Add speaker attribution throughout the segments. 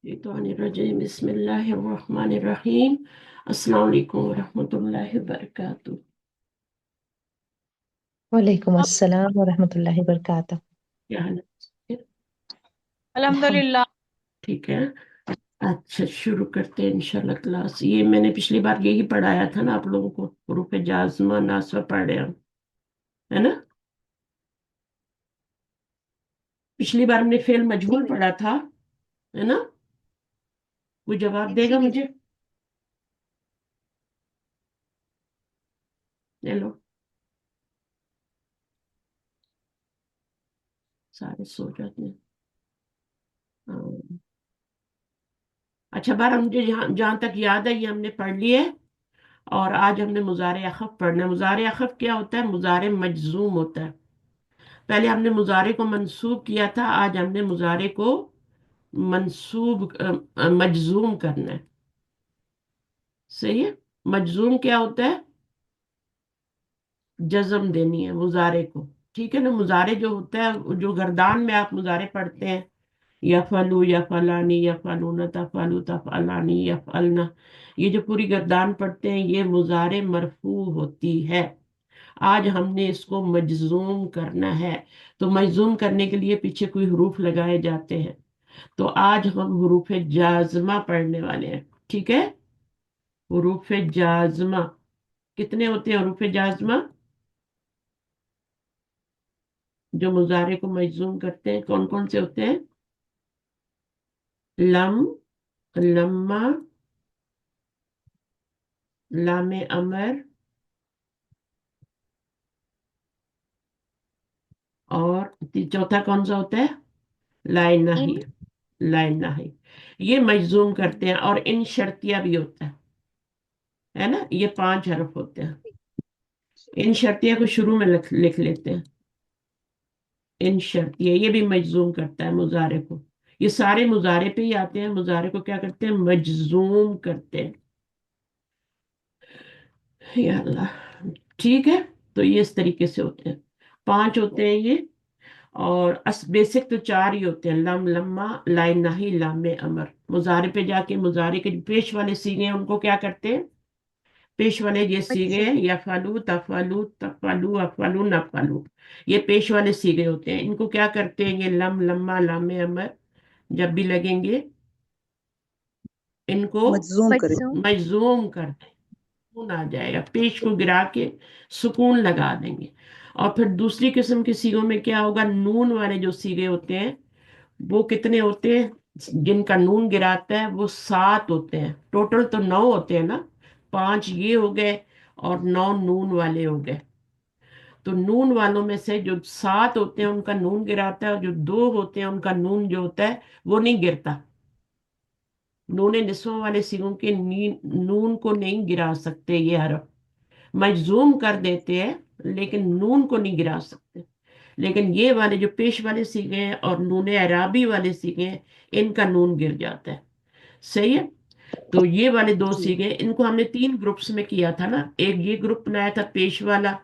Speaker 1: शैतानिर्रजीम बिस्मिल्लाहिर्रहमानिर्रहीम। अस्सलाम वालेकुम वरहमतुल्लाहि वबरकातुह।
Speaker 2: वालेकुम अस्सलाम वरहमतुल्लाहि वबरकातुह।
Speaker 1: क्या हाल है?
Speaker 2: अल्हम्द
Speaker 3: अल्हम्दुलिल्लाह।
Speaker 1: ठीक है। अच्छा, शुरू करते हैं इंशाल्लाह क्लास। ये मैंने पिछली बार यही पढ़ाया था ना आप लोगों को, हरूफ जाज़मा नासवा पढ़ रहे हम, है ना। पिछली बार हमने फेल
Speaker 3: जी
Speaker 1: मजहूल
Speaker 3: मिस।
Speaker 1: पढ़ा था, है ना। कोई जवाब
Speaker 3: जी
Speaker 1: देगा
Speaker 3: मिस।
Speaker 1: मुझे? हेलो, सारे सो जाते हैं। हाँ। अच्छा बार मुझे जहां तक याद है ये हमने पढ़ लिए। और आज हमने मुजारे अखफ पढ़ना है। मुजारे अखफ क्या होता है? मुजारे मजजूम होता है। पहले हमने मुजारे को मंसूब किया था, आज हमने मुजारे को मंसूब मजजूम करना है। सही है। मजजूम क्या होता है? जज्म देनी है मुजारे को। ठीक है ना। मुजारे जो होता है, जो गर्दान में आप मुजारे पढ़ते हैं, यफलू यफलानी यफलून तफलू तफलानी यफलना, ये जो पूरी गर्दान पढ़ते हैं ये मुजारे मरफू होती है। आज हमने इसको मजजूम करना है। तो मजजूम करने के लिए पीछे कोई हरूफ लगाए जाते हैं। तो आज हम हरूफ जाजमा पढ़ने वाले हैं। ठीक है। हरूफ जाजमा कितने होते हैं? हरूफ जाजमा जो मुजारे को मजजूम करते हैं कौन कौन से होते हैं? लम, लम्मा, लामे अमर, और चौथा कौन सा होता है? Line
Speaker 3: in.
Speaker 1: नाही। लाइन नाही। ये मजजूम करते हैं। और इन शर्तिया भी होता है ना। ये 5 हरफ होते हैं। इन शर्तिया को शुरू में लिख लेते हैं। इन शर्तिया ये भी मजजूम करता है मुजारे को। ये सारे मुजारे पे ही आते हैं। मुजारे को क्या करते हैं? मजजूम करते हैं। या अल्लाह। ठीक है। तो ये इस तरीके से होते हैं। 5 होते हैं ये। और बेसिक तो 4 ही होते हैं, लम, लम्मा, लाइन नाही, लामे अमर। मुजारे पे जाके मुजारे के जो पेश वाले सीगे हैं उनको क्या करते हैं? पेश वाले ये सीगे
Speaker 3: मजजूम।
Speaker 1: हैं, यफलू तफलू तफलू अफलू नफलू। ये पेश वाले सीगे होते हैं। इनको क्या करते हैं? ये लम, लम्मा, लामे अमर जब भी लगेंगे इनको
Speaker 4: मजजूम करें।
Speaker 3: मजजूम।
Speaker 1: मजजूम कर दें। सुकून आ जाएगा, पेश को गिरा के सुकून लगा देंगे। और फिर दूसरी किस्म के सीगों में क्या होगा? नून वाले जो सीगे होते हैं वो कितने होते हैं? जिनका नून गिराता है वो 7 होते हैं। टोटल तो 9 होते हैं ना। 5 ये हो गए और 9 नून वाले हो गए। तो नून वालों में से जो 7 होते हैं उनका नून गिराता है, और जो 2 होते हैं उनका नून जो होता है वो नहीं गिरता। नून निस्वां वाले सिगों के नून को नहीं गिरा सकते ये हरफ। मजजूम कर देते हैं लेकिन नून को नहीं गिरा सकते। लेकिन ये वाले जो पेश वाले सीखे हैं और नून अराबी वाले सीखे हैं, इनका नून गिर जाता है। सही है। तो ये वाले 2
Speaker 4: जी
Speaker 1: सीखे, इनको हमने 3 ग्रुप्स में किया था ना। एक ये ग्रुप बनाया था पेश वाला,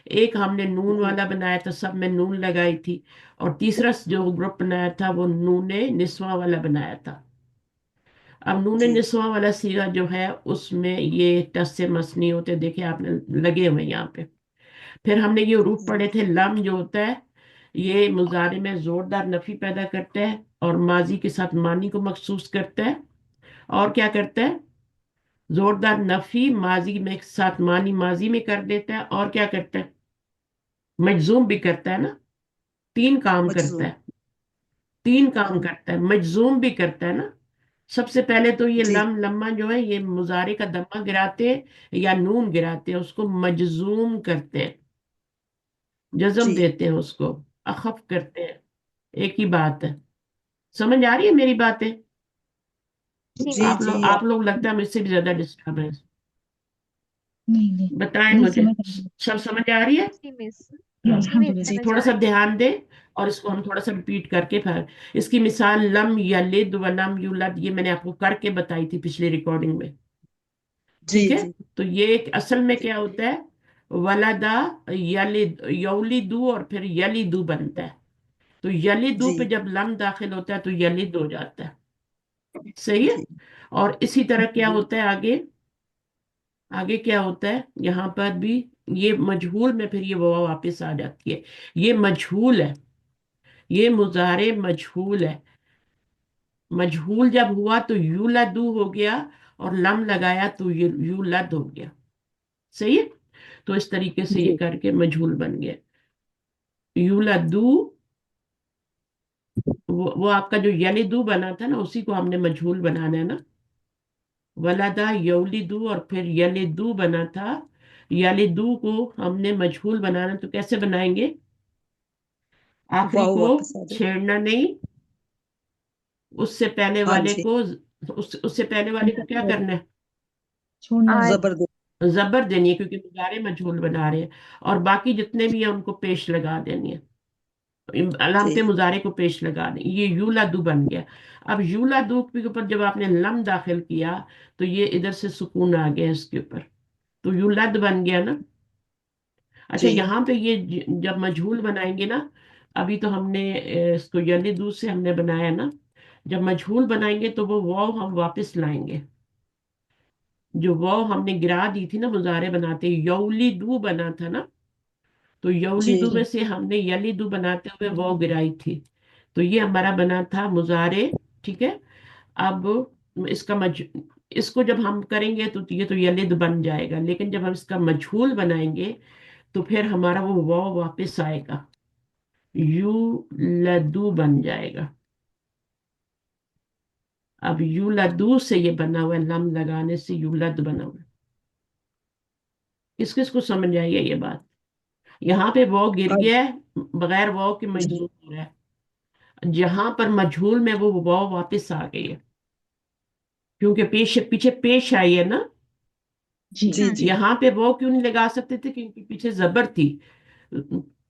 Speaker 1: एक हमने नून
Speaker 4: जी
Speaker 1: वाला बनाया था, सब में नून लगाई थी, और तीसरा जो ग्रुप बनाया था वो नून निस्वां वाला बनाया था। अब नून
Speaker 4: जी
Speaker 1: निस्वां वाला सीगा जो है उसमें ये टस से मस नहीं होते, देखिए आपने लगे हुए यहाँ पे। फिर हमने ये रूप
Speaker 4: जी
Speaker 1: पढ़े थे। लम जो होता है ये मुजारे में जोरदार नफी पैदा करता है और माजी के साथ मानी को मखसूस करता है। और क्या करता है? जोरदार नफी माजी में साथ मानी माजी में कर देता है। और क्या करता है? मजजूम भी करता है ना। 3 काम करता
Speaker 4: मजजूम।
Speaker 1: है। 3 काम करता है, मजजूम भी करता है ना। सबसे पहले तो ये
Speaker 4: जी
Speaker 1: लम, लम्मा जो है ये मुजारे का दम्मा गिराते हैं या नून गिराते हैं, उसको मजजूम करते हैं, जज्म
Speaker 4: जी
Speaker 1: देते हैं उसको, अखफ करते हैं। एक ही बात है। समझ आ रही है मेरी बातें?
Speaker 3: जी
Speaker 4: जी
Speaker 3: मिस।
Speaker 4: जी
Speaker 1: आप लोग लगता है मुझसे भी ज्यादा डिस्टर्ब है।
Speaker 2: नहीं नहीं,
Speaker 1: बताएं
Speaker 2: नहीं
Speaker 1: मुझे।
Speaker 2: समझ आ रही
Speaker 1: सब समझ आ रही है?
Speaker 3: जी मिस।
Speaker 2: है।
Speaker 3: जी मिस
Speaker 2: अल्हम्दुलिल्लाह।
Speaker 4: जी
Speaker 3: समझ
Speaker 1: थोड़ा
Speaker 3: आ
Speaker 1: सा
Speaker 3: रही है।
Speaker 1: ध्यान दें। और इसको हम थोड़ा सा रिपीट करके फिर इसकी मिसाल लम यलिद व लम यूलद, ये मैंने आपको करके बताई थी पिछली रिकॉर्डिंग में।
Speaker 4: जी
Speaker 1: ठीक है।
Speaker 4: जी
Speaker 1: तो ये एक असल में
Speaker 4: जी
Speaker 1: क्या होता है? वलदा, यलिद, यौलिदू और फिर यलिदू बनता है। तो यलिदू
Speaker 4: जी
Speaker 1: पे जब लम दाखिल होता है तो यलिद हो जाता है। सही है।
Speaker 3: जी
Speaker 1: और इसी तरह क्या
Speaker 2: जी।
Speaker 1: होता है आगे, आगे क्या होता है यहाँ पर भी, ये मजहूल में फिर ये वाव वापस आ जाती है। ये मजहूल है, ये मुजारे मजहूल है। मजहूल जब हुआ तो यूलदू हो गया, और लम लगाया तो यूलद हो गया। सही है। तो इस तरीके से ये
Speaker 2: जी
Speaker 1: करके मजहूल बन गया। यूलदू, वो आपका जो यलिदू बना था ना, उसी को हमने मजहूल बनाना है ना। वलादा यौलिदू, और फिर यलिदू बना था। यलिदू को हमने मजहूल बनाना, तो कैसे बनाएंगे? आखिरी
Speaker 3: वाह
Speaker 1: को
Speaker 3: वापस आ जाए।
Speaker 1: छेड़ना नहीं, उससे पहले
Speaker 3: हाँ
Speaker 1: वाले
Speaker 3: जी।
Speaker 1: को, उससे पहले वाले को क्या करना है?
Speaker 2: छोड़ना
Speaker 3: हाँ,
Speaker 2: नहीं।
Speaker 3: जबरदस्त।
Speaker 1: जबर देनी है, क्योंकि मुजारे मजहूल बना रहे हैं। और बाकी जितने भी हैं उनको पेश लगा देनी है, अलामते
Speaker 3: जी
Speaker 1: मुजारे को पेश लगा दें। ये यूलादू बन गया। अब यूलादू के ऊपर जब आपने लम दाखिल किया, तो ये इधर से सुकून आ गया इसके ऊपर, तो यूलद बन गया ना। अच्छा,
Speaker 3: जी
Speaker 1: यहाँ पे ये जब मजहूल बनाएंगे ना, अभी तो हमने इसको यलिदू से हमने बनाया ना, जब मजहूल बनाएंगे तो वो वाव हम वापस लाएंगे। जो वाव हमने गिरा दी थी ना मुजारे बनाते, यौलिदू बना था ना, तो यौलिदू
Speaker 3: जी
Speaker 1: में
Speaker 2: जी
Speaker 1: से हमने यलिदू बनाते हुए वाव गिराई थी। तो ये हमारा बना था मुजारे। ठीक है। अब इसका इसको जब हम करेंगे तो ये तो यलिद बन जाएगा, लेकिन जब हम इसका मजहूल बनाएंगे तो फिर हमारा वो वाव वापस आएगा, यू लद्दू बन जाएगा। अब यू लद्दू से ये बना हुआ है, लम लगाने से यूलद बना हुआ है। किस किस को समझ आई है ये बात? यहाँ पे वाव गिर
Speaker 3: हाँ
Speaker 1: गया है, बगैर वाव के
Speaker 3: जी
Speaker 1: मजमून हो रहा है। जहां पर मजहूल में वो वाव वापस आ गई है, क्योंकि पेश पीछे पेश आई है ना।
Speaker 2: जी
Speaker 3: जी जी
Speaker 1: यहाँ पे वो क्यों नहीं लगा सकते थे? क्योंकि पीछे जबर थी।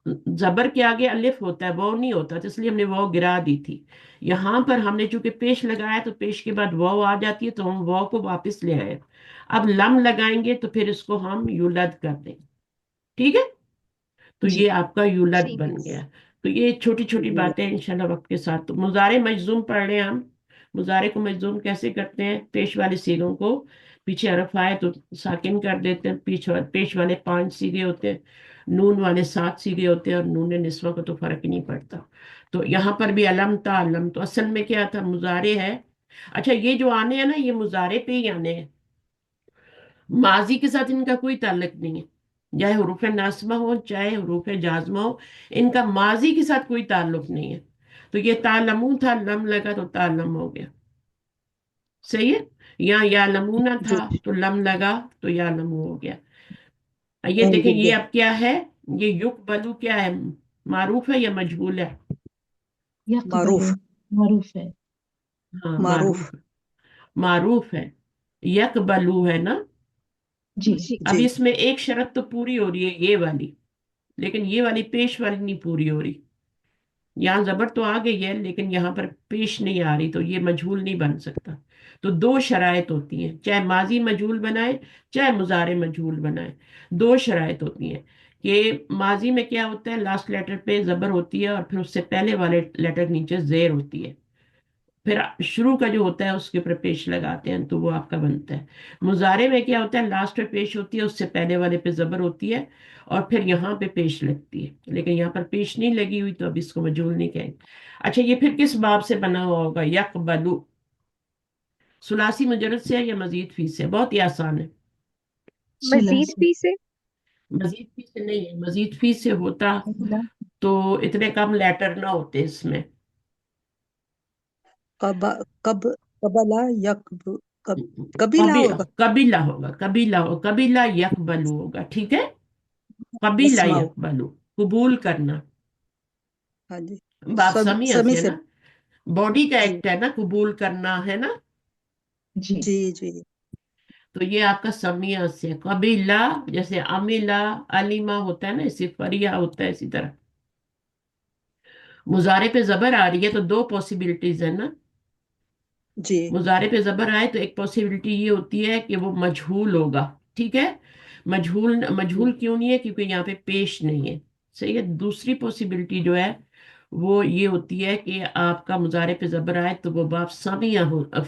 Speaker 1: जबर के आगे अलिफ होता है, वो नहीं होता, तो इसलिए हमने वो गिरा दी थी। यहाँ पर हमने चूंकि पेश लगाया, तो पेश के बाद वो आ जाती है, तो हम वो को वापस ले आए। अब लम लगाएंगे तो फिर इसको हम युलद कर देंगे। ठीक है। तो
Speaker 2: जी
Speaker 1: ये आपका यूलद
Speaker 3: ठीक है।
Speaker 1: बन गया। तो ये छोटी छोटी
Speaker 3: जी
Speaker 1: बातें इंशाल्लाह वक्त के साथ। तो मुजारे मजजूम पढ़ रहे हैं हम। मुजारे को मजजूम कैसे करते हैं? पेश वाले सीगों को पीछे हरफ आए तो साकिन कर देते हैं। पेश वाले 5 सीगे होते हैं, नून वाले 7 सीगे होते हैं, और नून निस्वा को तो फर्क ही नहीं पड़ता। तो यहाँ पर भी अलम था, अलम तो असल में क्या था, मुजारे है। अच्छा, ये जो आने हैं ना, ये मुजारे पे ही आने हैं, माजी के साथ इनका कोई ताल्लुक नहीं है। चाहे हरूफ नासमा हो, चाहे हरूफ जाजमा हो, इनका माजी के साथ कोई ताल्लुक नहीं है। तो ये तालमू था, लम लगा तो तालम हो गया। सही है। या लमूना
Speaker 3: जी।
Speaker 1: था, तो लम लगा तो या लमू हो गया। ये
Speaker 3: नहीं
Speaker 1: देखें,
Speaker 3: गिर
Speaker 1: ये
Speaker 3: गया।
Speaker 1: अब क्या है? ये युक बलू क्या है? मारूफ है या मजहूल है?
Speaker 2: यकबलु
Speaker 3: मारूफ।
Speaker 2: मारूफ है।
Speaker 1: हाँ,
Speaker 3: मारूफ।
Speaker 1: मारूफ। मारूफ है। यक बलू है ना।
Speaker 2: जी
Speaker 3: जी
Speaker 1: अब
Speaker 3: जी
Speaker 1: इसमें एक शर्त तो पूरी हो रही है, ये वाली, लेकिन ये वाली पेश वाली नहीं पूरी हो रही। यहाँ जबर तो आ गई है, लेकिन यहाँ पर पेश नहीं आ रही, तो ये मजहूल नहीं बन सकता। तो दो शराइत होती हैं, चाहे माजी मजहूल बनाए, चाहे मुजारे मजहूल बनाए। दो शराइत होती हैं कि माजी में क्या होता है, लास्ट लेटर पे जबर होती है, और फिर उससे पहले वाले लेटर के नीचे जेर होती है। फिर शुरू का जो होता है उसके ऊपर पेश लगाते हैं, तो वो आपका बनता है। मुजारे में क्या होता है, लास्ट पे पेश होती है, उससे पहले वाले पे जबर होती है, और फिर यहाँ पे पेश लगती है। लेकिन यहाँ पर पेश नहीं लगी हुई, तो अब इसको मजहूल नहीं कहेंगे। अच्छा, ये फिर किस बाब से बना हुआ होगा? यकबलु, सुलासी मुजरद से है या मजीद फी से? बहुत ही आसान है।
Speaker 3: मजीद
Speaker 2: सुलासी।
Speaker 3: फी से।
Speaker 1: मजीद फी से नहीं है, मजीद फी से होता
Speaker 2: अगला।
Speaker 1: तो इतने कम लेटर ना होते इसमें।
Speaker 3: कब कब कबला कब कबीला
Speaker 1: कबी
Speaker 3: होगा।
Speaker 1: कबीला होगा, कबीला हो, कबीला यकबलु होगा। ठीक है। कबीला
Speaker 3: अस्माओ।
Speaker 1: यकबलु, कबूल करना।
Speaker 3: हाँ जी।
Speaker 1: बाप समी
Speaker 3: समी
Speaker 1: है
Speaker 3: से।
Speaker 1: ना, बॉडी का
Speaker 3: जी
Speaker 1: एक्ट है ना, कबूल करना है ना।
Speaker 2: जी
Speaker 3: जी जी
Speaker 1: तो ये आपका समिया से है। कबीला, जैसे अमीला, अलीमा होता है ना, इसी फरिया होता है, इसी तरह मुजारे पे जबर आ रही है तो दो पॉसिबिलिटीज है ना।
Speaker 3: जी
Speaker 1: मुजारे पे जबर आए तो एक पॉसिबिलिटी ये होती है कि वो मजहूल होगा। ठीक है। मजहूल,
Speaker 3: जी
Speaker 1: मजहूल क्यों नहीं है? क्योंकि यहाँ पे पेश नहीं है। सही है। दूसरी पॉसिबिलिटी जो है, وہ یہ ہوتی ہے کہ آپ کا مضارع پہ زبر آئے تو وہ باب سمیہ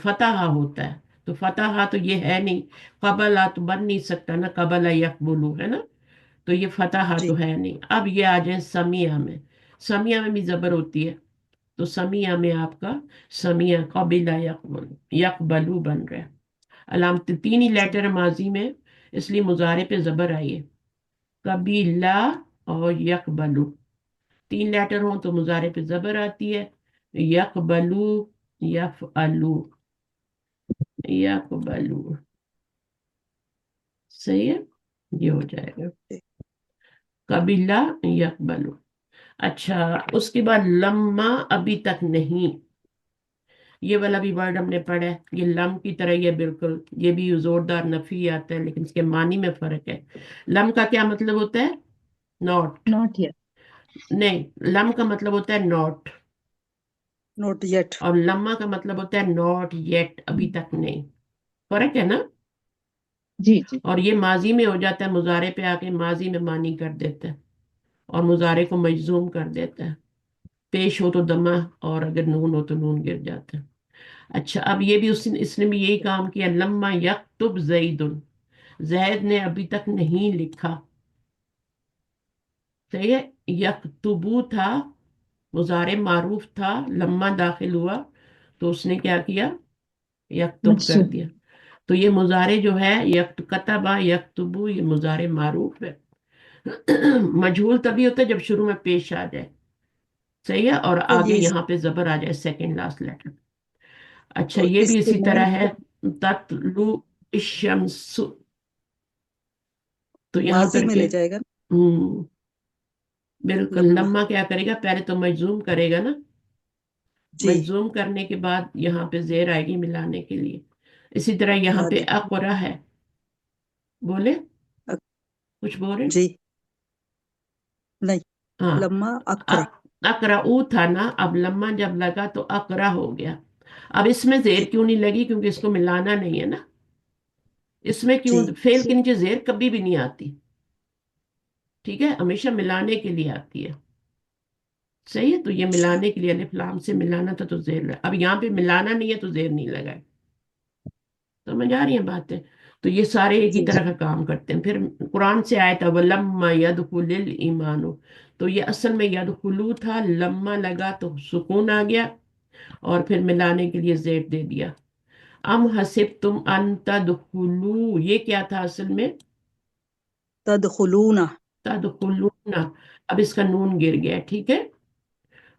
Speaker 1: فتح ہوتا ہے. تو فتح تو یہ ہے نہیں. قبل تو بن نہیں سکتا نا، قبل یقبلو ہے نا. تو یہ فتح
Speaker 3: جی
Speaker 1: تو ہے نہیں. اب یہ آ جائیں سمیہ میں. سمیہ میں بھی زبر ہوتی ہے. تو سمیہ میں آپ کا سمیہ قبل یقبل یقبلو بن رہا ہے. علامت تین ہی
Speaker 3: جی
Speaker 1: لیٹر ماضی میں، اس لیے مضارع پہ زبر آئیے. قبیلہ اور یقبلو، تین لیٹر ہوں تو مضارع پہ زبر آتی ہے. یقبلو، یفعلو، یقبلو. صحیح ہے، یہ ہو جائے گا
Speaker 3: جی
Speaker 1: قبیلہ یقبلو. اچھا، اس کے بعد لما ابھی تک نہیں. یہ والا بھی ورڈ ہم نے پڑھا ہے، یہ لم کی طرح ہی ہے بالکل. یہ بھی زوردار نفی آتا ہے لیکن اس کے معنی میں فرق ہے. لم کا کیا مطلب ہوتا ہے؟ ناٹ.
Speaker 2: not yet.
Speaker 1: نہیں، لم کا مطلب ہوتا ہے ناٹ.
Speaker 3: نوٹ یٹ
Speaker 1: اور لما کا مطلب ہوتا ہے ناٹ یٹ، ابھی تک نہیں. فرق ہے نا.
Speaker 2: جی جی
Speaker 1: اور یہ ماضی میں ہو جاتا ہے، مضارع پہ آ کے ماضی میں معنی کر دیتا ہے اور مضارع کو مجزوم کر دیتا ہے. پیش ہو تو دمہ، اور اگر نون ہو تو نون گر جاتا ہے. اچھا، اب یہ بھی اس نے بھی یہی کام کیا. لما یکتب زید، زید نے ابھی تک نہیں لکھا. صحیح ہے. یکتبو تھا، مضارع معروف تھا، لما داخل ہوا تو اس نے کیا کیا؟ یکتب کر
Speaker 2: مجسوم.
Speaker 1: دیا. تو یہ مضارع جو ہے کتبا یکتبو، یہ مضارع معروف ہے. مجہول تبھی ہوتا ہے جب شروع میں پیش آ جائے. صحیح ہے، اور
Speaker 3: تو
Speaker 1: آگے
Speaker 3: یہ
Speaker 1: یہاں پہ زبر آ جائے سیکنڈ لاسٹ لیٹر. اچھا،
Speaker 3: تو
Speaker 1: یہ
Speaker 3: اس
Speaker 1: بھی
Speaker 3: کے
Speaker 1: اسی
Speaker 3: بعد
Speaker 1: طرح ہے. تطلو الشمس. تو یہاں
Speaker 3: ماضی
Speaker 1: پر
Speaker 3: میں
Speaker 1: کے
Speaker 3: لے جائے گا
Speaker 1: بالکل
Speaker 3: لما
Speaker 1: لما کیا کرے گا؟ پہلے تو مجزوم کرے گا نا.
Speaker 3: جی
Speaker 1: مجزوم کرنے کے بعد یہاں پہ زیر آئے گی ملانے کے لیے. اسی طرح یہاں پہ
Speaker 3: ملانے
Speaker 1: اقرا ہے. بولے،
Speaker 3: اک-
Speaker 1: کچھ بول رہے؟
Speaker 3: جی نہیں
Speaker 1: ہاں،
Speaker 3: لما اقرا
Speaker 1: اقرا تھا نا، اب لما جب لگا تو اقرا ہو گیا. اب اس میں زیر
Speaker 3: جی
Speaker 1: کیوں نہیں لگی؟ کیونکہ اس کو ملانا نہیں ہے نا. اس میں کیوں؟
Speaker 3: جی
Speaker 1: فعل کے نیچے زیر کبھی بھی نہیں آتی. ٹھیک ہے، ہمیشہ ملانے کے لیے آتی ہے. صحیح ہے. تو یہ
Speaker 3: اچھا
Speaker 1: ملانے کے لیے الف لام سے ملانا تھا تو زیر لگا. اب یہاں پہ ملانا نہیں ہے تو زیر نہیں لگا. سمجھ آ رہی ہیں باتیں؟ تو یہ سارے ایک ہی
Speaker 2: جی
Speaker 1: طرح کا کام کرتے ہیں. پھر قرآن سے آیا تھا وَلَمَّا يَدْخُلِ الْإِيمَانُ، تو یہ اصل میں یدخلو تھا، لما لگا تو سکون آ گیا اور پھر ملانے کے لیے زیر دے دیا. ام حسبتم ان تدخلوا، یہ کیا تھا اصل میں؟
Speaker 3: تدخلون
Speaker 1: تدخلون. اب اس کا نون گر گیا. ٹھیک ہے.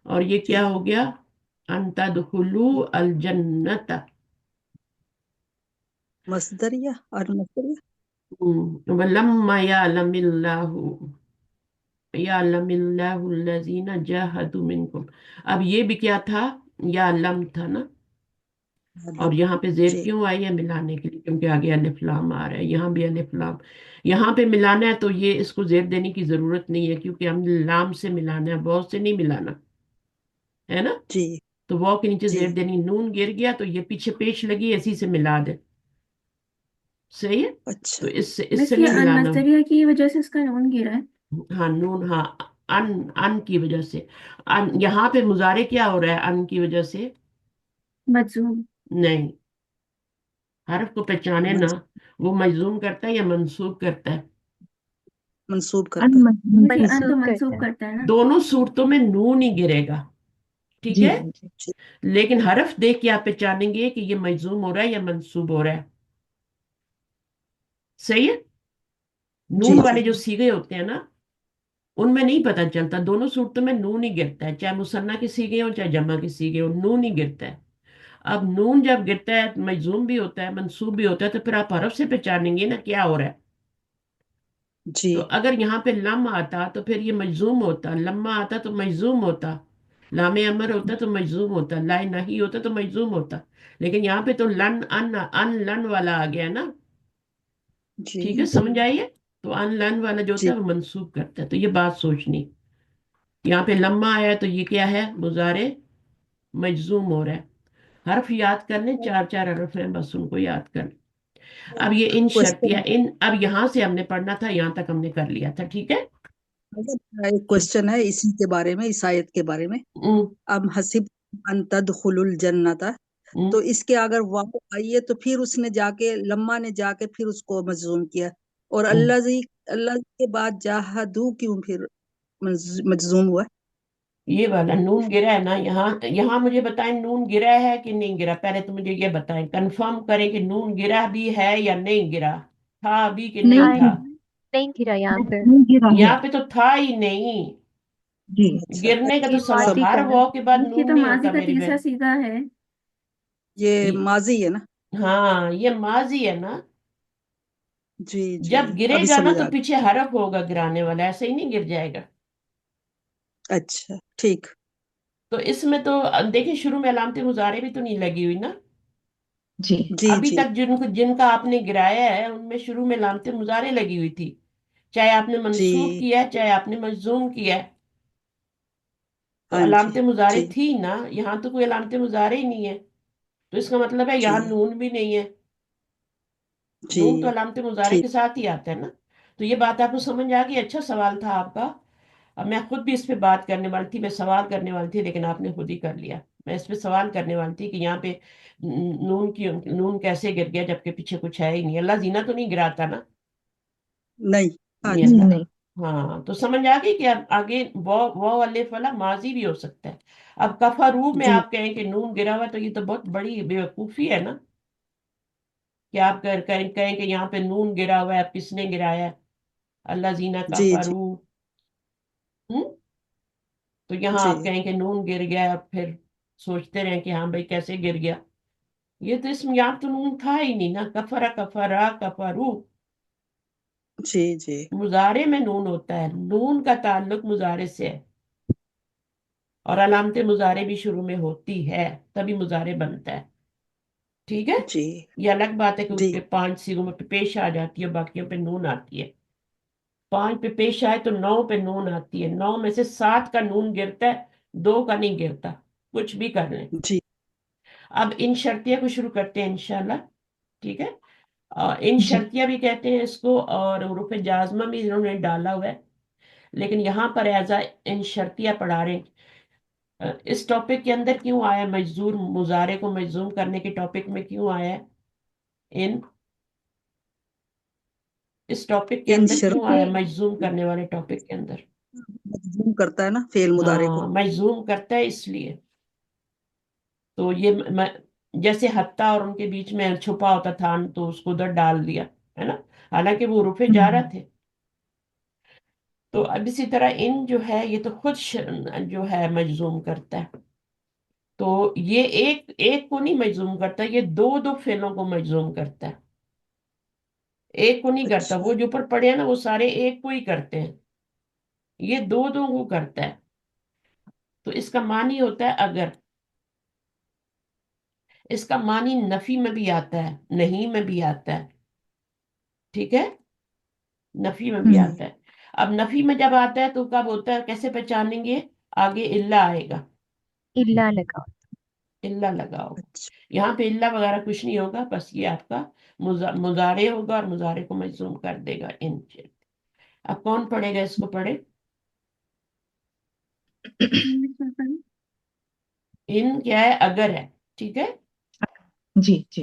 Speaker 1: اور یہ
Speaker 3: جی
Speaker 1: کیا ہو گیا؟ ان تدخلوا الجنت.
Speaker 3: مصدریہ اور مصدریہ
Speaker 1: وَلَمَّا يَعْلَمِ اللَّهُ الَّذِينَ جَاهَدُوا مِنكُمْ. اب یہ بھی کیا تھا؟ یا لم تھا نا. اور
Speaker 3: لم
Speaker 1: یہاں پہ زیر
Speaker 3: جی
Speaker 1: کیوں آئی ہے؟ ملانے کے لیے، کیونکہ آگے الف لام آ رہا ہے. یہاں بھی الف لام. یہاں پہ ملانا ہے تو یہ اس کو زیر دینے کی ضرورت نہیں ہے، کیونکہ ہم لام سے ملانا ہے، بہت سے نہیں ملانا ہے نا.
Speaker 3: جی
Speaker 1: تو واو کے نیچے
Speaker 3: جی
Speaker 1: زیر دینی. نون گر گیا تو یہ پیچھے پیش لگی، اسی سے ملا دے. صحیح ہے.
Speaker 3: اچھا
Speaker 1: تو اس سے
Speaker 4: بس یہ
Speaker 1: نہیں
Speaker 4: ان
Speaker 1: ملانا.
Speaker 4: مصدریہ کی وجہ سے اس کا نون گرا ہے.
Speaker 1: ہاں نون، ہاں. ان ان کی وجہ سے. یہاں پہ مضارع کیا ہو رہا ہے ان کی وجہ سے؟
Speaker 4: مجزوم.
Speaker 1: نہیں، حرف کو پہچانے نا. وہ مجزوم کرتا ہے یا منصوب کرتا ہے؟
Speaker 3: منسوب
Speaker 2: ان
Speaker 3: کرتا
Speaker 4: بھائی ان تو
Speaker 2: منسوخ
Speaker 4: منسوخ
Speaker 2: کرتا ہے.
Speaker 4: کرتا ہے نا.
Speaker 1: دونوں صورتوں میں نون ہی گرے گا. ٹھیک
Speaker 2: جی
Speaker 1: ہے.
Speaker 2: جی جی
Speaker 3: جی
Speaker 1: لیکن حرف دیکھ کے آپ پہچانیں گے کہ یہ مجزوم ہو رہا ہے یا منصوب ہو رہا ہے. صحیح ہے.
Speaker 3: جی
Speaker 1: نون
Speaker 3: جی
Speaker 1: والے جو سیغے ہوتے ہیں نا، ان میں نہیں پتہ چلتا. دونوں صورتوں میں نون ہی گرتا ہے، چاہے مثنیٰ کی سیغے ہو چاہے جمع کی سیغے ہو، نون ہی گرتا ہے. اب نون جب گرتا ہے مجزوم بھی ہوتا ہے منصوب بھی ہوتا ہے، تو پھر آپ حرف سے پہچانیں گے نا کیا ہو رہا ہے.
Speaker 3: جی
Speaker 1: تو اگر یہاں پہ لم آتا تو پھر یہ مجزوم ہوتا، لما آتا تو مجزوم ہوتا، لام امر ہوتا تو مجزوم ہوتا، لا نہیں ہوتا تو مجزوم ہوتا. لیکن یہاں پہ تو لن ان لن والا آ گیا نا.
Speaker 3: جی
Speaker 1: ٹھیک ہے، سمجھ آئیے. تو ان لن والا جو ہوتا
Speaker 3: جی
Speaker 1: ہے وہ منصوب کرتا ہے. تو یہ بات سوچنی. یہاں پہ لما آیا تو یہ کیا ہے؟ مضارع مجزوم ہو رہا ہے. حرف یاد کر لیں، چار چار حرف ہیں، بس ان کو یاد کر لیں. اب یہ ان
Speaker 3: کوشچن
Speaker 1: شرطیہ ان، اب یہاں سے ہم نے پڑھنا تھا، یہاں تک ہم نے کر لیا تھا. ٹھیک ہے.
Speaker 3: एक क्वेश्चन है इसी के बारे में, इस आयत के बारे में।
Speaker 1: हम्म,
Speaker 3: अब हसीब अन तदखुलुल जन्नता, तो
Speaker 1: हम्म,
Speaker 3: इसके अगर वाव आई है तो फिर उसने जाके, लम्मा ने जाके फिर उसको मजजूम किया, और
Speaker 1: हम्म।
Speaker 3: अल्लाह के बाद जाहदू क्यों फिर मजजूम हुआ?
Speaker 1: ये वाला नून गिरा है ना यहाँ, यहाँ मुझे बताएं नून गिरा है कि नहीं गिरा, पहले तो मुझे ये बताएं, कंफर्म करें कि नून गिरा भी है या नहीं गिरा, था भी कि नहीं
Speaker 2: नहीं
Speaker 4: हाय,
Speaker 1: था।
Speaker 4: नहीं गिरा यहाँ पे।
Speaker 2: नहीं गिरा है।
Speaker 1: यहाँ पे तो था ही नहीं।
Speaker 2: जी
Speaker 3: अच्छा,
Speaker 1: गिरने का तो
Speaker 4: ये
Speaker 3: सब,
Speaker 4: माजी
Speaker 1: हर
Speaker 4: का है।
Speaker 1: वाव के बाद
Speaker 4: ये
Speaker 1: नून
Speaker 4: तो
Speaker 1: नहीं
Speaker 4: माजी
Speaker 1: होता
Speaker 4: का
Speaker 1: मेरी
Speaker 4: तीसरा
Speaker 1: बहन।
Speaker 4: सीगा है।
Speaker 3: ये
Speaker 1: ये-
Speaker 3: माजी है ना?
Speaker 1: हाँ, ये माजी है ना।
Speaker 3: जी जी,
Speaker 1: जब
Speaker 3: अभी
Speaker 1: गिरेगा ना
Speaker 3: समझ
Speaker 1: तो
Speaker 3: आ गया।
Speaker 1: पीछे हरफ होगा गिराने वाला, ऐसे ही नहीं गिर जाएगा।
Speaker 3: अच्छा, ठीक।
Speaker 1: तो इसमें तो देखिए शुरू में अलामत मुजारे भी तो नहीं लगी हुई ना।
Speaker 2: जी
Speaker 3: जी
Speaker 1: अभी
Speaker 3: जी
Speaker 1: तक जिनको जिनका आपने गिराया है उनमें शुरू में अलामत मुजारे लगी हुई थी, चाहे आपने मंसूब
Speaker 3: जी,
Speaker 1: किया है चाहे आपने मजूम किया है। तो
Speaker 3: हाँ जी
Speaker 1: अलामत मुजारे
Speaker 3: जी
Speaker 1: थी ना, यहाँ तो कोई अलामत मुजारे ही नहीं है। तो इसका मतलब है यहाँ
Speaker 3: जी
Speaker 1: नून भी नहीं है।
Speaker 3: जी,
Speaker 1: नून तो अलामत मुजारे
Speaker 3: ठीक।
Speaker 1: के साथ ही आता है ना। तो ये बात आपको समझ आ गई, अच्छा सवाल था आपका। अब मैं खुद भी इस पे बात करने वाली थी, मैं सवाल करने वाली थी लेकिन आपने खुद ही कर लिया। मैं इस पे सवाल करने वाली थी कि यहाँ पे नून कैसे गिर गया जबकि पीछे कुछ है ही नहीं, अल्लाह जीना तो नहीं गिराता ना।
Speaker 3: नहीं, हाँ
Speaker 1: नहीं
Speaker 3: जी,
Speaker 1: अल्लाह।
Speaker 2: नहीं।
Speaker 1: हाँ, तो समझ आ गई कि अब आगे वो अलिफ वाला माजी भी हो सकता है। अब कफरू में
Speaker 3: जी
Speaker 1: आप कहें कि नून गिरा हुआ, तो ये तो बहुत बड़ी बेवकूफी है ना, कि आप कहें कि यहाँ पे नून गिरा हुआ है, अब किसने गिराया है, अल्लाह जीना
Speaker 3: जी जी
Speaker 1: कफरू। हम्म। तो यहाँ
Speaker 3: जी
Speaker 1: आप कहें कि नून गिर गया, अब फिर सोचते रहे कि हाँ भाई कैसे गिर गया। ये तो इसमें यहाँ तो नून था ही नहीं ना, कफरा कफरा कफरू।
Speaker 3: जी जी
Speaker 1: मुजारे में नून होता है, नून का ताल्लुक मुजारे से है, और अलामत मुजारे भी शुरू में होती है, तभी मुजारे बनता है। ठीक है।
Speaker 3: जी
Speaker 1: ये अलग बात है कि
Speaker 3: जी
Speaker 1: उसके 5 सीगों में पे पेश आ जाती है, बाकियों पे नून आती है। 5 पे पेश आए तो 9 पे नून आती है, 9 में से 7 का नून गिरता है, 2 का नहीं गिरता। कुछ भी कर लें।
Speaker 3: जी
Speaker 1: अब इन शर्तिया को शुरू करते हैं इंशाल्लाह। ठीक है। इन
Speaker 2: जी
Speaker 1: शर्तिया भी कहते हैं इसको, और हुरूफ जाजमा भी इन्होंने डाला हुआ है, लेकिन यहाँ पर एजा इन शर्तिया पढ़ा रहे हैं। इस टॉपिक के अंदर क्यों आया मजदूर मुजारे को मजजूम करने के टॉपिक में क्यों आया है इन, इस टॉपिक के
Speaker 3: इन
Speaker 1: अंदर क्यों
Speaker 3: शर्त
Speaker 1: आया मजजूम करने वाले टॉपिक के अंदर।
Speaker 3: मजबूर करता है ना फेल मुदारे
Speaker 1: हाँ,
Speaker 3: को।
Speaker 1: मजजूम करता है इसलिए। तो ये जैसे हत्ता और उनके बीच में छुपा होता था तो उसको उधर डाल दिया, है ना, हालांकि वो रुपए जा रहे
Speaker 2: हम्म,
Speaker 1: थे। तो अब इसी तरह इन जो है ये तो खुद जो है मजजूम करता है। तो ये एक एक को नहीं मजजूम करता, ये दो दो फेलों को मजजूम करता है, एक को नहीं करता।
Speaker 3: अच्छा,
Speaker 1: वो जो ऊपर पड़े हैं ना वो सारे एक को ही करते हैं, ये दो दो को करता है। तो इसका मानी होता है अगर, इसका मानी नफी में भी आता है, नहीं में भी आता है। ठीक है। नफी में भी
Speaker 2: हम्म,
Speaker 1: आता है। अब नफी में जब आता है तो कब होता है, कैसे पहचानेंगे, आगे इल्ला आएगा,
Speaker 4: इल्ला लगा।
Speaker 1: इल्ला लगाओ।
Speaker 3: अच्छा,
Speaker 1: यहाँ पे इल्ला वगैरह कुछ नहीं होगा, बस ये आपका मुजारे होगा और मुजारे को मजूम कर देगा इन। अब कौन पढ़ेगा, इसको पढ़े। इन क्या है, अगर है। ठीक है।
Speaker 2: जी जी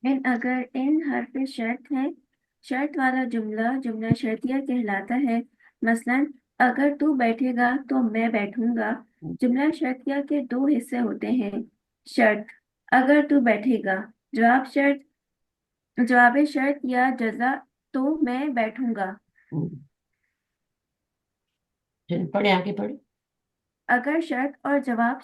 Speaker 4: इन अगर इन हर्फ शर्त है। शर्त वाला जुमला जुमला शर्तिया कहलाता है। मसलन अगर तू बैठेगा तो मैं बैठूंगा। जुमला शर्तिया के दो हिस्से होते हैं। शर्त, अगर तू बैठेगा। जवाब शर्त, जवाब शर्त या जजा, तो मैं बैठूंगा।
Speaker 1: हम्म, पढ़े आगे पढ़े।
Speaker 4: अगर शर्त और जवाब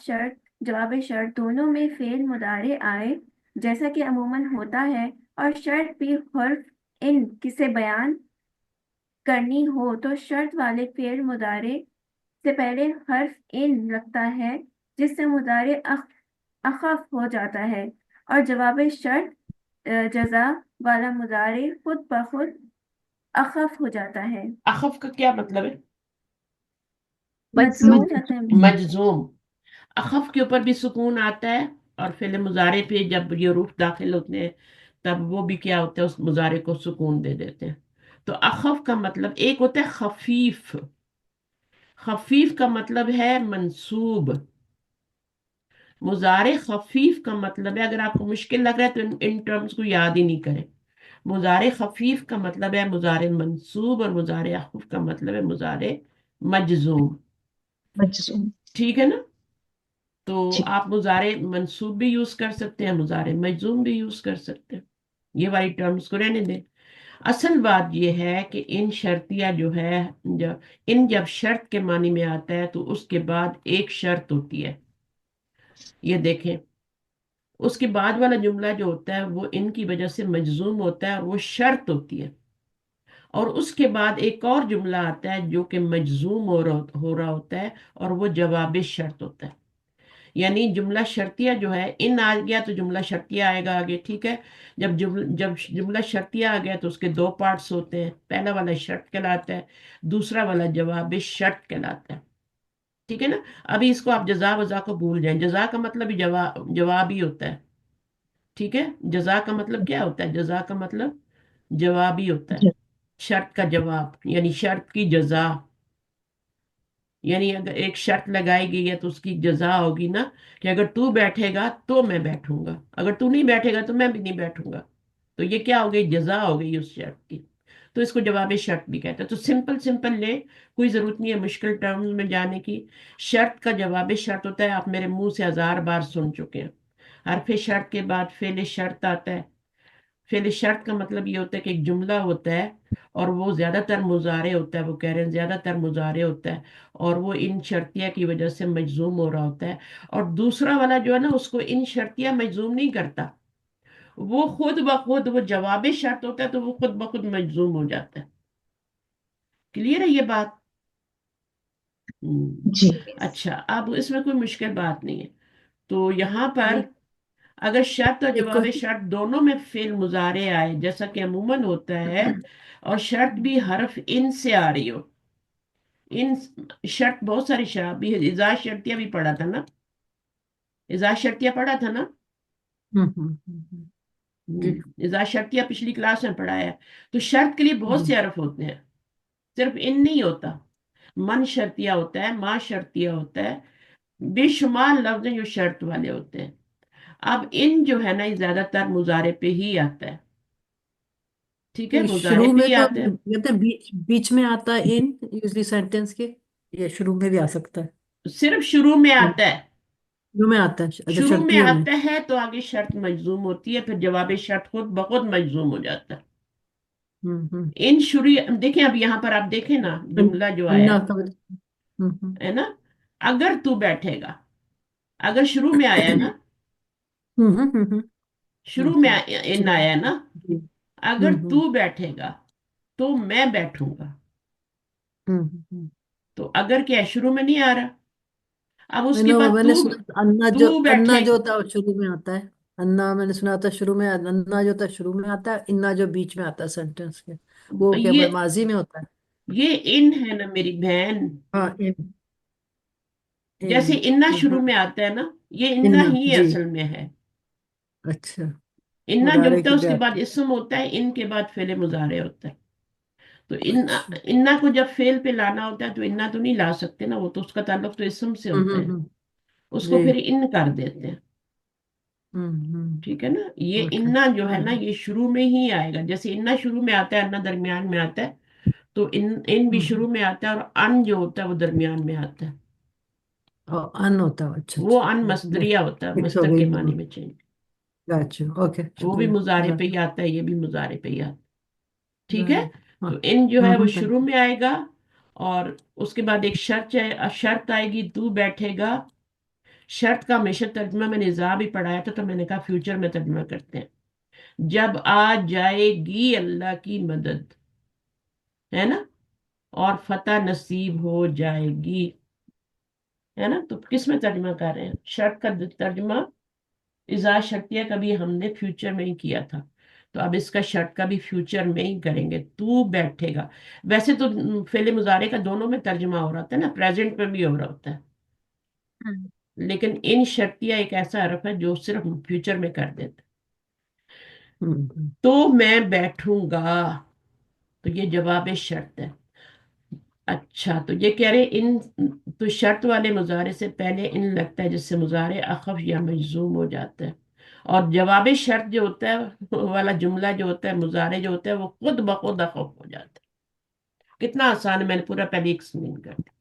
Speaker 4: शर्त दोनों में फेल मुदारे आए, जैसा कि अमूमन होता है, और शर्त भी हर्फ इन किसे बयान करनी हो, तो शर्त वाले फेल मुदारे से पहले हर्फ इन लगता है, जिससे मुदारे अखफ हो जाता है। और जवाब शर्त जजा वाला मुदारे खुद ब खुद अखफ हो जाता है।
Speaker 1: अखफ का क्या मतलब है,
Speaker 4: मजलूम या
Speaker 2: मजबूर।
Speaker 4: तंबीह।
Speaker 1: मजजूम। अखफ के ऊपर भी सुकून आता है, और फिर मुजारे पे जब ये रूफ दाखिल होते हैं तब वो भी क्या होता है, उस मुजारे को सुकून दे देते हैं। तो अखफ का मतलब एक होता है खफीफ, खफीफ का मतलब है मंसूब। मुजारे खफीफ का मतलब है, अगर आपको मुश्किल लग रहा है तो इन टर्म्स को याद ही नहीं करें। मुजारे खफीफ का मतलब है मुजारे मंसूब, और मुजारे अखफ का मतलब है मुजारे मजजूम।
Speaker 2: मजजूम।
Speaker 1: ठीक है ना? तो
Speaker 2: जी।
Speaker 1: आप मुजारे मंसूब भी यूज कर सकते हैं, मुजारे मजजूम भी यूज कर सकते हैं। ये वाली टर्म्स को रहने दें। असल बात यह है कि इन शर्तिया जो है, जब शर्त के मानी में आता है तो उसके बाद एक शर्त होती है। ये देखें, उसके बाद वाला जुमला जो होता है वो इनकी वजह से मजजूम होता है और वो शर्त होती है। और उसके बाद एक और जुमला आता है जो कि मजजूम हो रहा होता है, और वो जवाब शर्त होता है। यानी जुमला शर्तिया जो है, इन आ गया तो जुमला शर्तिया आएगा आगे, ठीक है। जब जुमला शर्तिया आ गया तो उसके दो पार्ट्स होते हैं, पहला वाला शर्त कहलाता है, दूसरा वाला जवाब शर्त कहलाता है। ठीक है ना? अभी इसको आप जजा वजा को भूल जाएं, जजा का मतलब ही जवाब ही होता है। ठीक है, जजा का मतलब क्या होता है? जजा का मतलब जवाब ही होता है।
Speaker 2: जी।
Speaker 1: शर्त का जवाब यानी शर्त की जजा। यानी अगर एक शर्त लगाई गई है तो उसकी जजा होगी ना, कि अगर तू बैठेगा तो मैं बैठूंगा, अगर तू नहीं बैठेगा तो मैं भी नहीं बैठूंगा। तो ये क्या हो गई? जजा हो गई उस शर्त की। तो इसको जवाब शर्त भी कहते हैं। तो सिंपल सिंपल ले, कोई जरूरत नहीं है मुश्किल टर्म्स में जाने की। शर्त का जवाब शर्त होता है, आप मेरे मुंह से हजार बार सुन चुके हैं। हरफ शर्त के बाद फेल शर्त आता है। फेल शर्त का मतलब ये होता है कि एक जुमला होता है और वो ज्यादातर मुजारे होता है, वो कह रहे हैं ज्यादातर मुजारे होता है, और वो इन शर्तिया की वजह से मजजूम हो रहा होता है। और दूसरा वाला जो है ना, उसको इन शर्तिया मजजूम नहीं करता, वो खुद ब खुद वो जवाब शर्त होता है, तो वो खुद ब खुद मजजूम हो जाता है। क्लियर है ये बात?
Speaker 2: जी।
Speaker 1: अच्छा, अब इसमें कोई मुश्किल बात नहीं है। तो यहाँ पर
Speaker 5: नहीं,
Speaker 1: अगर शर्त और
Speaker 5: एक
Speaker 1: जवाब शर्त दोनों में फेल मुजारे आए, जैसा कि अमूमन होता है, और शर्त भी हर्फ इन से आ रही हो, इन शर्त बहुत सारी शर्त भी, इजा शर्तिया भी पढ़ा था ना, इजा शर्तिया पढ़ा था ना।
Speaker 5: जी।
Speaker 1: इजा शर्तिया पिछली क्लास में पढ़ाया है। तो शर्त के लिए बहुत
Speaker 5: जी।
Speaker 1: से हर्फ होते हैं, सिर्फ इन नहीं होता। मन शर्तिया होता है, माँ शर्तिया होता है, बेशुमार लफ्ज हैं जो शर्त वाले होते हैं। अब इन जो है ना, ये ज्यादातर मुजारे पे ही आता है। ठीक है,
Speaker 5: ये
Speaker 1: मुजारे
Speaker 5: शुरू
Speaker 1: पे
Speaker 5: में
Speaker 1: ही
Speaker 5: तो
Speaker 1: आता है।
Speaker 5: कहते हैं बीच बीच में आता है इन, यूजली सेंटेंस के, ये शुरू में भी आ सकता है।
Speaker 1: सिर्फ शुरू में आता है।
Speaker 5: शुरू में आता है, अच्छा,
Speaker 1: शुरू में
Speaker 5: शर्तियों में।
Speaker 1: आता है तो आगे शर्त मजजूम होती है, फिर जवाब शर्त खुद ब खुद मजजूम हो जाता है।
Speaker 5: हम्म।
Speaker 1: इन शुरू, देखें अब यहाँ पर आप देखें ना, जुमला जो आया
Speaker 5: अन्ना का हम्म।
Speaker 1: है ना, अगर तू बैठेगा, अगर शुरू में आया है ना,
Speaker 5: हम्म। हम्म। हम्म।
Speaker 1: शुरू में इन
Speaker 5: शुरू।
Speaker 1: आया है ना,
Speaker 5: जी।
Speaker 1: अगर तू बैठेगा तो मैं बैठूंगा।
Speaker 5: हम्म।
Speaker 1: तो अगर क्या है, शुरू में नहीं आ रहा। अब उसके
Speaker 5: मैंने
Speaker 1: बाद
Speaker 5: मैंने
Speaker 1: तू,
Speaker 5: सुना था, अन्ना जो
Speaker 1: तू
Speaker 5: अन्ना
Speaker 1: बैठे,
Speaker 5: जो होता है वो शुरू में आता है। अन्ना मैंने सुना था शुरू में, अन्ना जो होता है शुरू में आता है, इन्ना जो बीच में आता है सेंटेंस के, वो क्या
Speaker 1: ये
Speaker 5: माजी में होता है।
Speaker 1: ये इन है ना मेरी बहन।
Speaker 5: हाँ, इन इन
Speaker 1: जैसे इन्ना शुरू
Speaker 5: हाँ,
Speaker 1: में आता है ना, ये इन्ना
Speaker 5: इन्ना
Speaker 1: ही
Speaker 5: जी।
Speaker 1: असल में है।
Speaker 5: अच्छा,
Speaker 1: इन्ना जो
Speaker 5: मुदारे
Speaker 1: होता
Speaker 5: की
Speaker 1: है उसके बाद
Speaker 5: ब्रैकेट।
Speaker 1: इस्म होता है, इन के बाद फेले मुजारे होता है। तो इन्ना,
Speaker 5: अच्छा।
Speaker 1: इन्ना को जब फेल पे लाना होता है तो इन्ना तो नहीं ला सकते ना, वो तो उसका ताल्लुक तो इस्म से होता है, उसको
Speaker 5: जी।
Speaker 1: फिर इन कर देते हैं।
Speaker 5: हम्म।
Speaker 1: ठीक है ना? ये
Speaker 5: ओके।
Speaker 1: इन्ना जो है ना, ये शुरू में ही आएगा। जैसे इन्ना शुरू में आता है, अन्ना दरमियान में आता है, तो इन भी शुरू में आता है, और अन जो होता है वो दरमियान में आता है।
Speaker 5: और अन होता है, अच्छा
Speaker 1: वो
Speaker 5: अच्छा।
Speaker 1: अन
Speaker 5: ओके,
Speaker 1: मस्दरिया होता है,
Speaker 5: फिक्स हो
Speaker 1: मस्दर
Speaker 5: गई।
Speaker 1: के मानी में चेंज।
Speaker 5: गॉट यू, ओके,
Speaker 1: वो भी
Speaker 5: शुक्रिया।
Speaker 1: मुजारे पे
Speaker 5: गॉट
Speaker 1: ही आता है, ये भी मुजारे पे ही आता है। ठीक है।
Speaker 5: गॉट। हाँ।
Speaker 1: तो इन जो है वो
Speaker 5: थैंक
Speaker 1: शुरू में आएगा, और उसके बाद एक शर्त है, शर्त आएगी, तू बैठेगा। शर्त का हमेशा तर्जुमा मैंने जा भी पढ़ाया था, तो मैंने कहा फ्यूचर में तर्जुमा करते हैं। जब आ जाएगी अल्लाह की मदद, है ना, और फतह नसीब हो जाएगी, है ना। तो किस में तर्जुमा कर रहे हैं? शर्त का तर्जुमा इज़ा शर्तिया का भी हमने फ्यूचर में ही किया था, तो अब इसका शर्त का भी फ्यूचर में ही करेंगे। तू बैठेगा। वैसे तो फेले मुजारे का दोनों में तर्जुमा हो रहा होता है ना, प्रेजेंट में भी हो रहा होता है,
Speaker 5: यू।
Speaker 1: लेकिन इन शर्तिया एक ऐसा हरफ है जो सिर्फ फ्यूचर में कर देता है। तो मैं बैठूंगा, تو یہ جواب شرط ہے. اچھا تو یہ کہہ رہے ان، تو شرط والے مضارع سے پہلے ان لگتا ہے جس سے مضارع اخف یا مجزوم ہو جاتا ہے. اور جواب شرط جو ہوتا ہے والا جملہ جو ہوتا ہے، مضارع جو ہوتا ہے، وہ خود بخود اخف ہو جاتا ہے. کتنا آسان ہے، میں نے پورا پہلے ایکسپلین کر دیا.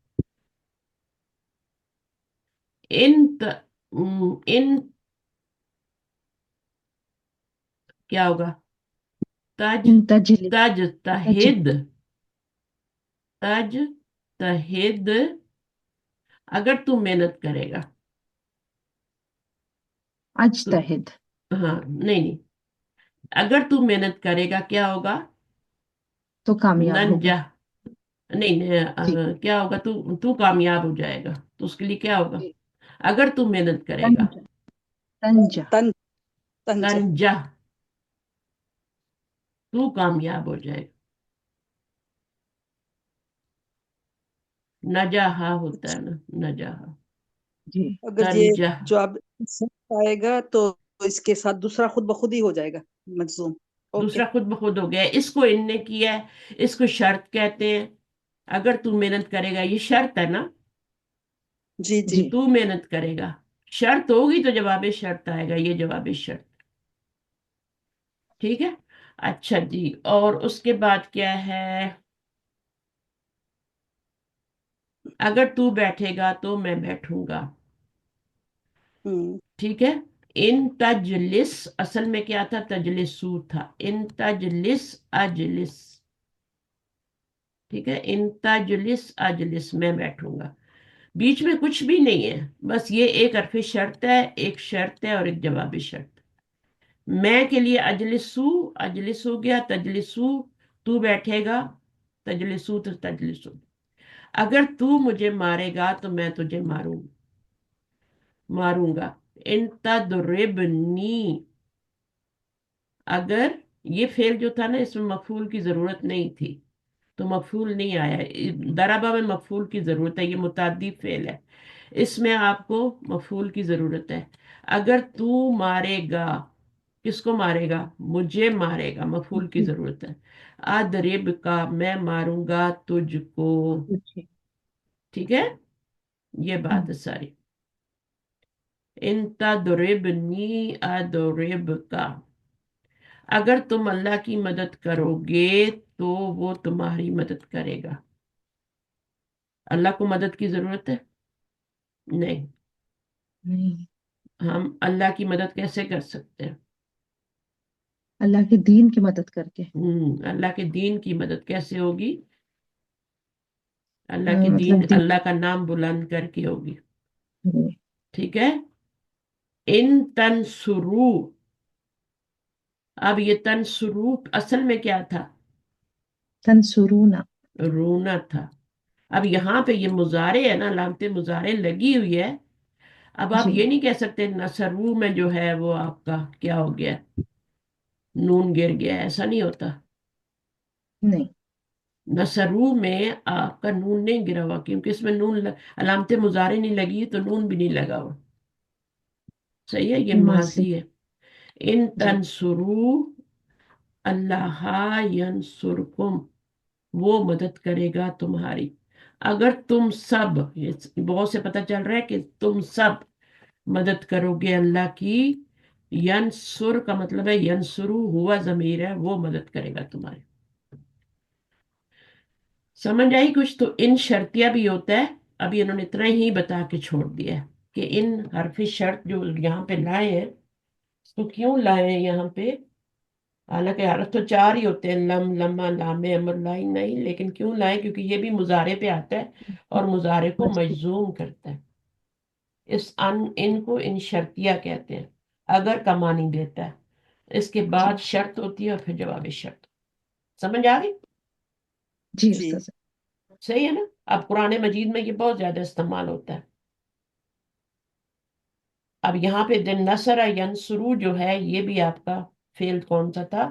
Speaker 1: ان کیا ہوگا؟ تج
Speaker 2: ان تجل
Speaker 1: تج
Speaker 2: تجل
Speaker 1: تہد تج تہد، اگر تو محنت کرے گا تو،
Speaker 2: اجتہد
Speaker 1: ہاں نہیں نہیں، اگر تو محنت کرے گا کیا ہوگا؟
Speaker 2: تو کامیاب ہوگا.
Speaker 1: ننجا، نہیں نہیں،
Speaker 2: جی
Speaker 1: کیا ہوگا؟ تو کامیاب ہو جائے گا. تو اس کے لیے کیا ہوگا؟
Speaker 2: جی.
Speaker 1: اگر تو محنت کرے گا.
Speaker 2: تنجا تنجا
Speaker 3: تن تنج
Speaker 1: تنجا، تو کامیاب ہو جائے گا. نجاحا ہوتا ہے نا، نجاحا.
Speaker 2: جی.
Speaker 3: اگر یہ
Speaker 1: تنجح،
Speaker 3: جو اب آئے گا تو اس کے ساتھ دوسرا خود بخود ہی ہو جائے گا مجزوم. اوکے
Speaker 1: دوسرا خود بخود ہو گیا. اس کو ان نے کیا ہے، اس کو شرط کہتے ہیں. اگر تو محنت کرے گا، یہ شرط ہے نا
Speaker 3: جی
Speaker 1: کہ
Speaker 3: جی
Speaker 2: جی.
Speaker 1: تو محنت کرے گا. شرط ہوگی تو جواب شرط آئے گا، یہ جواب شرط. ٹھیک ہے. اچھا جی، اور اس کے بعد کیا ہے؟ اگر تو بیٹھے گا تو میں بیٹھوں گا.
Speaker 3: ہوں
Speaker 1: ٹھیک ہے. ان تجلس اصل میں کیا تھا؟ تجلسو تھا. ان تجلس اجلس. ٹھیک ہے. ان تجلس اجلس، میں بیٹھوں گا. بیچ میں کچھ بھی نہیں ہے، بس یہ ایک حرف شرط ہے، ایک شرط ہے اور ایک جواب شرط. میں کے لیے اجلسو، اجلس ہو گیا. تجلسو، تو بیٹھے گا. تجلسو تو تجلسو. اگر تو مجھے مارے گا تو میں تجھے ماروں گا. ان تضربنی، اگر یہ فعل جو تھا نا، اس میں مفعول کی ضرورت نہیں تھی تو مفعول نہیں آیا. ضربہ میں مفعول کی ضرورت ہے، یہ متعدی فعل ہے. اس میں آپ کو مفعول کی ضرورت ہے. اگر تو مارے گا، کس کو مارے گا؟ مجھے مارے گا، مفعول کی
Speaker 2: جی.
Speaker 1: ضرورت ہے. ادرب کا، میں ماروں گا تجھ کو.
Speaker 2: جی.
Speaker 1: ٹھیک ہے. یہ بات ہے ساری. ان تضربنی اضرب کا، اگر تم اللہ کی مدد کرو گے تو وہ تمہاری مدد کرے گا. اللہ کو مدد کی ضرورت ہے؟ نہیں.
Speaker 2: نہیں.
Speaker 1: ہم اللہ کی مدد کیسے کر سکتے ہیں؟
Speaker 2: اللہ کے دین کی مدد کر کے.
Speaker 1: اللہ کے دین کی مدد کیسے ہوگی؟ اللہ کے دین،
Speaker 2: مطلب دین.
Speaker 1: اللہ کا نام بلند کر کے ہوگی.
Speaker 2: جی.
Speaker 1: ٹھیک ہے. ان تنصرو، اب یہ تنصرو اصل میں کیا تھا؟
Speaker 2: تنصرونا.
Speaker 1: رونا تھا. اب یہاں پہ یہ مضارع ہے نا، علامت مضارع لگی ہوئی ہے. اب آپ
Speaker 2: جی.
Speaker 1: یہ نہیں کہہ سکتے نصرو میں جو ہے وہ آپ کا کیا ہو گیا، نون گر گیا. ایسا نہیں ہوتا.
Speaker 2: نہیں.
Speaker 1: نصرو میں آپ کا نون نہیں گرا ہوا، کیونکہ اس میں نون علامت مضارع نہیں لگی تو نون بھی نہیں لگا ہوا. صحیح ہے، یہ
Speaker 2: ماضی.
Speaker 1: ماضی ہے. ان
Speaker 2: جی.
Speaker 1: تنصرو اللہ ینصرکم، وہ مدد کرے گا تمہاری. اگر تم سب، بہت سے پتہ چل رہا ہے کہ تم سب مدد کرو گے اللہ کی. ینصر کا مطلب ہے ینصرو ہوا ضمیر ہے، وہ مدد کرے گا تمہاری. سمجھ آئی کچھ؟ تو ان شرطیہ بھی ہوتا ہے. ابھی انہوں نے اتنا ہی بتا کے چھوڑ دیا ہے کہ ان حرف شرط جو یہاں پہ لائے ہیں، تو کیوں لائے ہیں یہاں پہ؟ حالانکہ حرف تو چار ہی ہوتے ہیں، لم، لما، لام، امر، لائن نہیں، لیکن کیوں لائے؟ کیونکہ یہ بھی مضارع پہ آتا ہے اور مضارع کو
Speaker 2: مضبوط.
Speaker 1: مجزوم کرتا ہے. ان کو ان شرطیہ کہتے ہیں. اگر کا معنی دیتا ہے، اس کے
Speaker 2: جی.
Speaker 1: بعد شرط ہوتی ہے اور پھر جواب شرط. سمجھ آ گئی؟
Speaker 2: جی
Speaker 3: جی
Speaker 2: استاذ.
Speaker 1: صحیح ہے نا. اب قرآن مجید میں یہ بہت زیادہ استعمال ہوتا ہے. اب یہاں پہ دن نصر ینصرو جو ہے، یہ بھی آپ کا فعل کون سا تھا؟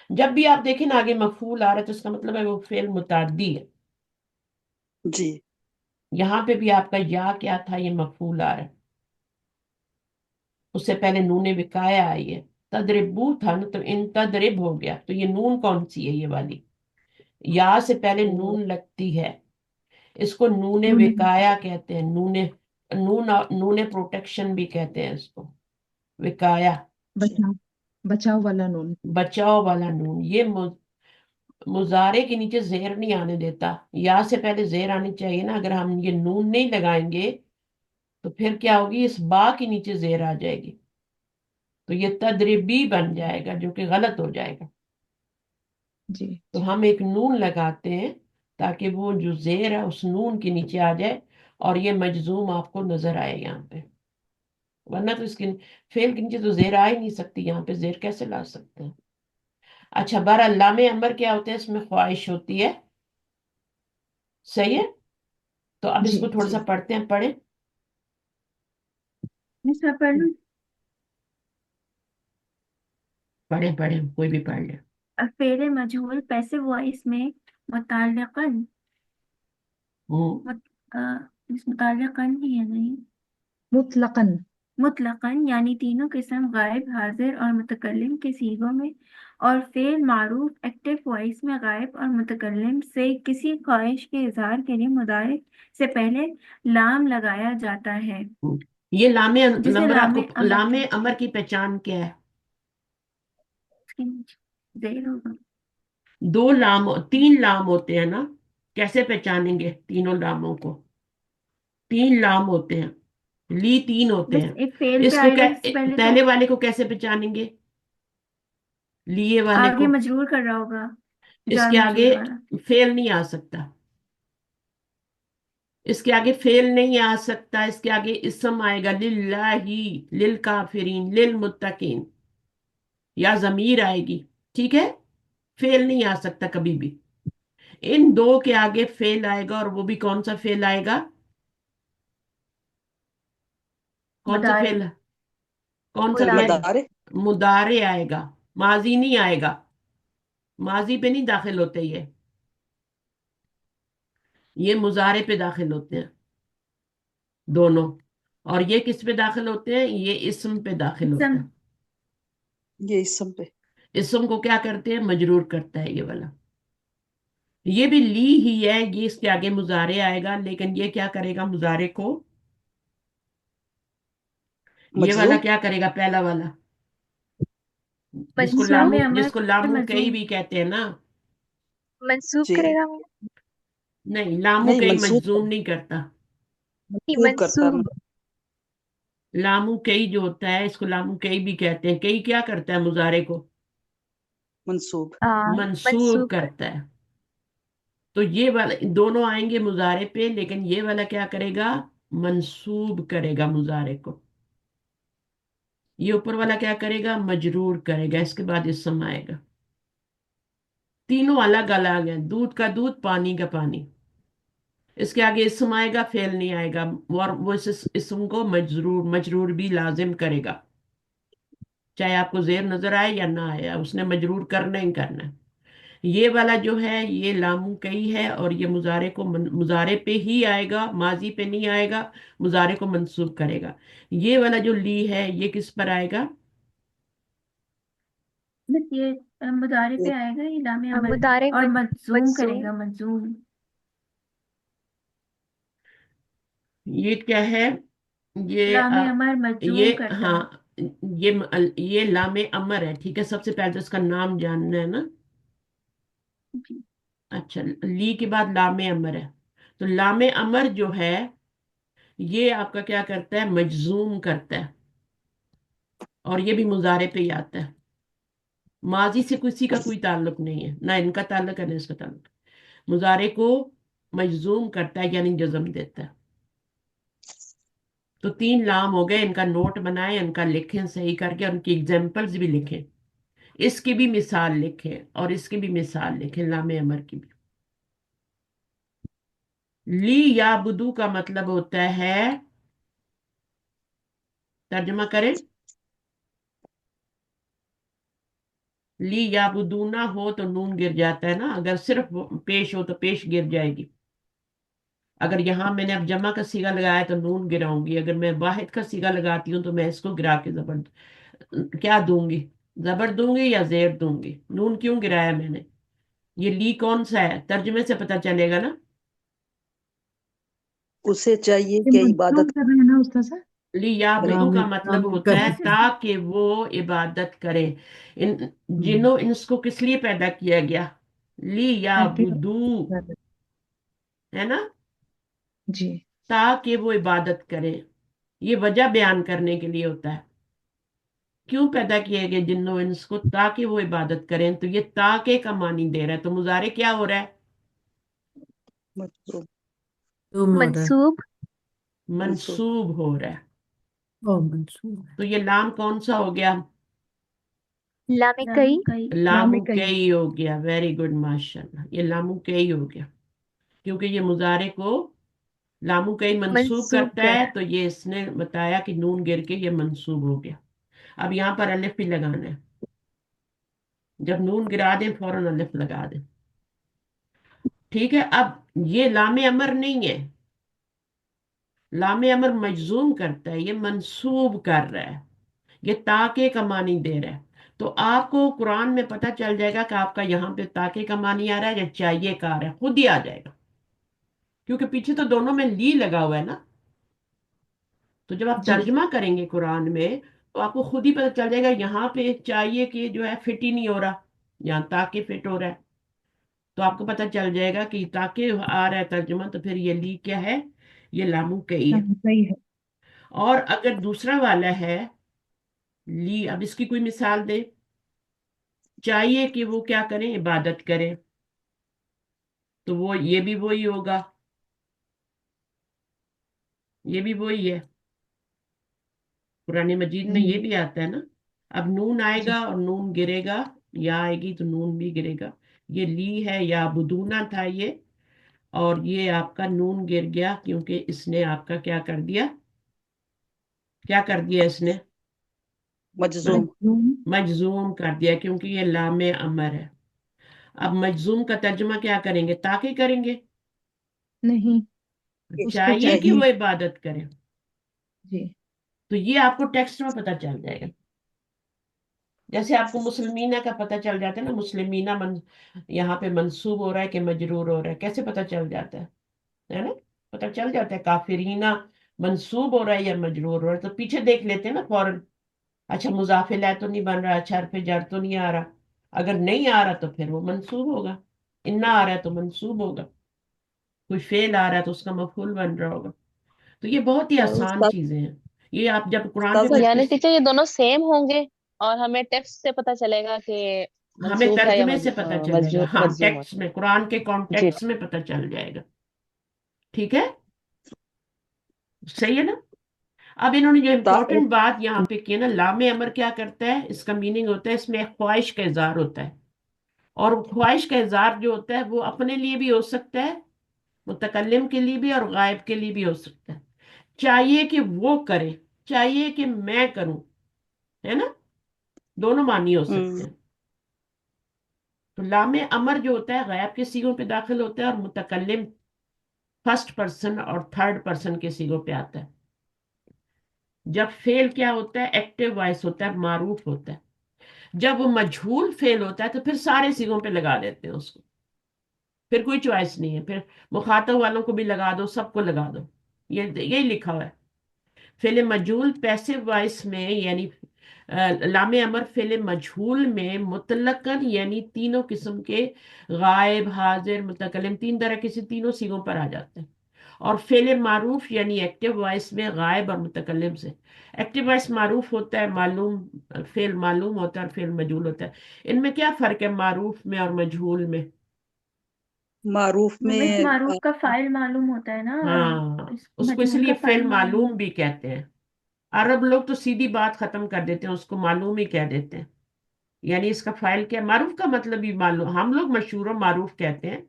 Speaker 1: جب بھی آپ دیکھیں نا آگے مفعول آ رہا ہے تو اس کا مطلب ہے وہ فعل متعدی ہے.
Speaker 3: جی
Speaker 1: یہاں پہ بھی آپ کا یا کیا تھا؟ یہ مفعول آ رہا ہے. اس سے پہلے نون وقایا آئی ہے. تدربو تھا نا، تو ان تدرب ہو گیا. تو یہ نون کون سی ہے؟ یہ والی. یا سے پہلے نون لگتی ہے، اس کو نون وقایا کہتے ہیں، نون پروٹیکشن بھی کہتے ہیں اس کو، وقایا،
Speaker 2: بچاؤ، بچاؤ والا نون۔
Speaker 1: بچاؤ والا نون۔ یہ مضارع کے نیچے زیر نہیں آنے دیتا، یا سے پہلے زیر آنی چاہیے نا، اگر ہم یہ نون نہیں لگائیں گے تو پھر کیا ہوگی، اس با کے نیچے زیر آ جائے گی، تو یہ تدریبی بن جائے گا جو کہ غلط ہو جائے گا۔
Speaker 2: جی
Speaker 1: تو
Speaker 2: جی
Speaker 1: ہم ایک نون لگاتے ہیں تاکہ وہ جو زیر ہے اس نون کے نیچے آ جائے، اور یہ مجزوم آپ کو نظر آئے یہاں پہ، ورنہ تو اس کے فعل کے نیچے تو زیر آ ہی نہیں سکتی، یہاں پہ زیر کیسے لا سکتے ہیں؟ اچھا، بہرحال لام امر کیا ہوتا ہے، اس میں خواہش ہوتی ہے، صحیح ہے؟ تو اب اس
Speaker 2: جی
Speaker 1: کو تھوڑا
Speaker 3: جی
Speaker 1: سا پڑھتے ہیں، پڑھیں
Speaker 4: میں سب پڑھ لوں؟
Speaker 1: پڑھیں پڑھیں، کوئی بھی پڑھ لے۔
Speaker 4: فعل مجہول پیسو وائس میں متعلقاً
Speaker 1: ہوں،
Speaker 4: متعلقاً ہی ہے نہیں،
Speaker 2: مطلقاً۔
Speaker 4: مطلقاً یعنی تینوں قسم غائب، حاضر اور متکلم کے صیغوں میں، اور فعل معروف ایکٹیو وائس میں غائب اور متکلم سے کسی خواہش کے اظہار کے لیے مضارع سے پہلے لام لگایا جاتا ہے،
Speaker 1: ہوں۔ یہ لام
Speaker 4: جسے
Speaker 1: نمبر، آپ
Speaker 4: لام
Speaker 1: کو
Speaker 4: امر
Speaker 1: لام
Speaker 4: کہتے
Speaker 1: امر کی پہچان کیا ہے؟
Speaker 4: ہیں۔ زیر ہوگا،
Speaker 1: دو لام، تین لام ہوتے ہیں نا، کیسے پہچانیں گے تینوں لاموں کو؟ تین لام ہوتے ہیں، لی تین ہوتے
Speaker 4: بس
Speaker 1: ہیں،
Speaker 4: ایک فعل پہ
Speaker 1: اس کو
Speaker 4: آئے گا سب سے پہلے تو
Speaker 1: پہلے والے کو کیسے پہچانیں گے، لیے والے
Speaker 4: آگے
Speaker 1: کو؟
Speaker 4: مجرور کر رہا ہوگا،
Speaker 1: اس
Speaker 4: جار
Speaker 1: کے آگے
Speaker 4: مجرور والا۔
Speaker 1: فعل نہیں آ سکتا، اس کے آگے فعل نہیں آ سکتا، اس کے آگے اسم آئے گا، للہ، للکافرین، للمتقین، یا ضمیر آئے گی، ٹھیک ہے؟ فعل نہیں آ سکتا کبھی بھی، ان دو کے آگے فعل آئے گا، اور وہ بھی کون سا فعل آئے گا؟ کون سا
Speaker 4: مدارے،
Speaker 1: فعل؟ کون سا فعل؟
Speaker 4: مدارے،
Speaker 3: مدارے
Speaker 1: مضارع آئے گا، ماضی نہیں آئے گا، ماضی پہ نہیں داخل ہوتے، یہ مضارع پہ داخل ہوتے ہیں دونوں، اور یہ کس پہ داخل ہوتے ہیں؟ یہ اسم پہ داخل ہوتے
Speaker 4: اسم،
Speaker 1: ہیں۔
Speaker 3: یہ اسم پہ
Speaker 1: اسم کو کیا کرتے ہیں؟ مجرور کرتا ہے یہ والا، یہ بھی لی ہی ہے، یہ اس کے آگے مضارع آئے گا، لیکن یہ کیا کرے گا مضارع کو؟ یہ والا
Speaker 3: مجزوم
Speaker 1: کیا کرے گا، پہلا والا،
Speaker 4: لام امر
Speaker 1: جس کو لامو کئی
Speaker 4: مجزوم،
Speaker 1: بھی کہتے ہیں نا،
Speaker 6: منسوب
Speaker 3: جی
Speaker 6: کرے گا میں؟
Speaker 1: نہیں، لامو
Speaker 3: نہیں
Speaker 1: کئی
Speaker 3: منسوخ
Speaker 1: مجزوم نہیں کرتا،
Speaker 6: نہیں،
Speaker 3: منسوخ کرتا
Speaker 6: منسوب۔
Speaker 1: لامو کئی جو ہوتا ہے اس کو لامو کئی بھی کہتے ہیں، کئی کیا کرتا ہے مضارع کو؟
Speaker 3: منسوب
Speaker 1: منصوب
Speaker 6: منسوب
Speaker 1: کرتا ہے، تو یہ والا دونوں آئیں گے مضارع پہ، لیکن یہ والا کیا کرے گا؟ منصوب کرے گا مضارع کو، یہ اوپر والا کیا کرے گا؟ مجرور کرے گا، اس کے بعد اسم آئے گا، تینوں الگ الگ ہیں، دودھ کا دودھ، پانی کا پانی، اس کے آگے اسم آئے گا، فعل نہیں آئے گا، اور وہ اس اسم کو مجرور بھی لازم کرے گا، چاہے آپ کو زیر نظر آئے یا نہ آئے، اس نے مجرور کرنا ہی کرنا ہے۔ یہ والا جو ہے یہ لامو کئی ہے، اور یہ مضارع کو مضارع پہ ہی آئے گا، ماضی پہ نہیں آئے گا، مضارع کو منصوب کرے گا۔ یہ والا جو لی ہے یہ کس پر آئے گا؟
Speaker 4: بس یہ مضارع پہ آئے گا، یہ لام امر،
Speaker 6: مدارے
Speaker 4: اور مجزوم کرے
Speaker 6: مجزوم۔
Speaker 4: گا، مجزوم۔
Speaker 1: یہ کیا ہے؟ یہ
Speaker 4: لام امر مجزوم
Speaker 1: یہ
Speaker 4: کرتا
Speaker 1: ہاں،
Speaker 4: ہے،
Speaker 1: یہ لام امر ہے، ٹھیک ہے؟ سب سے پہلے تو اس کا نام جاننا ہے نا۔
Speaker 4: جی،
Speaker 1: اچھا، لی کے بعد لام امر ہے، تو لام امر جو ہے یہ آپ کا کیا کرتا ہے؟ مجزوم کرتا ہے، اور یہ بھی مضارع پہ ہی آتا ہے، ماضی سے کسی کا کوئی تعلق نہیں ہے، نہ ان کا تعلق ہے نہ اس کا تعلق ہے، مضارع کو مجزوم کرتا ہے یعنی جزم دیتا ہے۔ تو تین لام ہو گئے، ان کا نوٹ بنائیں، ان کا لکھیں صحیح کر کے، اور ان کی ایگزامپلز بھی لکھیں، اس کی بھی مثال لکھیں اور اس کی بھی مثال لکھیں، لام امر کی بھی۔ لی یا بدو کا مطلب ہوتا ہے، ترجمہ کریں، لی یا بدو نہ ہو تو نون گر جاتا ہے نا، اگر صرف پیش ہو تو پیش گر جائے گی، اگر یہاں میں نے اب جمع کا صیغہ لگایا تو نون گراؤں گی، اگر میں واحد کا صیغہ لگاتی ہوں تو میں اس کو گرا کے زبر کیا دوں گی؟ زبر دوں گی یا زیر دوں گی؟ نون کیوں گرایا میں نے؟ ये ली कौन सा है, तर्जुमे से पता चलेगा ना।
Speaker 3: उसे चाहिए
Speaker 2: ये
Speaker 3: कि
Speaker 2: मंसूब
Speaker 3: इबादत
Speaker 2: कर रहे हैं ना उस्ताद साहब।
Speaker 1: लिया बुदू
Speaker 5: लामे
Speaker 1: का मतलब
Speaker 5: लामे
Speaker 1: होता है
Speaker 5: कर
Speaker 1: ताकि वो इबादत करे। इन
Speaker 5: हम्म,
Speaker 1: जिन्हों इसको किस लिए पैदा किया गया, लिया
Speaker 2: ताकि
Speaker 1: बुदू, है ना,
Speaker 2: जी।
Speaker 1: ताकि वो इबादत करे। ये वजह बयान करने के लिए होता है, क्यों पैदा किए गए जिन्नों इंस को, ताकि वो इबादत करें। तो ये ताकि का मानी दे रहा है, तो मुजारे क्या हो रहा है,
Speaker 3: मजरूम
Speaker 5: तुम हो रहा है।
Speaker 6: मंसूब
Speaker 3: मंसूब
Speaker 1: मंसूब हो रहा है।
Speaker 5: ओ मंसूब है।
Speaker 1: तो ये लाम कौन सा हो गया,
Speaker 6: लामे
Speaker 4: लाम
Speaker 6: कई
Speaker 4: कई।
Speaker 2: लामे
Speaker 1: लामु
Speaker 2: कई।
Speaker 1: कई हो गया, वेरी गुड माशाल्लाह, ये लामु कई हो गया, क्योंकि ये मुजारे को लामु कई मंसूब
Speaker 6: मंसूब
Speaker 1: करता
Speaker 6: कर
Speaker 1: है, तो ये इसने बताया कि नून गिर के ये मंसूब हो गया। अब यहाँ पर अलिफ भी लगाना है, जब नून गिरा दें फौरन अलिफ लगा दें। ठीक है, अब ये लामे अमर नहीं है, लामे अमर मजजूम करता है, ये मंसूब कर रहा है, ये ताके का मानी दे रहा है। तो आपको कुरान में पता चल जाएगा कि आपका यहाँ पे ताके का मानी आ रहा है या चाहिए का आ रहा है, खुद ही आ जाएगा, क्योंकि पीछे तो दोनों में ली लगा हुआ है ना। तो जब आप
Speaker 2: जी।
Speaker 1: तर्जमा करेंगे कुरान में, तो आपको खुद ही पता चल जाएगा यहाँ पे चाहिए कि जो है फिट ही नहीं हो रहा, यहाँ ताके फिट हो रहा है। तो आपको पता चल जाएगा कि ताके आ रहा है तर्जमा, तो फिर ये ली क्या है, ये लामू कई है।
Speaker 2: लामे कई है।
Speaker 1: और अगर दूसरा वाला है ली, अब इसकी कोई मिसाल दे, चाहिए कि वो क्या करें, इबादत करें, तो वो ये भी वही होगा, ये भी वही है, कुरान मजीद में ये
Speaker 2: हम्म,
Speaker 1: भी आता है ना। अब नून
Speaker 2: जी।
Speaker 1: आएगा और नून गिरेगा, या आएगी तो नून भी गिरेगा। ये ली है, या बुदूना था ये, और ये आपका नून गिर गया क्योंकि इसने आपका क्या कर दिया, क्या कर दिया इसने,
Speaker 3: मजजूम
Speaker 1: मजजूम कर दिया, क्योंकि ये लामे अमर है। अब मजजूम का तर्जुमा क्या करेंगे, ताकि करेंगे,
Speaker 2: नहीं, उसको
Speaker 1: चाहिए कि
Speaker 2: चाहिए।
Speaker 1: वो इबादत करे।
Speaker 2: जी।
Speaker 1: तो ये आपको टेक्स्ट में पता चल जाएगा, जैसे आपको मुस्लिमीना का पता चल जाता है ना, मुस्लिमीना यहाँ पे मंसूब हो रहा है कि मजरूर हो रहा है, कैसे पता चल जाता है ना, पता चल जाता है काफिरीना मंसूब हो रहा है या मजरूर हो रहा है, तो पीछे देख लेते हैं ना फौरन। अच्छा मुजाफिल है तो नहीं बन रहा, अच्छा हरफ जर तो नहीं आ रहा, अगर नहीं आ रहा तो फिर वो मंसूब होगा, इन्ना आ रहा है तो मंसूब होगा, कोई फेल आ रहा है तो उसका मफूल बन रहा होगा। तो ये बहुत ही आसान
Speaker 3: उस्ताद
Speaker 1: चीजें हैं, ये आप जब कुरान पे
Speaker 3: उस्ताद
Speaker 6: यानी
Speaker 1: प्रैक्टिस,
Speaker 6: टीचर ये दोनों सेम होंगे और हमें टेक्स्ट से पता चलेगा कि
Speaker 1: हमें
Speaker 6: मंसूब है या
Speaker 1: तर्जमे से पता चलेगा,
Speaker 6: मजजूम
Speaker 1: हाँ
Speaker 6: मजजूम है।
Speaker 1: टेक्स्ट में, कुरान के
Speaker 6: जी
Speaker 1: कॉन्टेक्स्ट में पता चल जाएगा। ठीक है, सही है ना। अब इन्होंने जो
Speaker 3: उस्ताद
Speaker 1: इम्पोर्टेंट बात यहाँ पे की है ना, लामे अमर क्या करता है, इसका मीनिंग होता है इसमें ख्वाहिश का इजहार होता है, और ख्वाहिश का इजहार जो होता है वो अपने लिए भी हो सकता है, मुतकल्लिम के लिए भी और गायब के लिए भी हो सकता है। चाहिए कि वो करे, चाहिए कि मैं करूं, है ना, दोनों मानी हो सकते
Speaker 3: हम्म
Speaker 1: हैं। तो लामे अमर जो होता है गायब के सीगों पे दाखिल होता है, और मुतकल्लिम फर्स्ट पर्सन और थर्ड पर्सन के सीगों पे आता है। जब फेल क्या होता है, एक्टिव वॉइस होता है, मारूफ होता है। जब वो मजहूल फेल होता है तो फिर सारे सीगों पे लगा देते हैं उसको, फिर कोई चॉइस नहीं है, फिर मुखातब वालों को भी लगा दो, सबको लगा दो, ये यही लिखा हुआ है। फेल मजहूल पैसिव वॉइस में यानी लामे अमर फेल मजहूल में मुतलकन यानी तीनों किस्म के गायब हाजिर मुतकलम तीन तरह के से तीनों सीगों पर आ जाते हैं। और फेल मारूफ यानी एक्टिव वॉइस में गायब और मुतकलम से, एक्टिव वॉइस मारूफ होता है, मालूम, फेल मालूम होता है और फेल मजहूल होता है। इनमें क्या फर्क है मारूफ में और मजहूल में,
Speaker 3: मारूफ
Speaker 4: इस
Speaker 3: में
Speaker 4: मारूफ का फाइल मालूम होता है ना, और
Speaker 1: हाँ
Speaker 4: इस
Speaker 1: उसको
Speaker 4: मजहूल
Speaker 1: इसलिए
Speaker 4: का
Speaker 1: फेल
Speaker 4: फाइल मालूम
Speaker 1: मालूम
Speaker 4: होता
Speaker 1: भी कहते हैं। अरब लोग तो सीधी बात खत्म कर देते हैं, उसको मालूम ही कह देते हैं, यानी इसका फाइल क्या, मारूफ का मतलब ही मालूम, हम लोग मशहूर और मारूफ कहते हैं,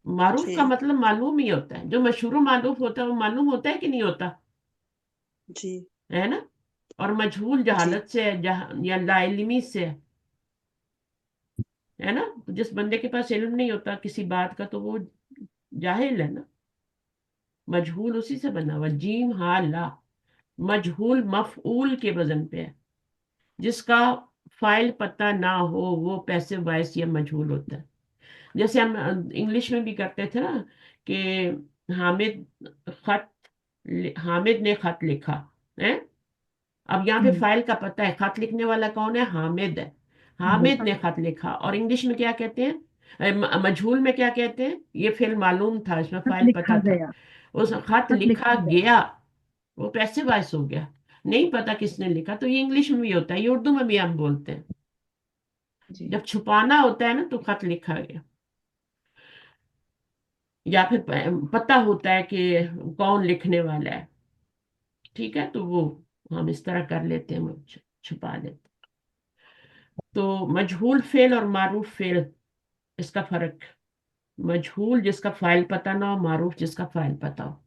Speaker 1: मारूफ का
Speaker 3: जी
Speaker 1: मतलब मालूम ही होता है, जो मशहूर और मारूफ होता है वो मालूम होता है कि नहीं होता,
Speaker 3: जी
Speaker 1: है ना। और मजहूल
Speaker 3: जी
Speaker 1: जहालत से है, या लाइलमी से है ना। तो जिस बंदे के पास इल्म नहीं होता किसी बात का तो वो जाहिल है ना। मजहूल उसी से बना हुआ, जीम हा ला, मजहूल मफऊल के वजन पे है, जिसका फाइल पता ना हो वो पैसिव वॉइस या मजहूल होता है। जैसे हम इंग्लिश में भी करते थे ना कि हामिद खत हामिद ने खत लिखा है। अब यहाँ पे
Speaker 2: हम्म।
Speaker 1: फाइल का पता है, खत लिखने वाला कौन है? हामिद है।
Speaker 2: हम्म।
Speaker 1: हामिद ने खत लिखा। और इंग्लिश में क्या कहते हैं? मजहूल में क्या कहते हैं? ये फेल मालूम था, इसमें
Speaker 2: खत
Speaker 1: फाइल
Speaker 2: लिखा
Speaker 1: पता था।
Speaker 2: गया।
Speaker 1: उस खत
Speaker 2: खत
Speaker 1: लिखा
Speaker 2: लिखा गया।
Speaker 1: गया, वो पैसिव वॉइस हो गया, नहीं पता किसने लिखा। तो ये इंग्लिश में भी होता है, ये उर्दू में भी हम बोलते हैं।
Speaker 2: जी।
Speaker 1: जब छुपाना होता है ना तो खत लिखा गया। या फिर पता होता है कि कौन लिखने वाला है, ठीक है, तो वो हम इस तरह कर लेते हैं, वो छुपा लेते हैं। तो मजहूल फेल और मारूफ फेल, इसका फर्क। मजहूल जिसका फाइल पता ना हो, मारूफ जिसका फाइल पता हो।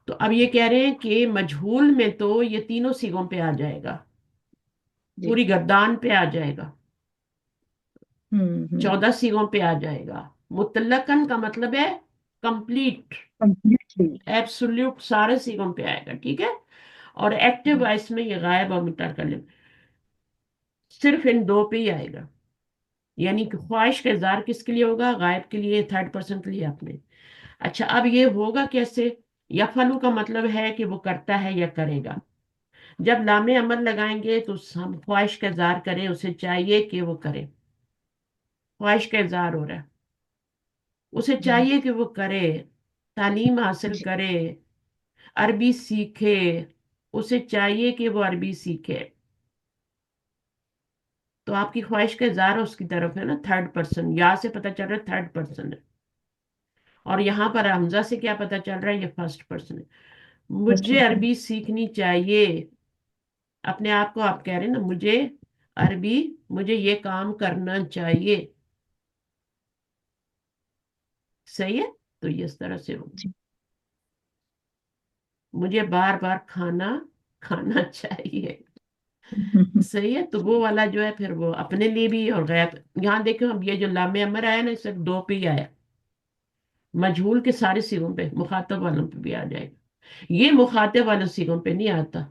Speaker 1: तो अब ये कह रहे हैं कि मजहूल में तो ये तीनों सीगों पे आ जाएगा,
Speaker 2: जी।
Speaker 1: पूरी गर्दान पे आ जाएगा,
Speaker 2: हम्म।
Speaker 1: 14 सीगों पे आ जाएगा। मुतलकन का मतलब है कंप्लीट,
Speaker 2: कंप्लीटली।
Speaker 1: एब्सोल्यूट, सारे सीगों पे आएगा, ठीक है। और एक्टिव
Speaker 2: जी।
Speaker 1: वॉइस में ये गायब और मुतकल्लिम सिर्फ इन दो पे ही आएगा। यानी कि ख्वाहिश का इजहार किसके लिए होगा? गायब के लिए, थर्ड पर्सन के लिए, अपने। अच्छा, अब ये होगा कैसे? यफलू का मतलब है कि वो करता है या करेगा। जब लामे अमर लगाएंगे तो हम ख्वाहिश का इजहार करें, उसे चाहिए कि वो करे। ख्वाहिश का इजहार हो रहा है, उसे
Speaker 2: हम्म।
Speaker 1: चाहिए कि वो करे, तालीम हासिल
Speaker 2: जी।
Speaker 1: करे, अरबी सीखे, उसे चाहिए कि वो अरबी सीखे। तो आपकी ख्वाहिश का इजहार उसकी तरफ है ना, थर्ड पर्सन, या से पता चल रहा है थर्ड पर्सन है। और यहाँ पर हमजा से क्या पता चल रहा है? ये फर्स्ट पर्सन है।
Speaker 2: फर्स्ट
Speaker 1: मुझे
Speaker 2: पर्सन।
Speaker 1: अरबी सीखनी चाहिए, अपने आप को आप कह रहे हैं ना, मुझे अरबी, मुझे ये काम करना चाहिए। सही है, तो ये इस तरह से हो।
Speaker 2: जी।
Speaker 1: मुझे बार बार खाना खाना चाहिए। सही है, तो वो वाला जो है फिर वो अपने लिए भी और गैर। यहाँ देखो, अब ये जो लामे अमर आया ना, सिर्फ दो पे ही आया। मजहूल के सारे सिगों पे, मुखातब वालों पे भी आ जाएगा। ये मुखातब वाले सिगों पे नहीं आता।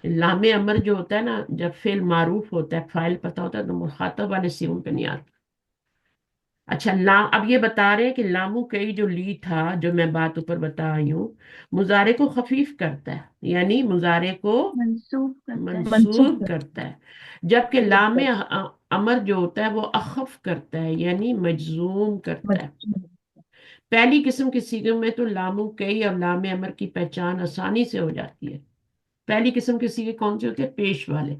Speaker 1: लामे अमर जो होता है ना, जब फेल मारूफ होता है, फाइल पता होता है, तो मुखातब वाले सिगों पे नहीं आता। अच्छा, अब ये बता रहे हैं कि लामू कई जो ली था, जो मैं बात ऊपर बता रही हूँ, मुजारे को खफीफ करता है, यानी मुजारे को
Speaker 4: मंसूब करता है।
Speaker 2: मंसूब
Speaker 1: मंसूब
Speaker 2: कर।
Speaker 1: करता है। जबकि
Speaker 2: मंसूब कर।
Speaker 1: लामे अमर जो होता है वो अखफ करता है, यानी मजजूम करता है।
Speaker 2: मंसूब।
Speaker 1: पहली किस्म के सीगों में तो लामू कई और लामे अमर की पहचान आसानी से हो जाती है। पहली किस्म के सीगे कौन से होते हैं? पेश वाले।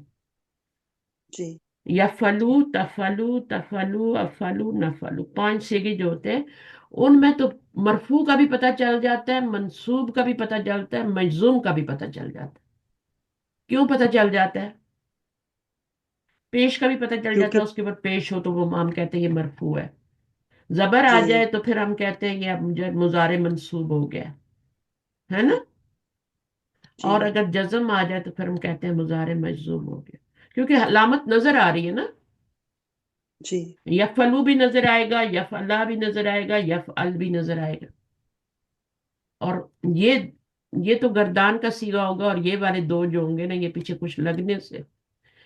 Speaker 3: जी।
Speaker 1: यफलू, तफलू, तफलू, अफलू, नफलू, 5 सीगे जो होते हैं, उनमें तो मरफू का भी पता चल जाता है, मंसूब का भी पता चलता है, मजजूम का भी पता चल जाता है। क्यों पता चल जाता है? पेश का भी पता चल जाता
Speaker 3: क्योंकि
Speaker 1: है, उसके बाद पेश हो तो वो हम कहते हैं ये मरफू है। जबर आ जाए
Speaker 3: जी।
Speaker 1: तो फिर हम कहते हैं ये अब मुझे मुजारे मंसूब हो गया, है ना।
Speaker 3: जी।
Speaker 1: और अगर जज्म आ जाए तो फिर हम कहते हैं मुजारे मजजूम हो गया, क्योंकि अलामत नजर आ रही है ना।
Speaker 3: जी।
Speaker 1: यफलू भी नजर आएगा, यफअला भी नजर आएगा, यफअल भी नजर आएगा। और ये तो गर्दान का सीगा होगा, और ये वाले दो जो होंगे ना, ये पीछे कुछ लगने से,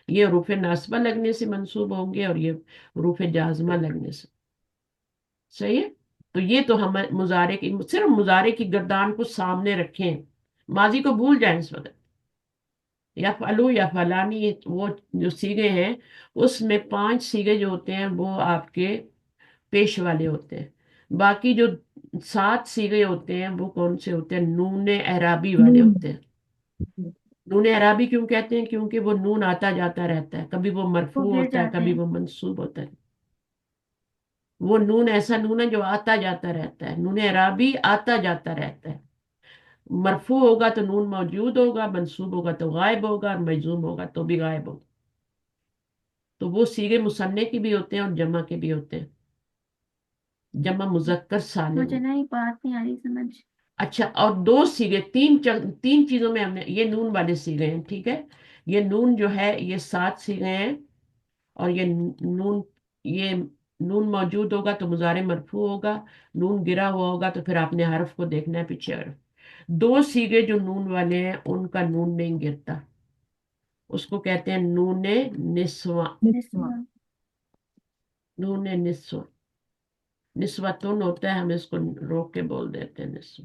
Speaker 1: ये रूफे नासबा लगने से मंसूब होंगे, और ये रूफे जाजमा लगने से। सही है। तो ये तो हम मुजारे की, सिर्फ मुजारे की गर्दान को सामने रखें, माजी को भूल जाएं इस वक्त। या फलू या फलानी, वो जो सीगे हैं, उसमें 5 सीगे जो होते हैं वो आपके पेश वाले होते हैं। बाकी जो 7 सीगे होते हैं वो कौन से होते हैं? नून एराबी वाले
Speaker 2: नून।
Speaker 1: होते हैं। नून एराबी क्यों कहते हैं? क्योंकि वो नून आता जाता रहता है, कभी वो
Speaker 4: वो
Speaker 1: मरफू
Speaker 4: गिर
Speaker 1: होता है,
Speaker 4: जाते
Speaker 1: कभी
Speaker 4: हैं।
Speaker 1: वो मंसूब होता है। वो नून ऐसा नून है जो आता जाता रहता है, नून एराबी आता जाता रहता है। मरफू होगा तो नून मौजूद होगा, मंसूब होगा तो गायब होगा, और मजूम होगा तो भी गायब होगा। तो वो सीगे मुसन्ने की भी होते हैं और जमा के भी होते हैं, जमा मुजक्कर सालिम।
Speaker 4: मुझे नहीं, बात नहीं आ रही समझ।
Speaker 1: अच्छा, और दो सीगे, तीन चीजों में हमने ये नून वाले सीगे हैं, ठीक है। ये नून जो है ये 7 सीगे हैं। और ये नून मौजूद होगा तो मुजारे मरफू होगा, नून गिरा हुआ होगा तो फिर आपने हर्फ को देखना है, पीछे हर्फ। दो सीगे जो नून वाले हैं उनका नून नहीं गिरता, उसको कहते हैं नूने निस्वा।
Speaker 2: निस्वा।
Speaker 4: निस्वा।
Speaker 1: नूने निस्वा। निस्वतुन होता है, हम इसको रोक के बोल देते हैं निस्व।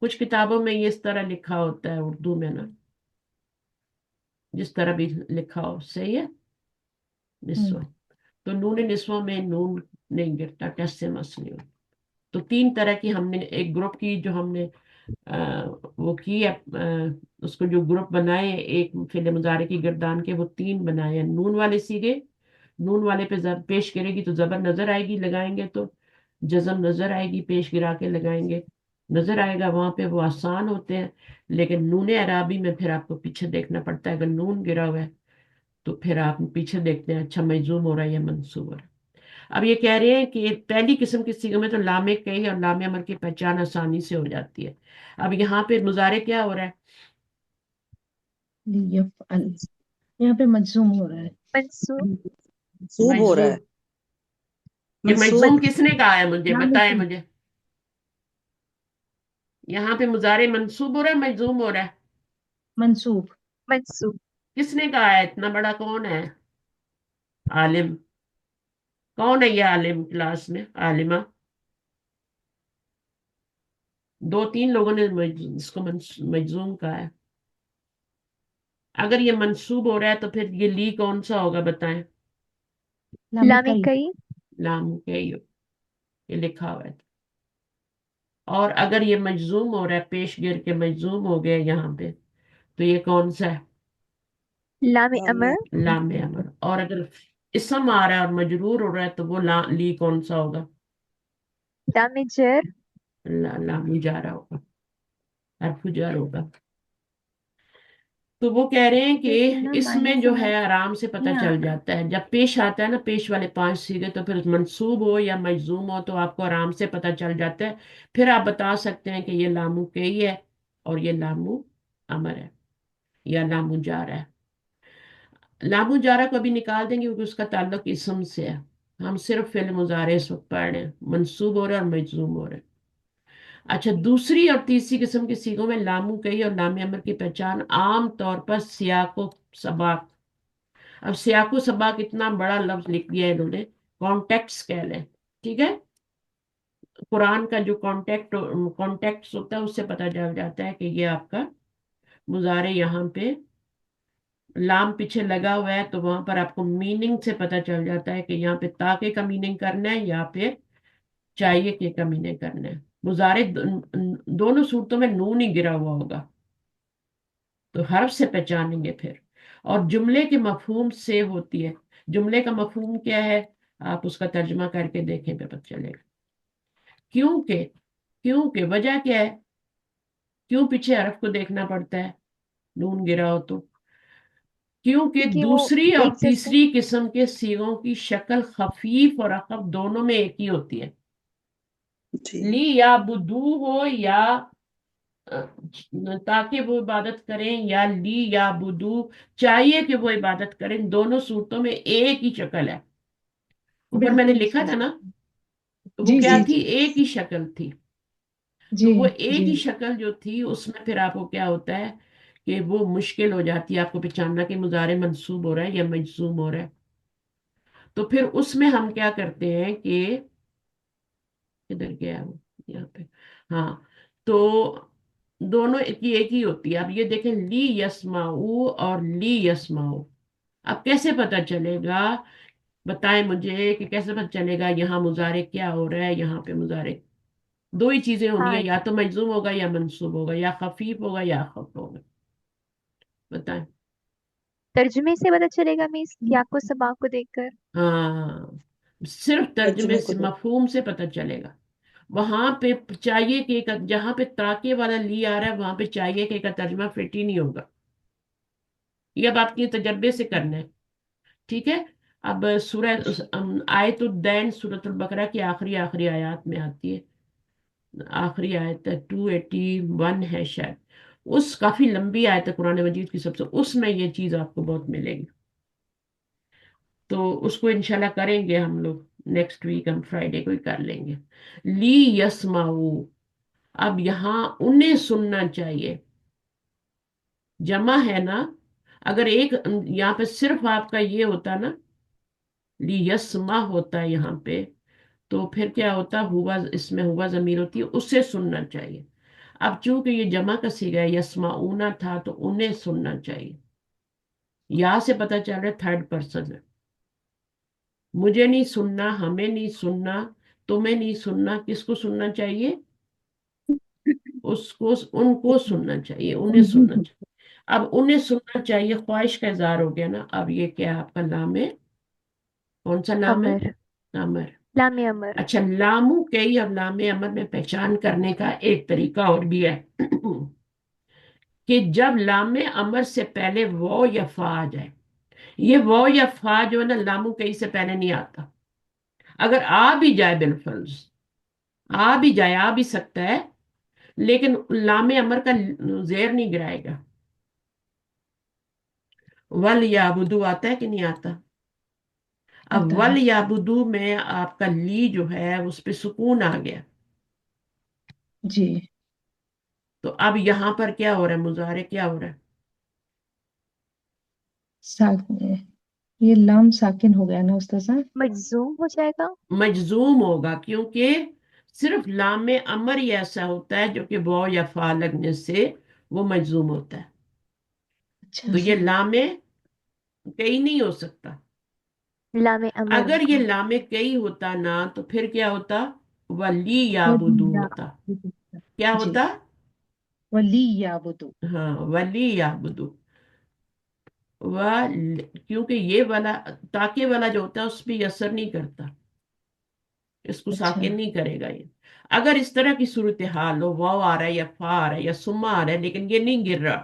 Speaker 1: कुछ किताबों में ये इस तरह लिखा होता है उर्दू में ना, जिस तरह भी लिखा हो, सही है, निस्व। तो नून निस्व में नून नहीं गिरता, टस से मसली हो। तो तीन तरह की हमने एक ग्रुप की, जो हमने वो की है, उसको जो ग्रुप बनाए एक फिल मुजारे की गिरदान के, वो तीन बनाए हैं। नून वाले सीगे, नून वाले पे जब पेश गिरेगी तो जबर नजर आएगी, लगाएंगे तो जजम नजर आएगी, पेश गिरा के लगाएंगे नजर आएगा, वहां पे वो आसान होते हैं। लेकिन नून अराबी में फिर आपको पीछे देखना पड़ता है, अगर नून गिरा हुआ है तो फिर आप पीछे देखते हैं, अच्छा मजूम हो रहा है या मंसूब हो रहा है। अब ये कह रहे हैं कि पहली किस्म की सीगों में तो लामे कई और लामे अमर की पहचान आसानी से हो जाती है। अब यहाँ पे मुजारे क्या हो रहा है?
Speaker 2: लियफ़अल, यहाँ पे मजजूम हो रहा है।
Speaker 6: मंसूब।
Speaker 3: मंसूब हो रहा है।
Speaker 1: मजजूम। ये
Speaker 3: मंसूब
Speaker 1: मजजूम किसने कहा है? मुझे
Speaker 2: लामे
Speaker 1: बताएं
Speaker 2: की
Speaker 1: मुझे। यहाँ पे मुजारे मंसूब हो रहा है, मजजूम हो रहा है?
Speaker 2: मंसूब।
Speaker 6: मंसूब।
Speaker 1: किसने कहा है? इतना बड़ा कौन है आलिम? कौन है ये आलिम क्लास में, आलिमा? दो तीन लोगों ने इसको मजजूम कहा है। अगर ये मंसूब हो रहा है तो फिर ये ली कौन सा होगा, बताएं।
Speaker 2: लामे
Speaker 6: लामे
Speaker 2: कई।
Speaker 6: कई।
Speaker 1: लाम के ये लिखा हुआ है। और अगर ये मजजूम हो रहा है, पेश गिर के मजजूम हो गया यहाँ पे, तो ये कौन सा है?
Speaker 6: लामे
Speaker 3: लामे
Speaker 6: अमर।
Speaker 1: लाम अमर। और अगर इसम आ रहा है और मजरूर हो रहा है तो वो ली कौन सा होगा?
Speaker 6: लामे जर।
Speaker 1: लाम जा रहा होगा, हर्फ जार होगा। तो वो कह रहे हैं कि
Speaker 4: ये तीनों मायने
Speaker 1: इसमें जो है
Speaker 4: समझ
Speaker 1: आराम से पता
Speaker 4: नहीं
Speaker 1: चल
Speaker 4: आता।
Speaker 1: जाता है, जब पेश आता है ना, पेश वाले पांच सीधे, तो फिर मंसूब हो या मजजूम हो तो आपको आराम से पता चल जाता है। फिर आप बता सकते हैं कि ये लामू कई है और ये लामू अमर है या लामू जारा है। लामू जारा को भी निकाल देंगे क्योंकि उसका ताल्लुक इसम से है। हम सिर्फ फेल मुजारे इस वक्त पढ़ रहे हैं, मंसूब हो रहा है और मजजूम हो रहा है। अच्छा, दूसरी और तीसरी किस्म की सीगों में लामू कई और लाम अमर की पहचान आम तौर पर सियाको सबाक। अब सियाको सबाक इतना बड़ा लफ्ज लिख दिया है इन्होंने, कॉन्टेक्स्ट कह लें, ठीक है। कुरान का जो कॉन्टेक्स्ट होता है उससे पता चल जाता है कि ये आपका मुजारे यहाँ पे लाम पीछे लगा हुआ है, तो वहां पर आपको मीनिंग से पता चल जाता है कि यहाँ पे ताके का मीनिंग करना है या फिर चाहिए के का मीनिंग करना है। मुजारे दोनों सूरतों में नून ही गिरा हुआ होगा, तो हर्फ से पहचानेंगे फिर। और जुमले के मफहूम से होती है। जुमले का मफहूम क्या है, आप उसका तर्जमा करके देखें पे पता चलेगा। क्योंकि क्योंकि वजह क्या है, क्यों पीछे हर्फ को देखना पड़ता है नून गिरा हो तो? क्योंकि
Speaker 6: क्योंकि वो
Speaker 1: दूसरी और
Speaker 6: एक जैसे।
Speaker 1: तीसरी किस्म के सीगों की शक्ल खफीफ और अखफ दोनों में एक ही होती है।
Speaker 3: जी
Speaker 1: ली या बुदू हो या अ, ताकि वो इबादत करें, या ली या बुदू चाहिए कि वो इबादत करें, दोनों सूरतों में एक ही शक्ल है। ऊपर मैंने
Speaker 2: बिल्कुल
Speaker 1: लिखा
Speaker 2: सही।
Speaker 1: था ना, तो वो
Speaker 2: जी
Speaker 1: क्या
Speaker 2: जी
Speaker 1: थी,
Speaker 2: जी
Speaker 1: एक ही शक्ल थी।
Speaker 2: जी
Speaker 1: तो वो एक
Speaker 2: जी।
Speaker 1: ही शक्ल जो थी उसमें फिर आपको क्या होता है कि वो मुश्किल हो जाती है आपको पहचानना कि मुजारे मंसूब हो रहा है या मजसूम हो रहा है। तो फिर उसमें हम क्या करते हैं कि किधर गया है वो, यहाँ पे, हाँ। तो दोनों एक ही होती है। अब ये देखें, ली यस्माऊ और ली यस्माऊ। अब कैसे पता चलेगा, बताएं मुझे कि कैसे पता चलेगा यहाँ मुजारे क्या हो रहा है, यहाँ पे मुजारे दो ही चीजें होनी है,
Speaker 6: हाँ,
Speaker 1: या तो मजजूम होगा या मंसूब होगा, या खफीफ होगा या अखफ होगा। बताएं।
Speaker 6: तर्जुमे से पता चलेगा मीस या को सबा को देखकर।
Speaker 1: हाँ, सिर्फ तर्जमे
Speaker 3: तर्जुमे को
Speaker 1: से,
Speaker 3: देख।
Speaker 1: मफहूम से पता चलेगा। वहां पे चाहिए कि का, जहां पे ताके वाला ली आ रहा है वहां पे चाहिए कि का तर्जमा फिट ही नहीं होगा। ये अब आपके तजर्बे से करना है, ठीक है। अब आयतुद्दैन सूरतुल बकरा की आखिरी आखिरी आयत में आती है, आखिरी आयत 281 है शायद। उस काफी लंबी आयत है कुरान मजीद की सबसे, उसमें ये चीज आपको बहुत मिलेगी। तो उसको इंशाल्लाह करेंगे हम लोग, नेक्स्ट वीक हम फ्राइडे को ही कर लेंगे। ली यस्माऊ। अब यहाँ उन्हें सुनना चाहिए, जमा है ना। अगर एक यहाँ पे सिर्फ आपका ये होता ना, लियस्मा होता है यहाँ पे, तो फिर क्या होता, हुआ, इसमें हुआ जमीर होती है, उससे सुनना चाहिए। अब चूंकि ये जमा का सीगा है, यस्माऊना था, तो उन्हें सुनना चाहिए। यहाँ से पता चल रहा है थर्ड पर्सन है। मुझे नहीं सुनना, हमें नहीं सुनना, तुम्हें नहीं सुनना, किसको सुनना चाहिए? उसको, उनको सुनना चाहिए, उन्हें सुनना चाहिए। अब उन्हें सुनना चाहिए, ख्वाहिश का इजहार हो गया ना। अब ये क्या है आपका लाम है? कौन सा लाम है?
Speaker 7: अमर।
Speaker 1: अमर।
Speaker 7: लामे अमर।
Speaker 1: अच्छा, लामू कई और लामे अमर में पहचान करने का एक तरीका और भी है कि जब लामे अमर से पहले वो या फा आ जाए। ये वो या फा जो है ना, लामू कई से पहले नहीं आता। अगर आ भी जाए बिलफर्ज, आ भी जाए, आ भी सकता है, लेकिन लामे अमर का जेर नहीं गिराएगा। वल याबुदू आता है कि नहीं आता? अब
Speaker 2: आता
Speaker 1: वल
Speaker 2: है।
Speaker 1: याबुदू में आपका ली जो है उस पे सुकून आ गया।
Speaker 2: जी।
Speaker 1: तो अब यहां पर क्या हो रहा है? मुजारे क्या हो रहा है?
Speaker 2: ये लाम साकिन हो गया ना उस्ताद साहब?
Speaker 7: मजजूम हो जाएगा।
Speaker 1: मजजूम होगा, क्योंकि सिर्फ लामे अमर ही ऐसा होता है जो कि वो या फा लगने से वो मजजूम होता है।
Speaker 2: अच्छा।
Speaker 1: तो ये लामे कई नहीं हो सकता।
Speaker 7: लामे अमर
Speaker 1: अगर ये
Speaker 7: होगा।
Speaker 1: लामे कई होता ना, तो फिर क्या होता? वली याबुदू
Speaker 2: वलिया
Speaker 1: होता।
Speaker 2: बुदू।
Speaker 1: क्या
Speaker 2: जी।
Speaker 1: होता?
Speaker 2: वलिया बुदू।
Speaker 1: हाँ, वली याबुदू। वह, क्योंकि ये वाला, ताके वाला जो होता है उस पर असर नहीं करता, इसको
Speaker 2: अच्छा।
Speaker 1: साकिन नहीं करेगा ये। अगर इस तरह की सूरत हाल हो, वाव आ रहा है या फा आ रहा है या सुम्मा आ रहा है, लेकिन ये नहीं गिर रहा,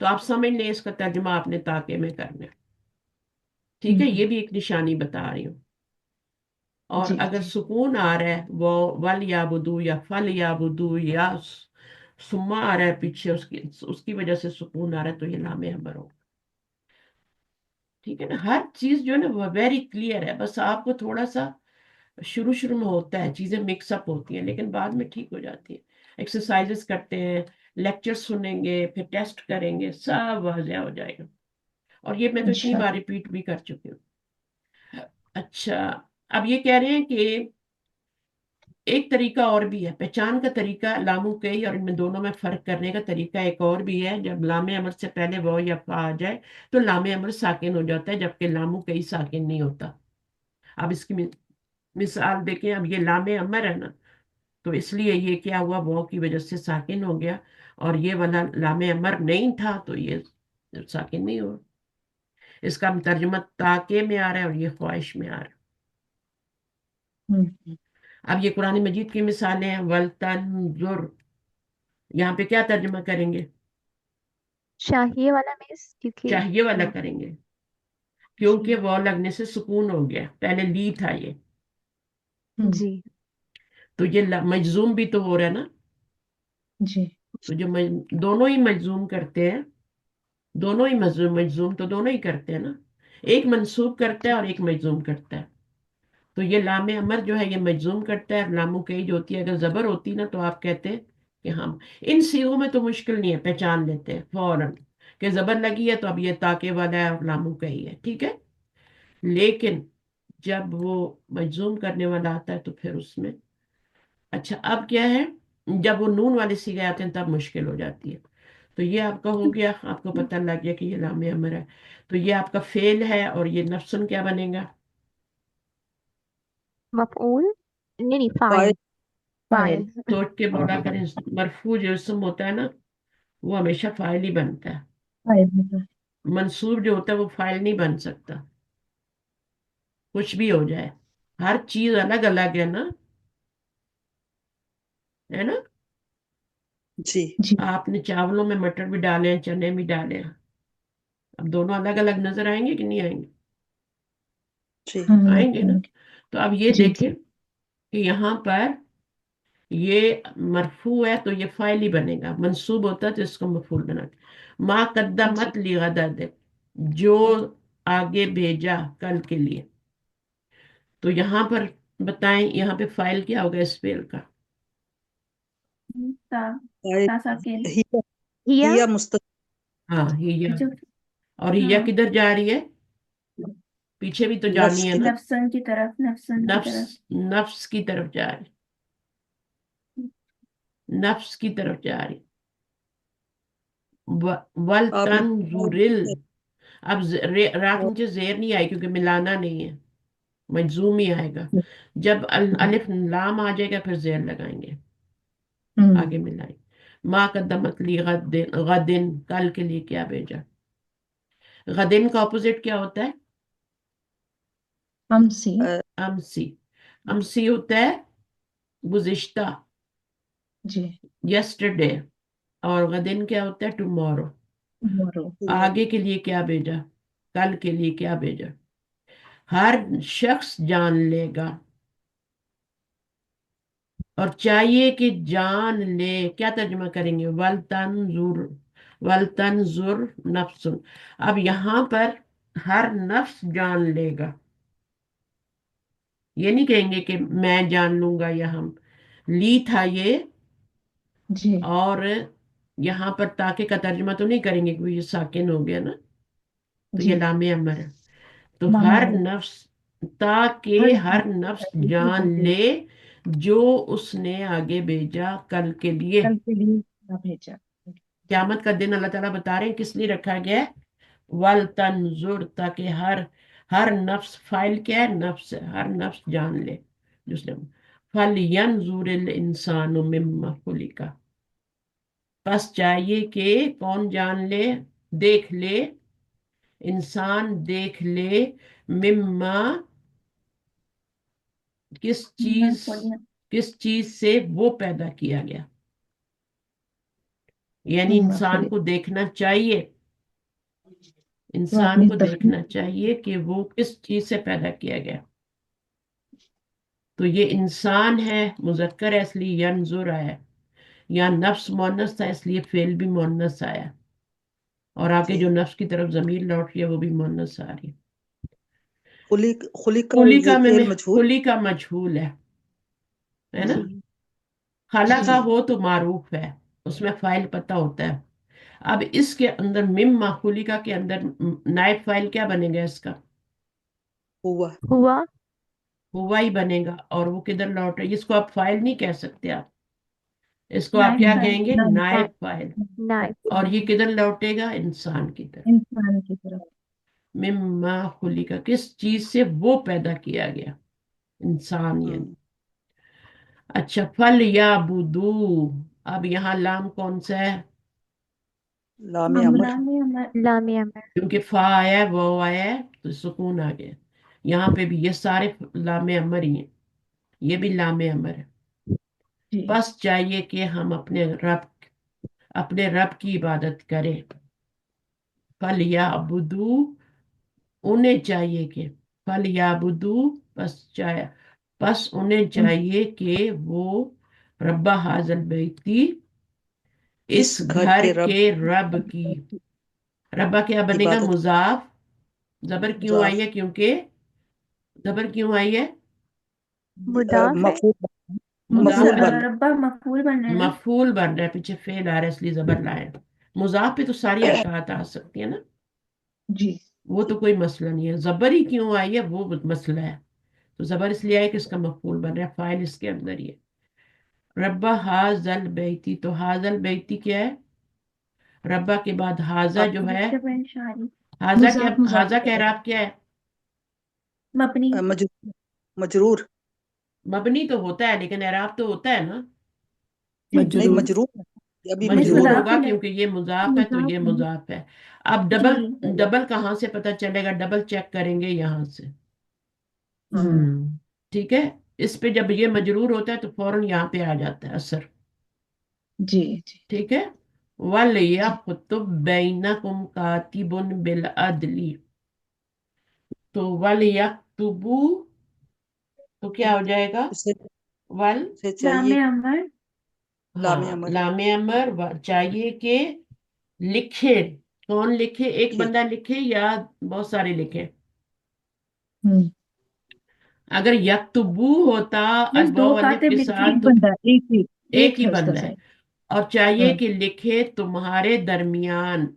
Speaker 1: तो आप समझ लें इसका तर्जुमा आपने ताके में करना है। ठीक है,
Speaker 2: हम्म।
Speaker 1: ये भी एक निशानी बता रही हूँ। और
Speaker 2: जी
Speaker 1: अगर
Speaker 2: जी।
Speaker 1: सुकून आ रहा है, वो वल याबुदू या फल याबुदू या सुम्मा आ रहा है पीछे, उसकी उसकी वजह से सुकून आ रहा है, तो ये लामे अमर हो। ठीक है ना? हर चीज जो है ना वो वेरी क्लियर है, बस आपको थोड़ा सा शुरू शुरू में होता है, चीजें मिक्सअप होती हैं, लेकिन बाद में ठीक हो जाती है। एक्सरसाइजेस करते हैं, लेक्चर सुनेंगे, फिर टेस्ट करेंगे, सब वाज़ेह हो जाएगा। और ये मैं तो इतनी बार
Speaker 2: इंशाल्लाह।
Speaker 1: रिपीट भी कर चुकी हूँ। अच्छा, अब ये कह रहे हैं कि एक तरीका और भी है पहचान का तरीका, लामू कई और इनमें दोनों में फर्क करने का तरीका एक और भी है। जब लामे अमर से पहले वो या फा आ जाए, तो लामे अमर साकिन हो जाता है, जबकि लामू कई साकिन नहीं होता। अब इसकी मिसाल देखें। अब ये लामे अमर है ना, तो इसलिए ये क्या हुआ, वाव की वजह से साकिन हो गया। और ये वाला लामे अमर नहीं था, तो ये साकिन नहीं हुआ। इसका तर्जुमा ताके में आ रहा है और ये ख्वाहिश में आ रहा है।
Speaker 2: हम्म।
Speaker 1: अब ये कुरान मजीद की मिसालें हैं। वल तंजुर, यहाँ पे क्या तर्जुमा करेंगे?
Speaker 7: चाहिए वाला मिस, क्योंकि
Speaker 1: चाहिए वाला करेंगे, क्योंकि
Speaker 7: जी।
Speaker 1: वो लगने से सुकून हो गया, पहले ली था ये।
Speaker 2: हम्म।
Speaker 7: जी।
Speaker 1: तो ये मजजूम भी तो हो रहा है ना।
Speaker 2: जी।
Speaker 1: तो जो दोनों ही मजजूम करते हैं, दोनों ही मजजूम, मजजूम तो दोनों ही करते हैं ना। एक मंसूब करता है और एक मजजूम करता है। तो ये लामे अमर जो है ये मजजूम करता है, और लामू कई जो होती है, अगर जबर होती ना तो आप कहते हैं कि हम इन सीगों में तो मुश्किल नहीं है, पहचान लेते हैं फौरन कि जबर लगी है, तो अब ये ताके वाला है और लामू कई है। ठीक है, लेकिन जब वो मजजूम करने वाला आता है तो फिर उसमें, अच्छा अब क्या है, जब वो नून वाले सीगे आते हैं तब मुश्किल हो जाती है। तो ये आपका हो गया, आपको पता लग गया कि ये लामे अमर है। तो ये आपका फेल है, और ये नफ्सुन क्या बनेगा?
Speaker 7: मफऊल, नहीं नहीं,
Speaker 3: फाइल।
Speaker 7: फाइल।
Speaker 2: फाइल।
Speaker 7: फाइल।
Speaker 1: सोच के बोला करें, मरफू जो इसम होता है ना, वो हमेशा फाइल ही बनता है।
Speaker 2: फाइल होगा।
Speaker 1: मंसूब जो होता है वो फाइल नहीं बन सकता, कुछ भी हो जाए। हर चीज अलग अलग है ना, है ना?
Speaker 3: जी।
Speaker 2: जी।
Speaker 1: आपने चावलों में मटर भी डाले हैं, चने भी डाले हैं, अब दोनों अलग अलग नजर आएंगे कि नहीं आएंगे?
Speaker 3: जी।
Speaker 2: हाँ
Speaker 1: आएंगे ना।
Speaker 2: नहीं।
Speaker 1: तो अब ये
Speaker 2: जी
Speaker 1: देखें
Speaker 2: जी।
Speaker 1: कि यहाँ पर ये मरफू है, तो ये फाइल ही बनेगा। मंसूब होता है तो इसको मफूल बना के, मा
Speaker 2: जी।
Speaker 1: कद्दमत लिगद, जो आगे भेजा कल के लिए। तो यहाँ पर बताएं, यहाँ पे फाइल क्या होगा इस फेल का?
Speaker 4: ता
Speaker 3: फाइल।
Speaker 4: ता साकिन।
Speaker 3: हिया।
Speaker 7: हिया।
Speaker 3: हिया मुस्त।
Speaker 1: हाँ, हिया।
Speaker 4: जो
Speaker 1: और हिया
Speaker 4: हाँ,
Speaker 1: किधर जा रही है? पीछे भी तो
Speaker 3: नफ्स
Speaker 1: जानी है
Speaker 3: की
Speaker 1: ना,
Speaker 4: नफ्सन की तरफ, नफ्सन की
Speaker 1: नफ्स,
Speaker 4: तरफ।
Speaker 1: नफ्स की तरफ जा रही, नफ्स की तरफ जा रही। वल
Speaker 3: आपने
Speaker 1: तंजुरिल, अब रा के नीचे जेर नहीं आई क्योंकि मिलाना नहीं है, मजजूम ही आएगा। जब अलिफ लाम आ जाएगा फिर जेर लगाएंगे, आगे मिलाएंगे। माँ कद्दमत ली गदिन, गदिन कल के लिए क्या भेजा। गदिन का ऑपोजिट क्या होता है?
Speaker 2: हमसी।
Speaker 1: अमसी। अमसी होता है गुज़िश्ता,
Speaker 2: जी।
Speaker 1: यस्टरडे। और गदिन क्या होता है? टुमारो।
Speaker 2: मोरो।
Speaker 1: आगे के लिए क्या भेजा, कल के लिए क्या भेजा। हर शख्स जान लेगा, और चाहिए कि जान ले, क्या तर्जुमा करेंगे? वल तंजुर नफ्सुन। अब यहां पर हर नफ्स जान लेगा, ये नहीं कहेंगे कि मैं जान लूंगा, या हम ली था ये,
Speaker 2: जी।
Speaker 1: और यहाँ पर ताके का तर्जुमा तो नहीं करेंगे क्योंकि ये साकिन हो गया ना, तो ये
Speaker 2: जी।
Speaker 1: लामे अमर है। तो
Speaker 2: नाम
Speaker 1: हर
Speaker 2: अमर।
Speaker 1: नफ्स, ताकि
Speaker 2: हर
Speaker 1: हर नफ्स जान ले जो उसने आगे भेजा कल के लिए।
Speaker 2: कल के लिए क्या भेजा।
Speaker 1: क्यामत का दिन अल्लाह ताला बता रहे हैं किस लिए रखा गया है। वल तंजुर, ताकि हर हर नफ्स, फाइल क्या है? नफ्स है, हर नफ्स जान ले जिसने। फल यंजुरिल इंसान मिम्मा खुलिका, बस चाहिए कि कौन जान ले, देख ले, इंसान देख ले, मिम्मा, किस चीज,
Speaker 4: खोलिए।
Speaker 1: किस चीज से वो पैदा किया गया। यानी
Speaker 2: मिम्मा
Speaker 1: इंसान
Speaker 2: खुली।
Speaker 1: को देखना चाहिए,
Speaker 2: वो
Speaker 1: इंसान
Speaker 2: अपनी
Speaker 1: को
Speaker 2: तखलीक।
Speaker 1: देखना चाहिए कि वो किस चीज से पैदा किया गया। तो ये इंसान है, मुजक्कर है इसलिए यंजुर आया, या नफ्स मुअन्नस था इसलिए फेल भी मुअन्नस आया, और आगे जो नफ्स की तरफ जमीर लौट रही है वो भी मुअन्नस आ रही है।
Speaker 3: खुली का
Speaker 1: कुली
Speaker 3: ये
Speaker 1: का
Speaker 3: फेल
Speaker 1: में
Speaker 3: मजहूल।
Speaker 1: कुली का मजहूल है ना।
Speaker 2: जी।
Speaker 1: खाला
Speaker 2: जी।
Speaker 1: का हो तो मारूफ है, उसमें फाइल पता होता है। अब इसके अंदर मिम खुलिका के अंदर नाइब फाइल क्या बनेगा इसका?
Speaker 3: हुआ।
Speaker 7: हुआ।
Speaker 1: हुआ ही बनेगा, और वो किधर लौट रहा है? इसको आप फाइल नहीं कह सकते, आप इसको आप
Speaker 4: नाइफ
Speaker 1: क्या
Speaker 4: फाइल।
Speaker 1: कहेंगे?
Speaker 2: नाम
Speaker 1: नाइब फाइल।
Speaker 7: नाइफ।
Speaker 1: और ये किधर लौटेगा? इंसान की तरफ।
Speaker 2: इंसान की तरफ।
Speaker 1: मिम्मा खुलिका, किस चीज से वो पैदा किया गया, इंसान यानी। अच्छा, फल या बुदू, अब यहाँ लाम कौन सा है?
Speaker 3: लामे अमर।
Speaker 4: लामे अमर।
Speaker 7: लामे अमर।
Speaker 1: क्योंकि फा आया, वो आया है, तो सुकून आ गया। यहाँ पे भी ये सारे लामे अमर ही हैं, ये भी लामे अमर है।
Speaker 2: जी।
Speaker 1: बस चाहिए कि हम अपने रब की इबादत करें। फल या बुदू, उन्हें चाहिए कि, फल या बुदू, बस उन्हें चाहिए कि वो रब्बा हाजल बैती, इस
Speaker 3: इस घर
Speaker 1: घर
Speaker 3: के रब
Speaker 1: के रब की। रब्बा क्या बनेगा?
Speaker 3: इबादत
Speaker 1: मुजाफ। जबर क्यों आई
Speaker 3: मुजाफ
Speaker 1: है? क्योंकि जबर क्यों आई है?
Speaker 7: मुदाफ है।
Speaker 3: मफूल
Speaker 1: मुजाफ
Speaker 3: मफूल
Speaker 1: पे तो
Speaker 3: बन रहा
Speaker 4: रब्बा मफूल बन रहे हैं।
Speaker 1: मफूल बन रहा है, पीछे फेल आ रहा है इसलिए जबर लाए। मुजाफ पे तो सारी हरकत आ सकती है ना,
Speaker 2: जी।
Speaker 1: वो तो कोई मसला नहीं है। जबर ही क्यों आई है वो मसला है। तो जबर इसलिए आया कि इसका मफूल बन रहा है, फाइल इसके अंदर ही है। रब्बा हाजल बैती, तो हाजल बैती क्या है? रब्बा के बाद हाजा जो है,
Speaker 4: जब शादी।
Speaker 1: हाजा क्या,
Speaker 2: मुजाफ मुजाफ
Speaker 1: हाजा का इराब क्या है?
Speaker 4: मबनी।
Speaker 3: मजरूर।
Speaker 1: मबनी तो होता है लेकिन इराब तो होता है ना।
Speaker 3: नहीं
Speaker 5: मजरूर।
Speaker 3: मजरूर है। ये अभी
Speaker 4: नहीं,
Speaker 1: मजरूर
Speaker 3: मजरूर है।
Speaker 4: मुदाफ
Speaker 1: होगा
Speaker 4: इलैह।
Speaker 1: क्योंकि ये मुजाफ है, तो
Speaker 2: मुजाफ
Speaker 1: ये
Speaker 2: है।
Speaker 1: मुजाफ है। अब
Speaker 4: जी।
Speaker 1: डबल, डबल कहाँ से पता चलेगा? डबल चेक करेंगे यहाँ से।
Speaker 5: हम्म।
Speaker 1: ठीक है, इस पे जब ये मजरूर होता है तो फौरन यहाँ पे आ जाता है असर।
Speaker 2: जी। जी।
Speaker 1: ठीक है। वल
Speaker 2: जी।
Speaker 1: यख्तुब बैनकुम कातिबुन बिल अदली, तो वल यख्तुबु, तो क्या हो जाएगा?
Speaker 3: उसे
Speaker 1: वल,
Speaker 3: उसे चाहिए
Speaker 4: लामे अमर।
Speaker 3: लामे
Speaker 1: हाँ
Speaker 3: अमर
Speaker 1: लामे अमर, चाहिए कि लिखे। कौन लिखे? एक
Speaker 3: लिखे।
Speaker 1: बंदा लिखे या बहुत सारे लिखे?
Speaker 2: हम्म।
Speaker 1: अगर यक्तुबू होता
Speaker 4: मीन्स दो
Speaker 1: अल्वाव अलिफ के
Speaker 4: कातिब लिखे।
Speaker 1: साथ
Speaker 2: एक
Speaker 1: तो
Speaker 2: बंदा,
Speaker 1: एक
Speaker 2: एक
Speaker 1: ही
Speaker 2: है उसका
Speaker 1: बंदा है,
Speaker 2: साइड।
Speaker 1: और चाहिए
Speaker 2: हम्म।
Speaker 1: कि लिखे तुम्हारे दरमियान।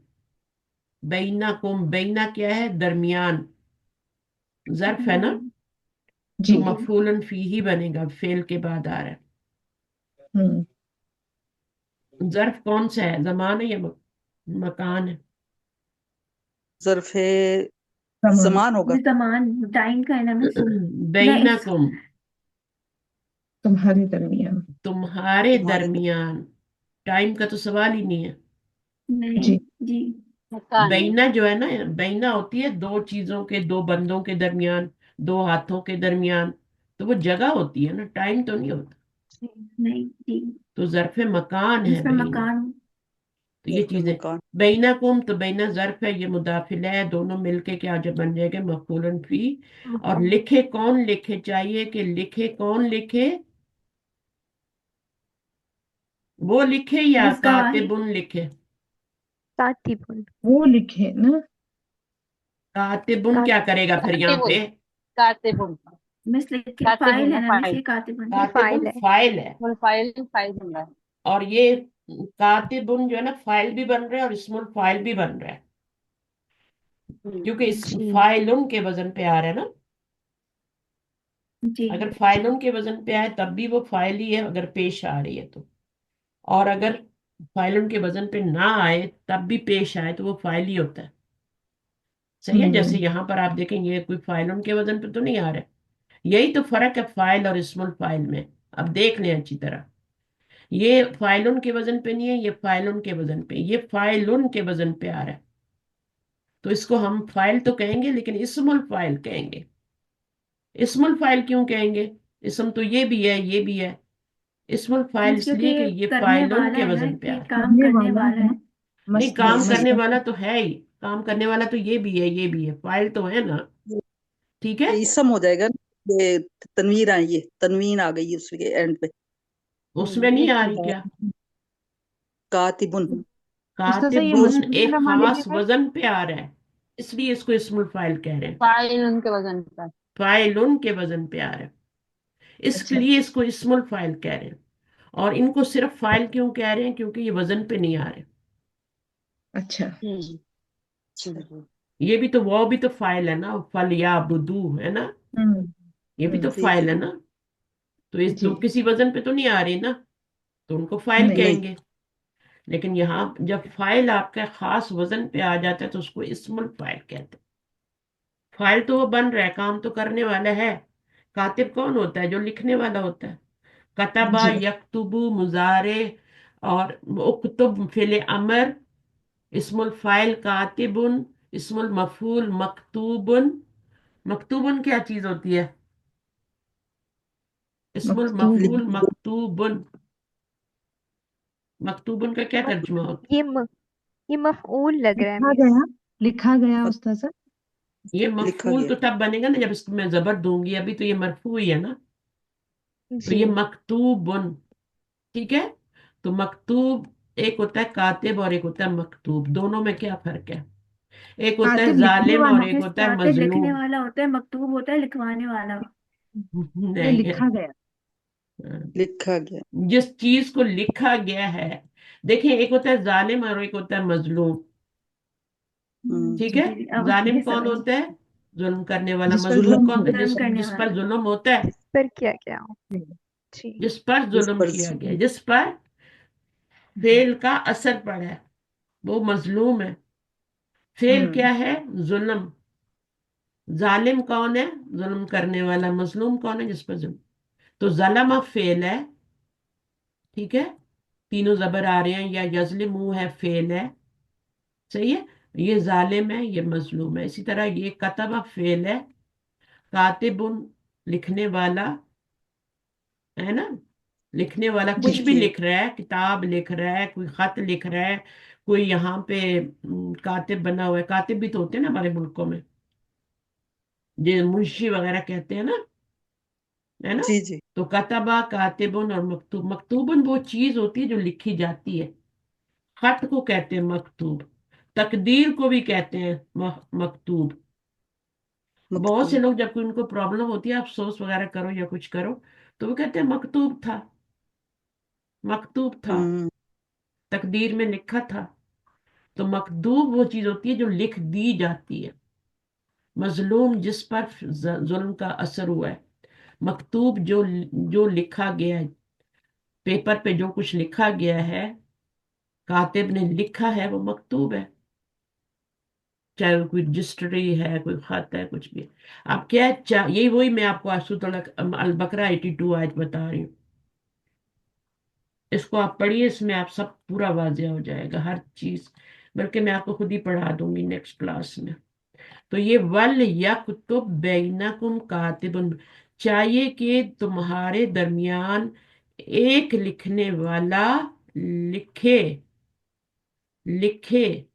Speaker 1: बैना कुम, बैना क्या है? दरमियान। ظرف है ना, तो
Speaker 2: जी।
Speaker 1: मफूलन फी ही बनेगा, फेल के बाद आ रहा है।
Speaker 2: हम्म।
Speaker 1: ظرف कौन सा है, जमान है या मकान है?
Speaker 3: ज़र्फ
Speaker 2: तमाम।
Speaker 3: ज़मान होगा।
Speaker 4: जमान, टाइम का है ना मिस? नहीं,
Speaker 1: बैनकुम,
Speaker 2: तुम्हारे दरमियान।
Speaker 1: तुम्हारे
Speaker 3: तुम्हारे
Speaker 1: दरमियान। टाइम का तो सवाल ही नहीं है।
Speaker 4: नहीं।
Speaker 2: जी।
Speaker 4: जी।
Speaker 6: मकान है।
Speaker 1: बैना जो है ना, बैना होती है दो चीजों के, दो बंदों के दरमियान, दो हाथों के दरमियान, तो वो जगह होती है ना, टाइम तो नहीं होता।
Speaker 4: नहीं। जी।
Speaker 1: तो ज़र्फ़ मकान है
Speaker 4: जिसमें
Speaker 1: बैना।
Speaker 4: मकान।
Speaker 1: तो ये
Speaker 3: ज़र्फ
Speaker 1: चीजें,
Speaker 3: मकान।
Speaker 1: बैनाकुम, तो बैना ज़र्फ़ है, ये मुदाफिल है, दोनों मिलके क्या जब बन जाएगा, मफूलन फी। और लिखे कौन लिखे, चाहिए कि लिखे कौन लिखे, वो लिखे या
Speaker 4: मिस गवाही।
Speaker 1: कातिबुन लिखे?
Speaker 7: कातिबुन।
Speaker 2: वो लिखे ना।
Speaker 1: कातिबुन क्या
Speaker 7: कातिब।
Speaker 1: करेगा फिर यहाँ
Speaker 6: कातिबुन,
Speaker 1: पे?
Speaker 6: कातिबुन,
Speaker 4: मिस लिखे
Speaker 6: कातिबुन
Speaker 4: फाइल
Speaker 6: है
Speaker 4: है ना मिस,
Speaker 6: फाइल।
Speaker 4: ये कातिबन।
Speaker 7: ये
Speaker 1: कातिबुन
Speaker 7: फाइल है।
Speaker 1: फाइल है।
Speaker 6: फुल फाइल, फाइल बन रहा है।
Speaker 1: और ये कातिबुन जो है ना, फाइल भी बन रहा है और इसमुल फाइल भी बन रहा है, क्योंकि इस
Speaker 7: जी।
Speaker 1: फाइलुन के वजन पे आ रहा है ना।
Speaker 4: जी।
Speaker 1: अगर फाइलुन के वजन पे आए तब भी वो फाइल ही है, अगर पेश आ रही है तो। और अगर फाइलुन के वजन पे ना आए तब भी पेश आए तो वो फाइल ही होता है। सही है, जैसे
Speaker 2: हम्म।
Speaker 1: यहाँ पर आप देखें, ये कोई फाइलुन के वजन पे तो नहीं आ रहा है। यही तो फर्क है फाइल और इसमुल फाइल में। अब देख लें अच्छी तरह, ये फाइलुन के वजन पे नहीं है, ये फाइलुन के वजन पे, ये फाइलुन के वजन पे आ रहा है। तो इसको हम फाइल तो कहेंगे लेकिन इसमुल फाइल कहेंगे। इसमुल फाइल क्यों कहेंगे? इसम तो ये भी है, ये भी है। इसमुल फाइल
Speaker 4: मिस क्योंकि
Speaker 1: इसलिए कि
Speaker 4: ये
Speaker 1: ये
Speaker 4: करने
Speaker 1: फाइलुन
Speaker 4: वाला
Speaker 1: के
Speaker 4: है ना,
Speaker 1: वजन पे आ
Speaker 4: ये
Speaker 1: रहा है।
Speaker 4: काम
Speaker 2: करने
Speaker 4: करने
Speaker 2: वाला
Speaker 4: वाला
Speaker 2: है
Speaker 4: है।
Speaker 2: ना।
Speaker 1: नहीं,
Speaker 2: मस्दर
Speaker 1: काम करने
Speaker 2: मस्दर।
Speaker 1: वाला तो है ही, काम करने वाला तो ये भी है, ये भी है, फाइल तो है ना। ठीक है,
Speaker 3: ये इसम हो जाएगा ना। ये तनवीर आई, ये तनवीन आ गई उसके एंड पे।
Speaker 1: उसमें नहीं आ रही
Speaker 3: हाँ,
Speaker 1: क्या?
Speaker 3: कातिबुन।
Speaker 2: उसका सही ये
Speaker 1: कातिबुन
Speaker 2: मसरूर
Speaker 1: एक
Speaker 2: लम्हा
Speaker 1: खास
Speaker 2: लिखेगा।
Speaker 1: वजन पे आ रहा है, इसलिए इसको इसमुल फाइल कह रहे हैं।
Speaker 6: फाइल उनके वजन पर।
Speaker 1: फाइलुन के वजन पे आ रहा है, इसके
Speaker 2: अच्छा।
Speaker 1: लिए इसको इसमुल फाइल कह रहे हैं। और इनको सिर्फ फाइल क्यों कह रहे हैं, क्योंकि ये वजन पे नहीं आ रहे।
Speaker 2: अच्छा।
Speaker 6: हम्म। हम्म।
Speaker 1: ये भी तो, वो भी तो फाइल है ना, फल या बुदू है ना,
Speaker 2: हम्म।
Speaker 1: ये भी तो
Speaker 3: जी
Speaker 1: फाइल
Speaker 3: जी।
Speaker 1: है ना। तो इस
Speaker 2: जी।
Speaker 1: तो किसी वजन पे तो नहीं आ रही ना, तो उनको फाइल
Speaker 2: नहीं।
Speaker 3: नहीं।
Speaker 1: कहेंगे। लेकिन यहाँ जब फाइल आपका खास वजन पे आ जाता है तो उसको इस्मुल फाइल कहते हैं। फाइल तो वो बन रहा है, काम तो करने वाला है। कातिब कौन होता है? जो लिखने वाला होता है। कतबा,
Speaker 2: जी।
Speaker 1: यक्तुबु, मुजारे, और उक्तुब फिल अमर, इस्मुल फाइल कातिबुन, इस्मुल मफूल मकतूबुन। मकतूबुन क्या चीज होती है? इस्मुल
Speaker 2: मकतूब।
Speaker 1: मफूल मकतूबुन। मकतूबुन का क्या
Speaker 7: मफ,
Speaker 1: तर्जुमा होता
Speaker 7: ये मफऊल लग रहा है
Speaker 2: लिखा
Speaker 7: मिस।
Speaker 2: गया। लिखा गया उस्ताद सर।
Speaker 1: है? ये
Speaker 3: लिखा
Speaker 1: मफूल
Speaker 3: गया।
Speaker 1: तो तब बनेगा ना जब इसको मैं जबर दूंगी, अभी तो ये मरफू ही है ना। तो
Speaker 7: जी।
Speaker 1: ये मकतूबुन। ठीक है। तो मकतूब एक होता है कातिब और एक होता है मकतूब, दोनों में क्या फर्क है? एक होता है
Speaker 2: कातिब लिखने
Speaker 1: जालिम और
Speaker 2: वाला।
Speaker 1: एक
Speaker 4: मिस
Speaker 1: होता है
Speaker 4: कातिब लिखने
Speaker 1: मजलूम।
Speaker 4: वाला होता है, मकतूब होता है लिखवाने वाला।
Speaker 2: ये
Speaker 1: नहीं है।
Speaker 2: लिखा गया।
Speaker 3: लिखा गया।
Speaker 1: जिस चीज को लिखा गया है, देखिए, एक होता है जालिम और एक होता है मजलूम। ठीक
Speaker 3: हम्म।
Speaker 1: है।
Speaker 4: जी जी, अब
Speaker 1: जालिम
Speaker 4: ये
Speaker 1: कौन
Speaker 4: समझ।
Speaker 1: होता है? जुल्म करने वाला।
Speaker 2: जिस पर
Speaker 1: मजलूम
Speaker 2: जुल्म
Speaker 1: कौन?
Speaker 2: किया
Speaker 4: कर्म करने
Speaker 1: जिस पर
Speaker 4: वाला।
Speaker 1: जुल्म होता है।
Speaker 7: जिस पर किया गया हो।
Speaker 2: गया।
Speaker 7: जी।
Speaker 1: जिस पर
Speaker 3: जिस
Speaker 1: जुल्म
Speaker 3: पर
Speaker 1: किया गया, जिस पर फेल का असर पड़ा है, वो मजलूम है। फेल
Speaker 2: हम्म।
Speaker 1: क्या है? जुल्म। जालिम कौन है? जुल्म करने वाला। मजलूम कौन है? जिस पर जुल्म। तो जलम फेल है। ठीक है, तीनों जबर आ रहे हैं, या यजलिमू है, फेल है। सही है। ये जालिम है, ये मजलूम है। इसी तरह ये कतबा फेल है, कातिबुन लिखने वाला है ना, लिखने वाला
Speaker 2: जी।
Speaker 1: कुछ भी
Speaker 3: जी।
Speaker 1: लिख रहा है, किताब लिख रहा है, कोई खत लिख रहा है, कोई यहाँ पे कातिब बना हुआ है। कातिब भी तो होते हैं ना हमारे मुल्कों में, जो मुंशी वगैरह कहते हैं ना, है ना।
Speaker 3: जी जी।
Speaker 1: तो कतबा, कातिबुन और मकतूब। मकतूबन वो चीज होती है जो लिखी जाती है। खत को कहते हैं मकतूब। तकदीर को भी कहते हैं मकतूब। बहुत से
Speaker 3: मकतूब।
Speaker 1: लोग जब कोई उनको प्रॉब्लम होती है, अफसोस वगैरह करो या कुछ करो, तो वो कहते हैं मकतूब था, मकतूब था,
Speaker 3: हम्म।
Speaker 1: तकदीर में लिखा था। तो मकतूब वो चीज होती है जो लिख दी जाती है। मजलूम जिस पर जुल्म का असर हुआ है, मकतूब जो जो लिखा गया है, पेपर पे जो कुछ लिखा गया है, कातिब ने लिखा है, वो मकतूब है। चाहे वो कोई रजिस्ट्री है, कोई खत है, कुछ भी। अब क्या यही वही मैं आपको अल बकरा 82 आज बता रही हूँ। इसको आप पढ़िए, इसमें आप सब पूरा वाजिया हो जाएगा हर चीज। बल्कि मैं आपको खुद ही पढ़ा दूंगी नेक्स्ट क्लास में। तो ये वल यक्तुब बैनकुम कातिबुन, चाहिए कि तुम्हारे दरमियान एक लिखने वाला लिखे, लिखे।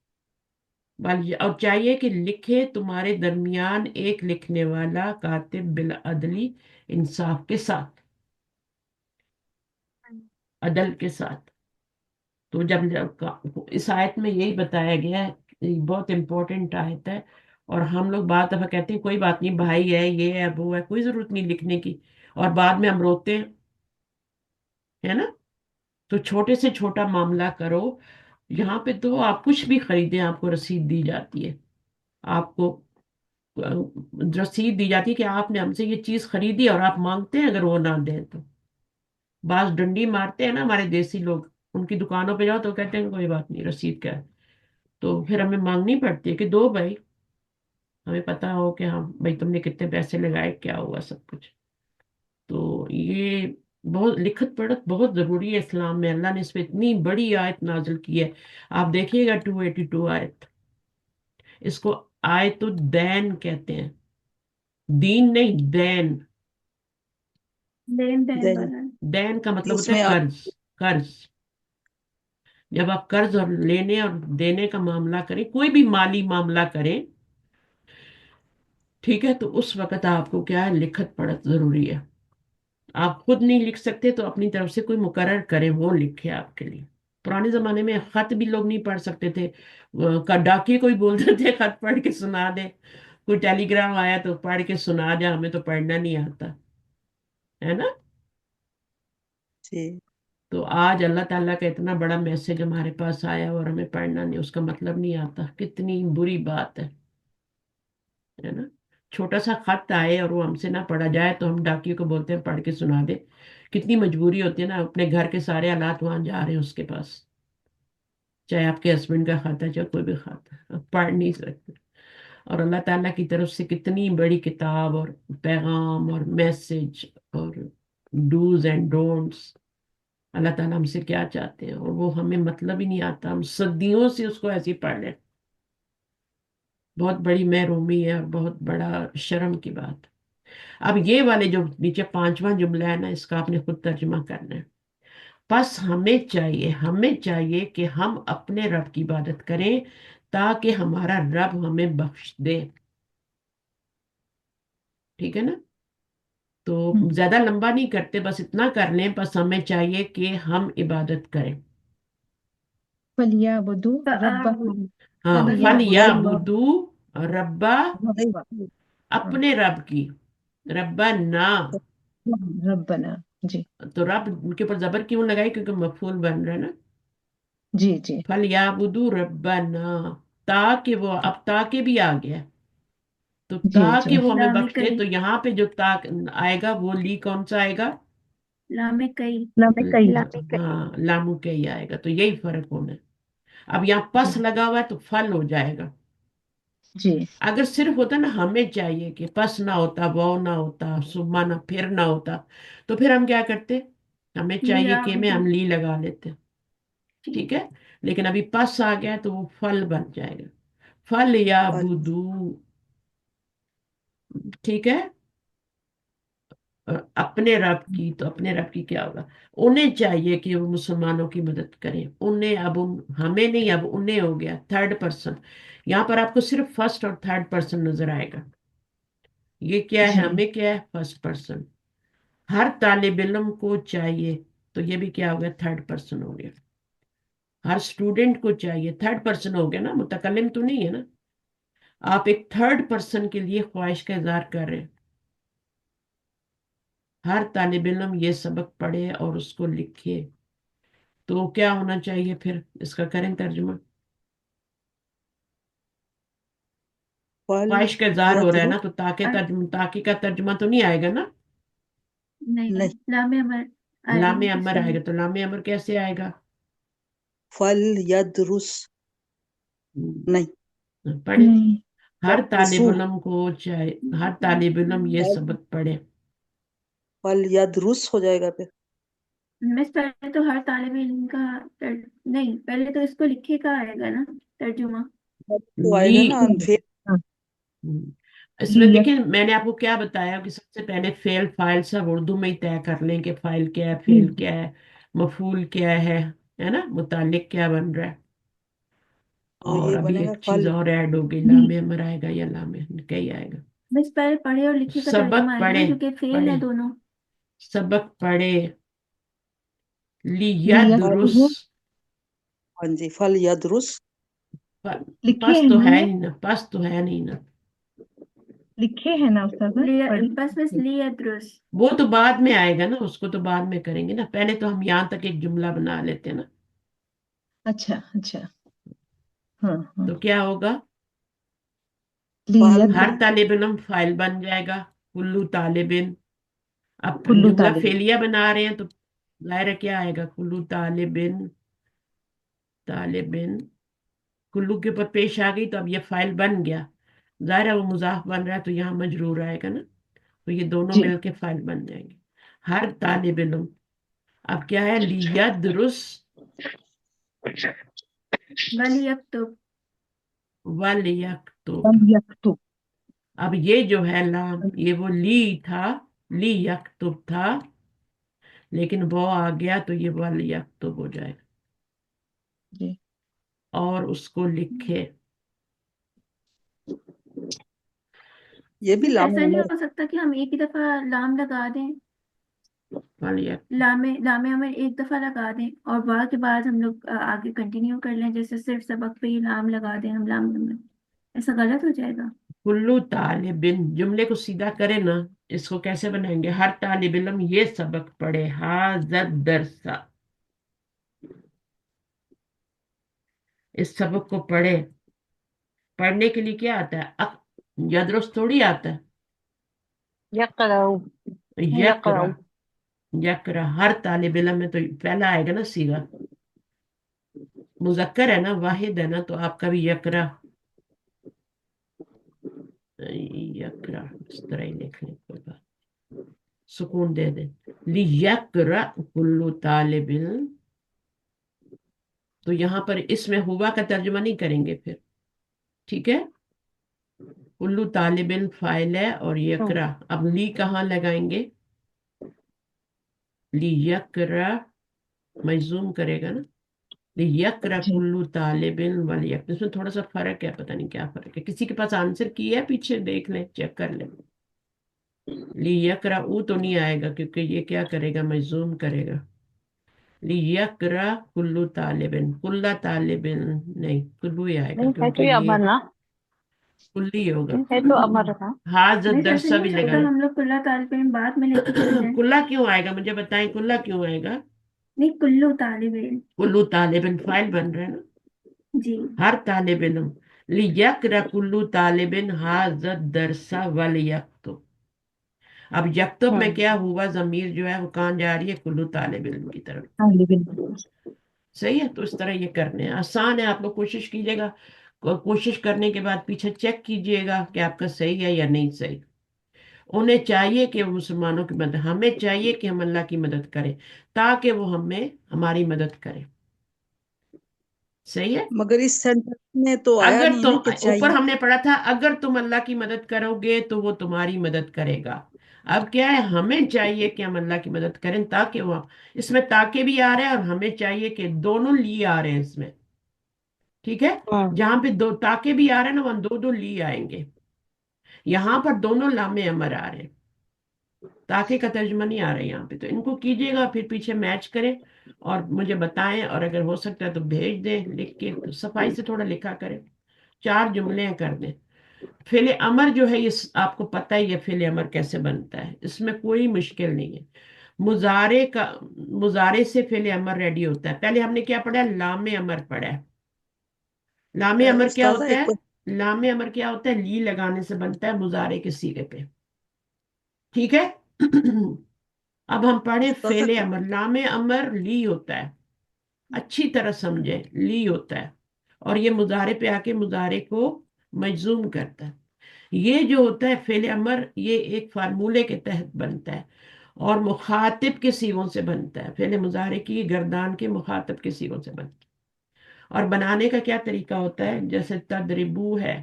Speaker 1: और चाहिए कि लिखे तुम्हारे दरमियान एक लिखने वाला, कातिब बिल अदली, इंसाफ के साथ, अदल के साथ। तो इस आयत में यही बताया गया है, ये बहुत इंपॉर्टेंट आयत है। और हम लोग बात दफा कहते हैं कोई बात नहीं, भाई है, ये है, वो है, कोई जरूरत नहीं लिखने की, और बाद में हम रोते हैं, है ना। तो छोटे से छोटा मामला करो। यहाँ पे तो आप कुछ भी खरीदें, आपको रसीद दी जाती है। आपको रसीद दी जाती है कि आपने हमसे ये चीज खरीदी, और आप मांगते हैं, अगर वो ना दें तो बाज डंडी मारते हैं ना हमारे देसी लोग। उनकी दुकानों पे जाओ तो कहते हैं कोई बात नहीं, रसीद क्या है। तो फिर हमें मांगनी पड़ती है कि दो भाई, हमें पता हो कि हाँ भाई तुमने कितने पैसे लगाए, क्या हुआ, सब कुछ। तो ये बहुत लिखत पढ़त बहुत जरूरी है इस्लाम में। अल्लाह ने इस पे इतनी बड़ी आयत नाजिल की है। आप देखिएगा 282 आयत। इसको आयतुद दैन कहते हैं, दीन नहीं, दैन।
Speaker 4: लेन देन
Speaker 3: देन
Speaker 4: वाला।
Speaker 1: दैन का मतलब होता है
Speaker 3: उसमें
Speaker 1: कर्ज। कर्ज, जब आप कर्ज और लेने और देने का मामला करें, कोई भी माली मामला करें, ठीक है, तो उस वक्त आपको क्या है, लिखत पढ़त जरूरी है। आप खुद नहीं लिख सकते तो अपनी तरफ से कोई मुकर्रर करे, वो लिखे आपके लिए। पुराने जमाने में खत भी लोग नहीं पढ़ सकते थे, डाकिए कोई बोलते थे खत पढ़ के सुना दे। कोई टेलीग्राम आया तो पढ़ के सुना दे, हमें तो पढ़ना नहीं आता, है ना।
Speaker 3: जी
Speaker 1: तो आज अल्लाह ताला का इतना बड़ा मैसेज हमारे पास आया और हमें पढ़ना नहीं, उसका मतलब नहीं आता, कितनी बुरी बात है ना। छोटा सा खत आए और वो हमसे ना पढ़ा जाए तो हम डाकिए को बोलते हैं पढ़ के सुना दे। कितनी मजबूरी होती है ना, अपने घर के सारे हालात वहां जा रहे हैं उसके पास, चाहे आपके हस्बैंड का खाता है, चाहे कोई भी खाता है, आप पढ़ नहीं सकते। और अल्लाह ताला की तरफ से कितनी बड़ी किताब और पैगाम और मैसेज और डूज एंड डोंट्स। अल्लाह ताला हमसे क्या चाहते हैं, और वो हमें मतलब ही नहीं आता, हम सदियों से उसको ऐसे ही पढ़ रहे हैं। बहुत बड़ी महरूमी है और बहुत बड़ा शर्म की बात। अब ये वाले जो नीचे पांचवा जुमला है ना, इसका आपने खुद तर्जुमा करना है। बस हमें चाहिए कि हम अपने रब की इबादत करें, ताकि हमारा रब हमें बख्श दे। ठीक है ना। तो ज्यादा लंबा नहीं करते, बस इतना कर लें, बस हमें चाहिए कि हम इबादत करें।
Speaker 2: फलियाबुदु
Speaker 4: फआबुद
Speaker 2: रब्बहुम
Speaker 1: हाँ, फल या
Speaker 2: फलियाबुदु
Speaker 1: बुदू रब्बा, अपने रब की, रब्बा ना।
Speaker 2: रब्बना। जी
Speaker 1: तो रब के ऊपर जबर क्यों लगाई, क्योंकि मफूल बन रहा है ना।
Speaker 2: जी जी
Speaker 1: फल याबुदू रब्बना, ताकि वो, अब ताकि भी आ गया, तो
Speaker 2: जी
Speaker 1: ताकि
Speaker 2: जी
Speaker 1: वो हमें
Speaker 4: लामे
Speaker 1: बख्श दे।
Speaker 4: कई।
Speaker 1: तो यहाँ पे जो ताक आएगा वो ली कौन सा आएगा,
Speaker 4: लामे कई।
Speaker 2: लामे कई।
Speaker 7: लामी कई।
Speaker 1: हाँ, लामू के ही आएगा। तो यही फर्क होना है। अब यहाँ पस
Speaker 2: जी
Speaker 1: लगा हुआ है तो फल हो जाएगा।
Speaker 2: जी
Speaker 1: अगर सिर्फ होता ना, हमें चाहिए कि पस ना होता, वाव ना होता, सुम्मा ना, फिर ना होता, तो फिर हम क्या करते, हमें चाहिए कि में
Speaker 4: लियाबुदु।
Speaker 1: हम ली लगा लेते।
Speaker 4: ठीक।
Speaker 1: ठीक है। लेकिन अभी पस आ गया तो वो फल बन जाएगा, फल या
Speaker 3: फल
Speaker 1: बुदू। ठीक है। और अपने रब की, तो अपने रब की क्या होगा, उन्हें चाहिए कि वो मुसलमानों की मदद करें। उन्हें, अब हमें नहीं, अब उन्हें हो गया थर्ड पर्सन। यहाँ पर आपको सिर्फ फर्स्ट और थर्ड पर्सन नजर आएगा। ये क्या है,
Speaker 2: जी
Speaker 1: हमें क्या है, फर्स्ट पर्सन। हर तालिब इल्म को चाहिए, तो ये भी क्या हो गया, थर्ड पर्सन हो गया। हर स्टूडेंट को चाहिए, थर्ड पर्सन हो गया ना, मुतकल्लिम तो नहीं है ना। आप एक थर्ड पर्सन के लिए ख्वाहिश का इजहार कर रहे हैं। हर तालिब इल्म ये सबक पढ़े और उसको लिखे, तो क्या होना चाहिए फिर, इसका करें तर्जुमा।
Speaker 3: फल
Speaker 1: ख्वाहिश का इजहार हो रहा है ना,
Speaker 3: यद्रुस
Speaker 1: तो
Speaker 4: अर-
Speaker 1: ताके का तर्जुमा तो नहीं आएगा ना।
Speaker 4: नहीं
Speaker 3: नहीं,
Speaker 4: लामे अमर आ रही
Speaker 1: लामे
Speaker 4: है
Speaker 1: अमर
Speaker 4: इसमें।
Speaker 1: आएगा, तो लामे अमर कैसे आएगा?
Speaker 3: फल यद्रुस नहीं,
Speaker 1: पढ़े।
Speaker 2: नहीं।
Speaker 1: हर तालिब
Speaker 3: यद्रुसु
Speaker 1: इल्म को चाहे, हर तालिब इल्म ये
Speaker 3: फल
Speaker 1: सबक पढ़े।
Speaker 3: फल यद्रुस हो जाएगा फिर।
Speaker 4: मिस पहले तो हर तालिब इल्म का नहीं, पहले तो इसको लिखे का आएगा ना तर्जुमा।
Speaker 3: तो
Speaker 1: ली
Speaker 3: आएगा ना फिर।
Speaker 2: हाँ,
Speaker 1: इसमें
Speaker 2: लिया।
Speaker 1: देखिए, मैंने आपको क्या बताया कि सबसे पहले फेल फाइल सब उर्दू में ही तय कर लें कि फाइल क्या है, फेल क्या है, मफूल क्या है ना, मुतालिक क्या बन रहा है।
Speaker 3: तो
Speaker 1: और
Speaker 3: ये
Speaker 1: अभी
Speaker 3: बनेगा
Speaker 1: एक चीज
Speaker 3: फल
Speaker 1: और ऐड होगी,
Speaker 2: ली।
Speaker 1: लामे अमर आएगा या लामे क्या ही आएगा।
Speaker 4: मिस पहले पढ़े और लिखे का
Speaker 1: सबक
Speaker 4: तर्जुमा आएगा
Speaker 1: पढ़े,
Speaker 4: ना, क्योंकि फेल
Speaker 1: पढ़े,
Speaker 4: है दोनों।
Speaker 1: सबक पढ़े। लिया
Speaker 2: लिया
Speaker 3: फल,
Speaker 1: दुरुस।
Speaker 2: तो
Speaker 3: हाँ जी, फल यद्रुस
Speaker 2: लिखे
Speaker 1: पस
Speaker 2: है
Speaker 1: तो
Speaker 2: ना
Speaker 1: है
Speaker 2: ये,
Speaker 1: नहीं ना, पस तो है नहीं ना।
Speaker 2: लिखे है ना उस्ताद
Speaker 4: लिया
Speaker 2: पढ़ी।
Speaker 4: बस मिस लिया दुरुस्त।
Speaker 1: वो तो बाद में आएगा ना, उसको तो बाद में करेंगे ना, पहले तो हम यहाँ तक एक जुमला बना लेते हैं ना।
Speaker 2: अच्छा अच्छा। हाँ हाँ।
Speaker 1: तो क्या होगा?
Speaker 2: लिया
Speaker 3: फल
Speaker 1: हर तालिब इल्म फाइल बन जाएगा, कुल्लू तालिबिन। अब
Speaker 2: कुल्लू
Speaker 1: जुमला
Speaker 2: तालिब।
Speaker 1: फेलिया बना रहे हैं तो जाहिर है क्या आएगा, कुल्लू तालिबिन, तालिबिन। कुल्लू के ऊपर पेश आ गई तो अब ये फाइल बन गया, जाहिर है वो मुजाफ बन रहा है तो यहाँ मजरूर आएगा ना, तो ये दोनों
Speaker 2: जी
Speaker 1: मिलके फाइल बन जाएंगे। हर तालिब इल्म। अब क्या है, लिया दुरुस
Speaker 4: वली यक्तुब।
Speaker 1: वल यक्तुब।
Speaker 2: बल यक्तुब।
Speaker 1: अब ये जो है लाम, ये वो ली था, ली यक्तुब था, लेकिन वो आ गया तो ये वल यक्तुब हो जाएगा।
Speaker 2: जी
Speaker 1: और उसको लिखे।
Speaker 3: ये भी
Speaker 4: मिस
Speaker 3: लाम
Speaker 4: ऐसा नहीं
Speaker 3: अमर
Speaker 4: हो सकता कि हम एक ही दफा लाम लगा दें?
Speaker 1: वल यक्तुब।
Speaker 4: लामे लामे हमें एक दफा लगा दें और वाह के बाद हम लोग आगे कंटिन्यू कर लें, जैसे सिर्फ सबक पे ही लाम लगा दें हम लाम में। ऐसा गलत हो जाएगा?
Speaker 1: कुल्लू तालिबिन जुमले को सीधा करे ना, इसको कैसे बनाएंगे, हर तालिब इल्म ये सबक पढ़े, हाजर दरसा, इस सबक को पढ़े। पढ़ने के लिए क्या आता है, यदरुस थोड़ी आता है।
Speaker 6: यक़रउ
Speaker 1: यकरा,
Speaker 6: यक़रउ
Speaker 1: यकरा हर तालिब इल्म में तो पहला आएगा ना सीगा, मुजक्कर है ना, वाहिद है ना, तो आपका भी यकरा, यकरा इस तरह ही लिख लें, कोई बात, सुकून दे दे। लियकरा कुल्लू तालिब इल्म, तो यहाँ पर इसमें हुआ का तर्जुमा नहीं करेंगे फिर, ठीक है। कुल्लू तालिब इल्म फाइल है और यकरा, अब ली कहाँ लगाएंगे, ली यकरा मजूम करेगा ना, ली यकरा
Speaker 2: जी।
Speaker 1: कुल्लू तालिब इल्म वल यकरा, इसमें थोड़ा सा फर्क है, पता नहीं क्या फर्क है, किसी के पास आंसर की है पीछे, देख लें, चेक कर लें। ली यकरा ऊ तो नहीं आएगा क्योंकि ये क्या करेगा, मजूम करेगा। ली यकरा कुल्लू तालिबिन, कुल्ला तालिबिन नहीं, कुल्लू ही आएगा
Speaker 6: नहीं है
Speaker 1: क्योंकि
Speaker 6: तो ये
Speaker 1: ये
Speaker 6: अमर ना,
Speaker 1: कुल्ली होगा।
Speaker 6: नहीं है तो अमर ना।
Speaker 1: हाज
Speaker 4: मिस ऐसे
Speaker 1: दरसा
Speaker 4: नहीं
Speaker 1: भी
Speaker 4: हो
Speaker 1: लगा
Speaker 4: सकता
Speaker 1: लो।
Speaker 4: हम लोग कुल्ला तालिब इल्म बाद में लेके चले जाएं?
Speaker 1: कुल्ला क्यों आएगा, मुझे बताएं, कुल्ला क्यों आएगा?
Speaker 4: नहीं, कुल्लू तालिब इल्म।
Speaker 1: कुल्लू तालिबिन फाइल बन रहे हैं ना,
Speaker 4: जी।
Speaker 1: हर तालिब इल्म। लियकरा कुल्लू तालिबिन हाज दरसा वल यक्तुब। अब यक्तुब में
Speaker 6: हम्म
Speaker 1: क्या हुआ, जमीर जो है वो कहाँ जा रही है, कुल्लू तालिब इल्म की तरफ।
Speaker 2: तालिब इल्म।
Speaker 1: सही है, तो इस तरह ये करने हैं, आसान है, आप लोग कोशिश कीजिएगा, कोशिश करने के बाद पीछे चेक कीजिएगा कि आपका सही है या नहीं सही। उन्हें चाहिए कि वो मुसलमानों की मदद, हमें चाहिए कि हम अल्लाह की मदद करें ताकि वो हमें हमारी मदद करें। सही है।
Speaker 3: मगर इस सेंटेंस में तो आया
Speaker 1: अगर
Speaker 3: नहीं
Speaker 1: तुम,
Speaker 3: ना कि
Speaker 1: ऊपर
Speaker 3: चाहिए।
Speaker 1: हमने पढ़ा था अगर तुम अल्लाह की मदद करोगे तो वो तुम्हारी मदद करेगा। अब क्या है, हमें चाहिए कि हम अल्लाह की मदद करें ताकि वो, इसमें ताके भी आ रहे हैं और हमें चाहिए कि दोनों लिए आ रहे हैं इसमें, ठीक है।
Speaker 6: हम्म
Speaker 1: जहां पे दो ताके भी आ रहे हैं ना, वहां दो दो ली आएंगे, यहां पर दोनों लामे अमर आ रहे हैं, ताके का तर्जुमा नहीं आ रहा है यहाँ पे, तो इनको कीजिएगा फिर पीछे मैच करें और मुझे बताएं, और अगर हो सकता है तो भेज दें लिख के, तो सफाई से थोड़ा लिखा करें, चार जुमले कर दें। फेले अमर जो है ये आपको पता ही है, फेले अमर कैसे बनता है, इसमें कोई मुश्किल नहीं है। मुजारे का, मुजारे से फेले अमर रेडी होता है। पहले हमने क्या पढ़ा, लामे अमर पढ़ा है। लामे अमर क्या
Speaker 3: उस्ताजा
Speaker 1: होता
Speaker 3: एक
Speaker 1: है, लामे अमर क्या होता है, ली लगाने से बनता है मुजारे के सीगे पे। ठीक है। अब हम पढ़े
Speaker 3: तो
Speaker 1: फेले
Speaker 3: सक
Speaker 1: अमर। लामे अमर ली होता है, अच्छी तरह समझे, ली होता है, और ये मुजारे पे आके मुजारे को मजजूम करता है। ये जो होता है फेले अमर, ये एक फार्मूले के तहत बनता है और मुखातिब के सीगों से बनता है। फेले मुजारे की गर्दान के मुखातिब के सीगों से बनता है। और बनाने का क्या तरीका होता है, जैसे तदरिबू है,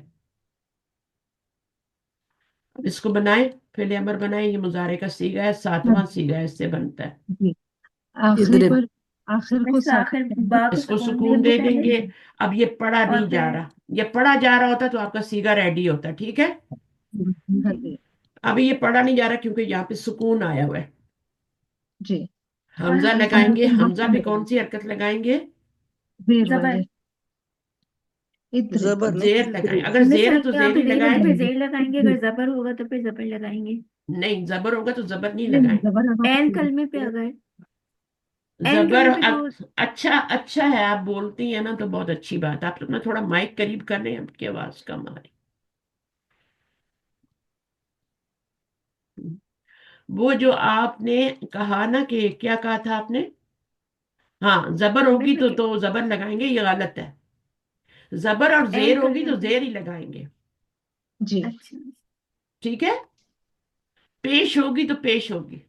Speaker 1: अब इसको बनाए, फेले अमर बनाए, ये मुजारे का सीगा है, सातवां सीगा है, इससे बनता है।
Speaker 2: जी आखिरी
Speaker 5: इधर
Speaker 2: पर, आखिर को
Speaker 4: इसका
Speaker 2: साकिन
Speaker 4: आखिर
Speaker 2: करेंगे।
Speaker 4: बा को
Speaker 1: इसको
Speaker 4: सुकून
Speaker 1: सुकून
Speaker 4: देंगे
Speaker 1: दे
Speaker 4: पहले,
Speaker 1: देंगे। अब ये पढ़ा
Speaker 4: और
Speaker 1: नहीं जा
Speaker 4: फिर
Speaker 1: रहा, ये पढ़ा जा रहा होता तो आपका सीगा रेडी होता, ठीक है।
Speaker 2: हाँ
Speaker 4: जी
Speaker 2: जी।
Speaker 1: अभी ये पढ़ा नहीं जा रहा क्योंकि यहाँ पे सुकून आया हुआ है।
Speaker 2: जी
Speaker 4: और
Speaker 1: हमजा
Speaker 4: हम
Speaker 1: लगाएंगे,
Speaker 2: हमजा
Speaker 1: हमजा पे
Speaker 2: तुल
Speaker 1: कौन सी हरकत लगाएंगे,
Speaker 2: जेर
Speaker 4: जबर।
Speaker 2: वाले इधर
Speaker 3: जबर नहीं,
Speaker 1: जेर लगाएं। अगर
Speaker 4: मिस
Speaker 1: जेर है तो
Speaker 4: यहाँ
Speaker 1: जेर
Speaker 4: पे
Speaker 1: ही
Speaker 4: जेर है तो
Speaker 1: लगाएं।
Speaker 4: फिर जेर लगाएंगे,
Speaker 2: जी
Speaker 4: अगर जबर होगा तो फिर जबर लगाएंगे।
Speaker 1: नहीं, जबर होगा तो जबर नहीं
Speaker 2: नहीं
Speaker 1: लगाएं।
Speaker 2: जबर होगा तो
Speaker 4: एन
Speaker 2: फिर
Speaker 4: कलमे पे अगर एन
Speaker 1: जबर
Speaker 4: कलमे पे तो
Speaker 1: अच्छा, अच्छा है, आप बोलती हैं ना तो बहुत अच्छी बात। आप अपना थोड़ा माइक करीब कर रहे हैं, आपकी आवाज कम आ रही। वो जो आपने कहा ना, कि क्या कहा था आपने, हाँ जबर
Speaker 4: मिस
Speaker 1: होगी तो जबर लगाएंगे, ये गलत है। जबर और
Speaker 4: एन
Speaker 1: जेर होगी
Speaker 4: कलमे
Speaker 1: तो
Speaker 4: पे।
Speaker 1: जेर ही लगाएंगे।
Speaker 2: जी
Speaker 4: अच्छा
Speaker 1: ठीक है। पेश होगी तो पेश होगी,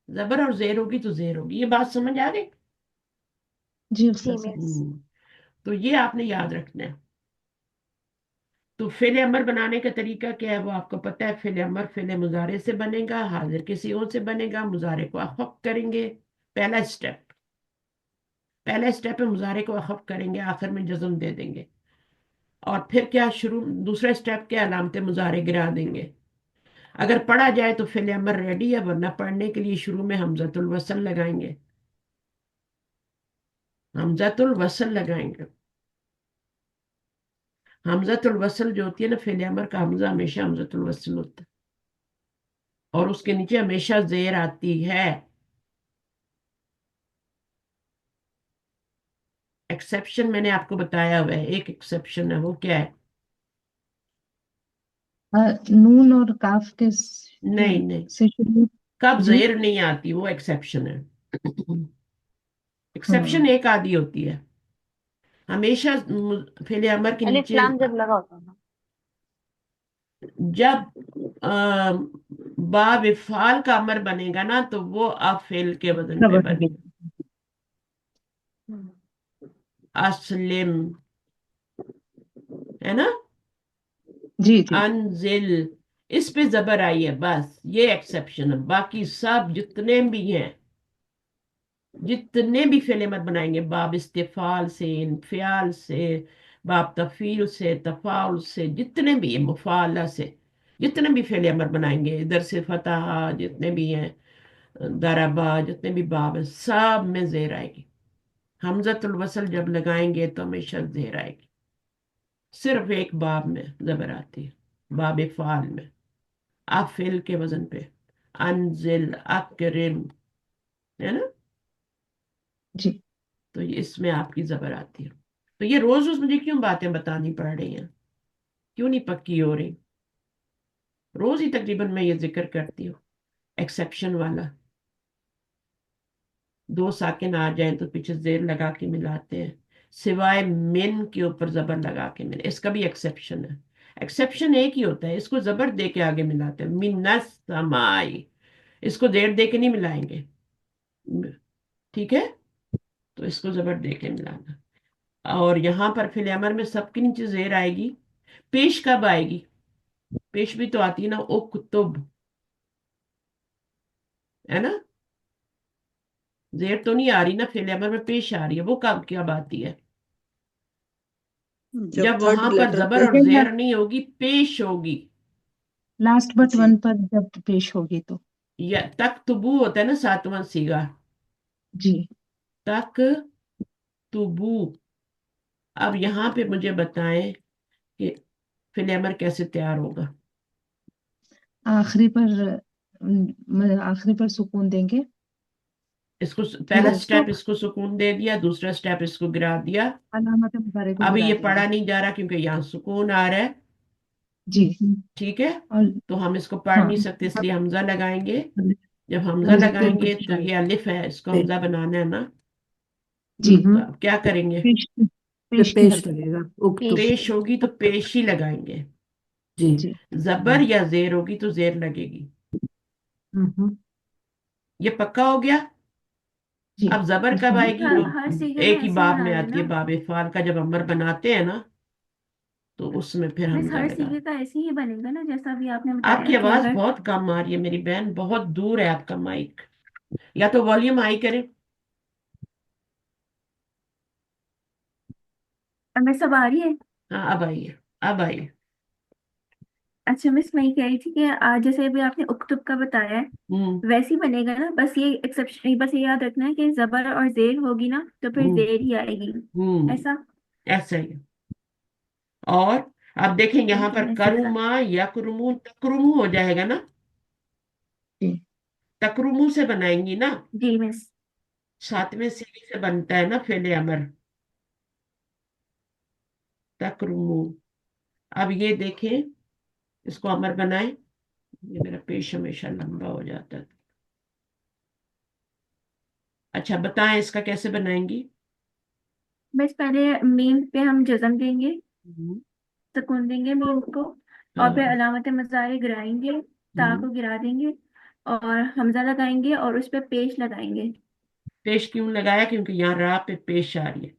Speaker 1: जबर और जेर होगी तो जेर होगी। ये बात समझ आ गई।
Speaker 2: जी
Speaker 7: जी
Speaker 2: उस्ताद साहब।
Speaker 7: मिस।
Speaker 1: तो ये आपने याद रखना है। तो फेले अमर बनाने का तरीका क्या है वो आपको पता है। फेले अमर फेले मुजारे से बनेगा, हाजिर के सिगों से बनेगा, मुजारे को अखफ करेंगे। पहला स्टेप, पहला स्टेप है मुजारे को अखफ करेंगे, आखिर में जज्म दे देंगे। और फिर क्या शुरू, दूसरा स्टेप क्या, अलामत मुजारे गिरा देंगे। अगर पढ़ा जाए तो फेले अमर रेडी है, वरना पढ़ने के लिए शुरू में हमजतुल वसल लगाएंगे, हमजतुल वसल लगाएंगे। हमजतुल वसल जो होती है ना, फेले अमर का हमजा हमेशा हमजतुल वसल होता है, और उसके नीचे हमेशा जेर आती है। एक्सेप्शन मैंने आपको बताया हुआ है, एक एक्सेप्शन है, वो क्या है।
Speaker 2: नून और काफ के
Speaker 1: नहीं नहीं,
Speaker 2: से शुरू।
Speaker 1: कब
Speaker 2: जी
Speaker 1: जेर नहीं आती, वो एक्सेप्शन है। एक्सेप्शन
Speaker 2: हाँ
Speaker 1: एक आधी होती है, हमेशा फेले अमर के
Speaker 6: अलिफ
Speaker 1: नीचे।
Speaker 6: लाम जब लगा होता है ना।
Speaker 1: जब बा विफाल का अमर बनेगा ना, तो वो अब फेल के वजन पे
Speaker 2: खबर होगी।
Speaker 1: बनेगा। अस्लिम, है ना,
Speaker 2: जी जी
Speaker 1: अनजिल, इस पे जबर आई है, बस ये एक्सेप्शन है। बाकी सब जितने भी हैं, जितने भी फेले मत बनाएंगे, बाब इस्तिफाल से, इनफियाल से, बाब तफील से, तफाउल से, जितने भी है, मुफाला से, जितने भी फेले अमर बनाएंगे, इधर से फतहा जितने भी हैं, दरबा, जितने भी बाब है, सब में जेर आएगी। हमजतुल वसल जब लगाएंगे तो हमेशा जेर आएगी। सिर्फ एक बाब में जबर आती है, बाब फाल में, अफिल के वजन पे, अनजिल, अकरिम, है ना।
Speaker 2: जी
Speaker 1: तो ये इसमें आपकी जबर आती है। तो ये रोज रोज मुझे क्यों बातें बतानी पड़ रही हैं, क्यों नहीं पक्की हो रही। रोज ही तकरीबन मैं ये जिक्र करती हूँ, एक्सेप्शन वाला। दो साकिन आ जाए तो पीछे जेर लगा के मिलाते हैं, सिवाय मिन के ऊपर जबर लगा के मिले, इसका भी एक्सेप्शन है। एक्सेप्शन एक ही होता है, इसको जबर दे के आगे मिलाते हैं, मिन्नस समाई, इसको जेर दे के नहीं मिलाएंगे। ठीक है। तो इसको जबर दे के मिलाना। और यहां पर फिल अमर में सबके नीचे जेर आएगी। पेश कब आएगी, पेश भी तो आती है ना, ओ कुतुब, है ना। जेर तो नहीं आ रही ना, फिल अमर में पेश आ रही है, वो कब क्या आती है,
Speaker 3: जब
Speaker 1: जब
Speaker 3: थर्ड
Speaker 1: वहां पर
Speaker 3: लेटर
Speaker 1: जबर
Speaker 3: पे।
Speaker 1: और जेर नहीं होगी, पेश होगी।
Speaker 2: लास्ट बट
Speaker 3: जी
Speaker 2: वन पर जब पेश होगी तो।
Speaker 1: या तक तुबू होता है ना, सातवां सीगा,
Speaker 2: जी
Speaker 1: तक तुबू। अब यहाँ पे मुझे बताएं कि फिल अमर कैसे तैयार होगा।
Speaker 2: आखिरी पर आखिरी पर सुकून देंगे।
Speaker 1: इसको
Speaker 2: फिर
Speaker 1: पहला
Speaker 2: इसको
Speaker 1: स्टेप इसको सुकून दे दिया, दूसरा स्टेप इसको गिरा दिया।
Speaker 2: अलामत मुबारक को
Speaker 1: अभी
Speaker 2: गिरा
Speaker 1: ये
Speaker 2: देंगे।
Speaker 1: पढ़ा नहीं जा रहा क्योंकि यहाँ सुकून आ रहा है,
Speaker 2: जी।
Speaker 1: ठीक है।
Speaker 2: और
Speaker 1: तो हम इसको पढ़
Speaker 2: हाँ,
Speaker 1: नहीं सकते, इसलिए हमजा लगाएंगे। जब हमजा
Speaker 2: हमजे को
Speaker 1: लगाएंगे
Speaker 2: पेश
Speaker 1: तो
Speaker 2: डाल।
Speaker 1: ये अलिफ है, इसको हमजा बनाना है ना।
Speaker 2: जी।
Speaker 1: तो अब क्या करेंगे?
Speaker 2: पेश
Speaker 5: पे
Speaker 2: पेश की
Speaker 5: पेश
Speaker 2: हरकत।
Speaker 5: लगेगा, उक्तुब।
Speaker 7: पेश
Speaker 1: पेश होगी तो पेश ही लगाएंगे।
Speaker 5: जी।
Speaker 2: जी
Speaker 1: जबर या जेर होगी तो जेर लगेगी।
Speaker 5: हम्म।
Speaker 1: ये पक्का हो गया।
Speaker 2: जी।
Speaker 1: अब जबर कब
Speaker 2: इसको
Speaker 1: आएगी? वो
Speaker 4: हर सीखे में
Speaker 1: एक ही
Speaker 4: ऐसे ही
Speaker 1: बाब
Speaker 4: बना
Speaker 1: में आती है,
Speaker 4: लेना।
Speaker 1: बाब फाल का जब अमर बनाते हैं ना, तो उसमें फिर
Speaker 4: मिस
Speaker 1: हमजा
Speaker 4: हर
Speaker 1: लगा।
Speaker 4: सीखे का ऐसे ही बनेगा ना, जैसा अभी आपने बताया
Speaker 1: आपकी
Speaker 4: कि
Speaker 1: आवाज
Speaker 4: अगर
Speaker 1: बहुत कम आ रही है मेरी बहन, बहुत दूर है आपका माइक। या तो वॉल्यूम हाई करें।
Speaker 4: मैं सब आ रही है।
Speaker 1: हाँ अब आइए, अब आइए।
Speaker 4: अच्छा मिस, मैं ये कह रही थी कि आज जैसे अभी आपने उक्तुब का बताया है
Speaker 1: हम्म।
Speaker 4: वैसे ही बनेगा ना, बस ये एक्सेप्शन, बस ये याद रखना है कि जबर और जेर होगी ना तो फिर
Speaker 1: हम्म।
Speaker 4: जेर ही आएगी।
Speaker 1: हम्म।
Speaker 4: ऐसा।
Speaker 1: ऐसा ही है। और अब देखें यहाँ
Speaker 4: ठीक है
Speaker 1: पर
Speaker 4: मिस, ऐसा।
Speaker 1: करुमा या कुरुमू, तकरुमू हो जाएगा ना।
Speaker 2: जी।
Speaker 1: तकरुमू से बनाएंगी ना,
Speaker 4: जी मिस।
Speaker 1: सातवें सीढ़ी से बनता है ना फेले अमर, तकरुमू। अब ये देखें, इसको अमर बनाए। ये मेरा पेश हमेशा लंबा हो जाता है। अच्छा बताएं इसका कैसे बनाएंगी?
Speaker 4: बस पहले मीम पे हम जज़म देंगे,
Speaker 1: हम्म।
Speaker 4: सुकून देंगे मीम को, और फिर
Speaker 1: हाँ।
Speaker 4: अलामत मज़ारे गिराएंगे, ता
Speaker 1: हम्म।
Speaker 4: को गिरा देंगे, और हमजा लगाएंगे और उस पर पेश लगाएंगे।
Speaker 1: पेश क्यों लगाया? क्योंकि यहाँ रा पे पेश आ रही है,